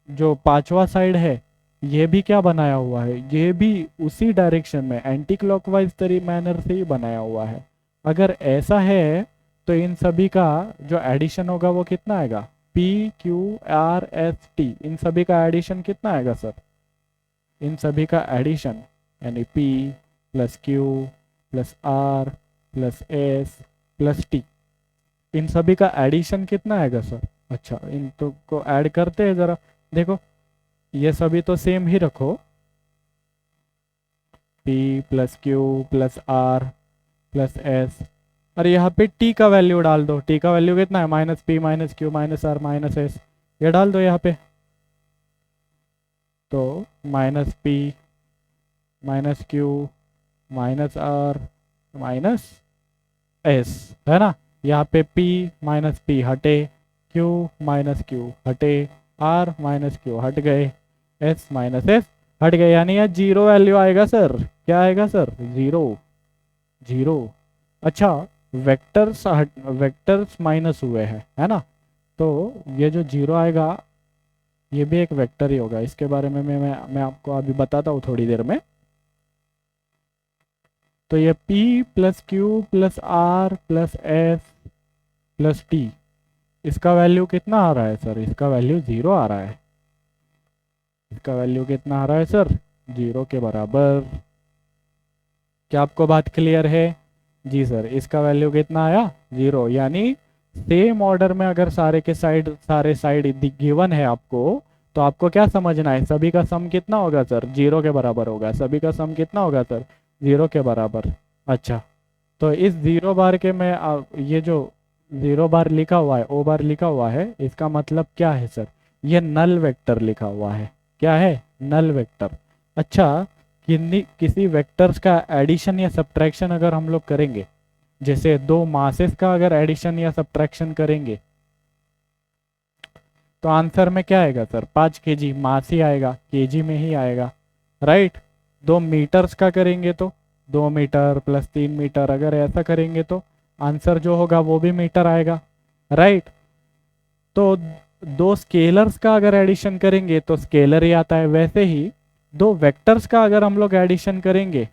[SPEAKER 1] जो पांचवा साइड है ये भी क्या बनाया हुआ है, ये भी उसी डायरेक्शन में एंटी क्लॉकवाइज तरी मैनर से ही बनाया हुआ है। अगर ऐसा है तो इन सभी का जो एडिशन होगा वो कितना आएगा, p Q r s t, इन सभी का एडिशन कितना आएगा सर, इन सभी का एडिशन यानी P plus Q plus are plus S plus t, इन सभी का एडिशन कितना आएगा सर। अच्छा, इन तो को ऐड करते हैं जरा, देखो ये सभी तो सेम ही रखो, P plus Q plus are plus S, और यहाँ पे T का वैल्यू डाल दो। T का वैल्यू कितना है, minus P minus Q minus R minus S, ये डाल दो यहाँ पे। तो minus P minus Q minus R minus S, है ना। यहाँ पे P माइनस पी हटे, Q माइनस क्यू हटे, R माइनस क्यू हट गए, S माइनस एस हट गए, यानी यहाँ जीरो वैल्यू आएगा सर। क्या आएगा सर, जीरो, जीरो। अच्छा, वेक्टर्स माइनस हुए हैं, है ना, तो ये जो जीरो आएगा ये भी एक वेक्टर ही होगा। इसके बारे में मैं आपको अभी बताता हूँ थोड़ी देर में। तो ये P plus Q plus are plus S plus T, इसका वैल्यू कितना आ रहा है सर, इसका वैल्यू जीरो आ रहा है। इसका वैल्यू कितना आ रहा है सर, जीरो के बराबर। क्या आपको बात क्लियर है? जी सर। इसका वैल्यू कितना आया, जीरो, यानी सेम ऑर्डर में अगर सारे साइड गिवन है आपको, तो आपको क्या समझना है, सभी का सम कितना होगा सर, जीरो के बराबर होगा। सभी का सम कितना होगा सर, जीरो के बराबर। अच्छा, तो इस जीरो बार के में ये जो जीरो बार लिखा हुआ है, ओ बार लिखा हुआ है, इसका मतलब क्या है सर, ये नल वेक्टर लिखा हुआ है। क्या है, नल वेक्टर। अच्छा, किसी वेक्टर्स का एडिशन या सब्ट्रैक्शन अगर हम लोग करेंगे, जैसे दो मासेस का अगर एडिशन या सब्ट्रैक्शन करेंगे, तो आंसर में क्या आएगा सर, 5 kg मास ही आएगा, केजी में ही आएगा। राइट, 2 मीटर्स का करेंगे तो 2 मीटर प्लस 3 मीटर, अगर ऐसा करेंगे तो आंसर जो होगा वो भी मीटर आएगा। राइट, तो दो स्केलर्स का अगर एडिशन करेंगे तो स्केलर ही आता है। वैसे ही दो वेक्टर्स का अगर हम लोग एडिशन करेंगे,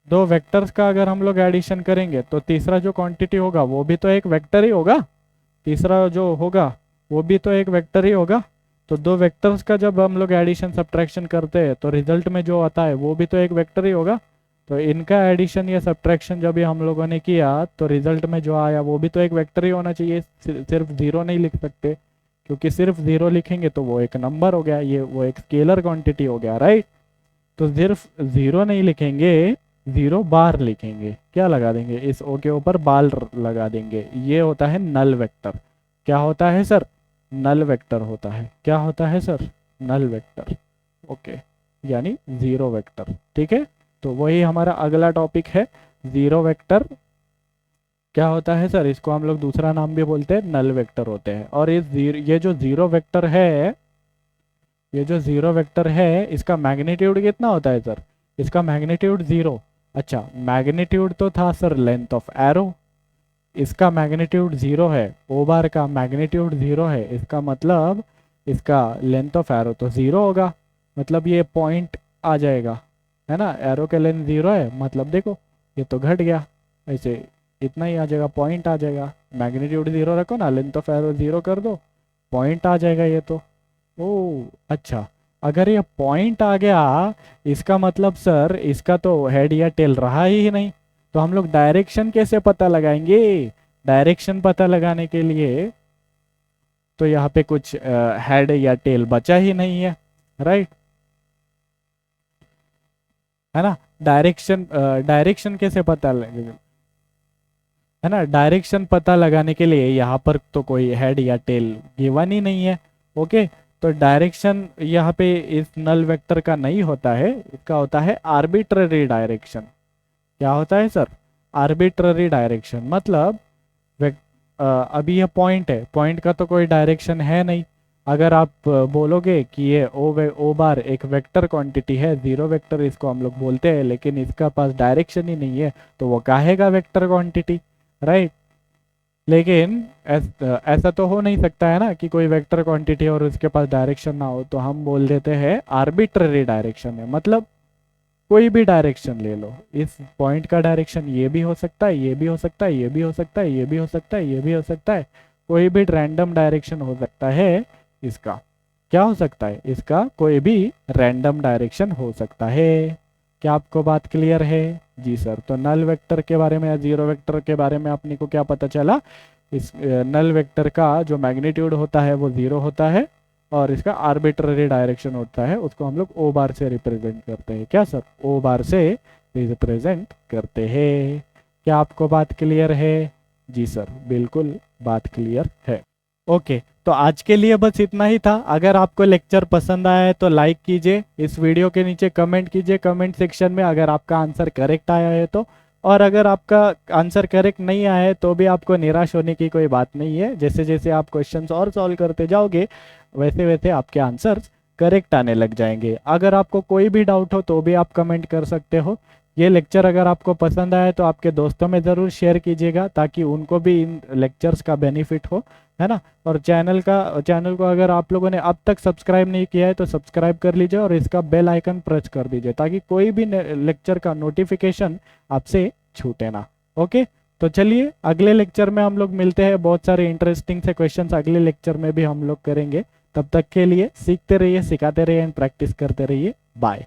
[SPEAKER 1] दो वेक्टर्स का अगर हम लोग एडिशन करेंगे तो तीसरा जो क्वांटिटी होगा वो भी तो एक वेक्टर ही होगा, तीसरा जो होगा वो भी तो एक वेक्टर ही होगा। तो दो वेक्टर्स का जब हम लोग एडिशन सब्ट्रैक्शन करते हैं तो रिजल्ट में जो आता है वो भी तो एक वेक्टर ही होगा। तो इनका एडिशन या सब्ट्रैक्शन जब भी हम लोगों ने किया तो रिजल्ट में जो आया वो भी तो एक वेक्टर ही होना चाहिए, सिर्फ जीरो नहीं लिख सकते, क्योंकि सिर्फ जीरो लिखेंगे तो वो एक नंबर हो गया, ये वो एक स्केलर क्वांटिटी हो गया। राइट, तो सिर्फ जीरो नहीं लिखेंगे, जीरो बार लिखेंगे। क्या लगा देंगे, इस ओ के ऊपर बाल लगा देंगे। ये होता है नल वेक्टर। क्या होता है सर, नल वेक्टर होता है। क्या होता है सर, नल वेक्टर। ओके, यानी जीरो वेक्टर। ठीक है, तो वही हमारा अगला टॉपिक है, जीरो वेक्टर क्या होता है सर, इसको हम लोग दूसरा नाम भी बोलते हैं, नल वेक्टर होते हैं। और ये जो जीरो वेक्टर है, ये जो जीरो वेक्टर है, इसका मैग्नीट्यूड कितना होता है सर, इसका मैग्नीट्यूड जीरो। अच्छा, मैग्नीट्यूड तो था सर लेंथ ऑफ एरो, इसका मैग्नीट्यूड जीरो है, ओ बार का मैग्नीट्यूड जीरो है, इसका मतलब इसका लेंथ ऑफ एरो तो जीरो होगा, मतलब ये पॉइंट आ जाएगा, है ना। एरो के लेंथ जीरो है, मतलब देखो ये तो घट गया, ऐसे इतना ही आ जाएगा, पॉइंट आ जाएगा। मैग्नीट्यूड 0 रखो ना, लेंथ ऑफ एरो 0 कर दो, पॉइंट आ जाएगा ये तो। ओ अच्छा, अगर ये पॉइंट आ गया इसका मतलब सर इसका तो हेड या टेल रहा ही नहीं, तो हम लोग डायरेक्शन कैसे पता लगाएंगे? डायरेक्शन पता लगाने के लिए तो यहाँ पे कुछ हेड या टेल बचा ही नहीं है, राइट, है ना। डायरेक्शन कैसे पता लगेगा, है ना। डायरेक्शन पता लगाने के लिए यहाँ पर तो कोई हेड या टेल गिवन ही नहीं है। ओके, तो डायरेक्शन यहाँ पे इस नल वेक्टर का नहीं होता है, इसका होता है आर्बिट्ररी डायरेक्शन। क्या होता है सर? आर्बिट्ररी डायरेक्शन मतलब अभी ये पॉइंट है, पॉइंट का तो कोई डायरेक्शन है नहीं। अगर आप बोलोगे कि ये ओ बार एक वेक्टर क्वांटिटी है, जीरो वेक्टर इसको हम लोग बोलते हैं, लेकिन इसका पास डायरेक्शन ही नहीं है, तो वो काहेगा वेक्टर क्वांटिटी, राइट। लेकिन ऐसा तो हो नहीं सकता है ना कि कोई वेक्टर क्वांटिटी और उसके पास डायरेक्शन ना हो, तो हम बोल देते हैं आर्बिट्ररी डायरेक्शन है। मतलब कोई भी डायरेक्शन ले लो, इस पॉइंट का डायरेक्शन ये भी हो सकता है, ये भी हो सकता है, ये भी हो सकता है, ये भी हो सकता है, ये भी हो सकता है, कोई भी रैंडम डायरेक्शन हो सकता है इसका। क्या हो सकता है? इसका कोई भी रैंडम डायरेक्शन हो सकता है। क्या आपको बात क्लियर है? जी सर। तो नल वेक्टर के बारे में या जीरो वेक्टर के बारे में अपने को क्या पता चला? इस नल वेक्टर का जो मैग्नीट्यूड होता है वो 0 होता है, और इसका आर्बिट्ररी डायरेक्शन होता है, उसको हम लोग ओ बार से रिप्रेजेंट करते हैं। क्या सर? ओ बार से रिप्रेजेंट करते हैं। क्या आपको बात क्लियर है? जी सर, बिल्कुल बात क्लियर है। ओके, तो आज के लिए बस इतना ही था। अगर आपको लेक्चर पसंद आया है तो लाइक कीजिए, इस वीडियो के नीचे कमेंट कीजिए कमेंट सेक्शन में अगर आपका आंसर करेक्ट आया है तो। और अगर आपका आंसर करेक्ट नहीं आया है तो भी आपको निराश होने की कोई बात नहीं है। जैसे जैसे आप क्वेश्चंस और सॉल्व करते जाओगे वैसे वैसे आपके आंसर्स करेक्ट आने लग जाएंगे। अगर आपको कोई भी डाउट हो तो भी आप कमेंट कर सकते हो। ये लेक्चर अगर आपको पसंद आया तो आपके दोस्तों में ज़रूर शेयर कीजिएगा ताकि उनको भी इन लेक्चर्स का बेनिफिट हो, है ना। और चैनल को अगर आप लोगों ने अब तक सब्सक्राइब नहीं किया है तो सब्सक्राइब कर लीजिए और इसका बेल आइकन प्रेस कर दीजिए ताकि कोई भी लेक्चर का नोटिफिकेशन आपसे छूटे ना। ओके, तो चलिए अगले लेक्चर में हम लोग मिलते हैं। बहुत सारे इंटरेस्टिंग से क्वेश्चंस अगले लेक्चर में भी हम लोग करेंगे। तब तक के लिए सीखते रहिए, सिखाते रहिए एंड प्रैक्टिस करते रहिए। बाय।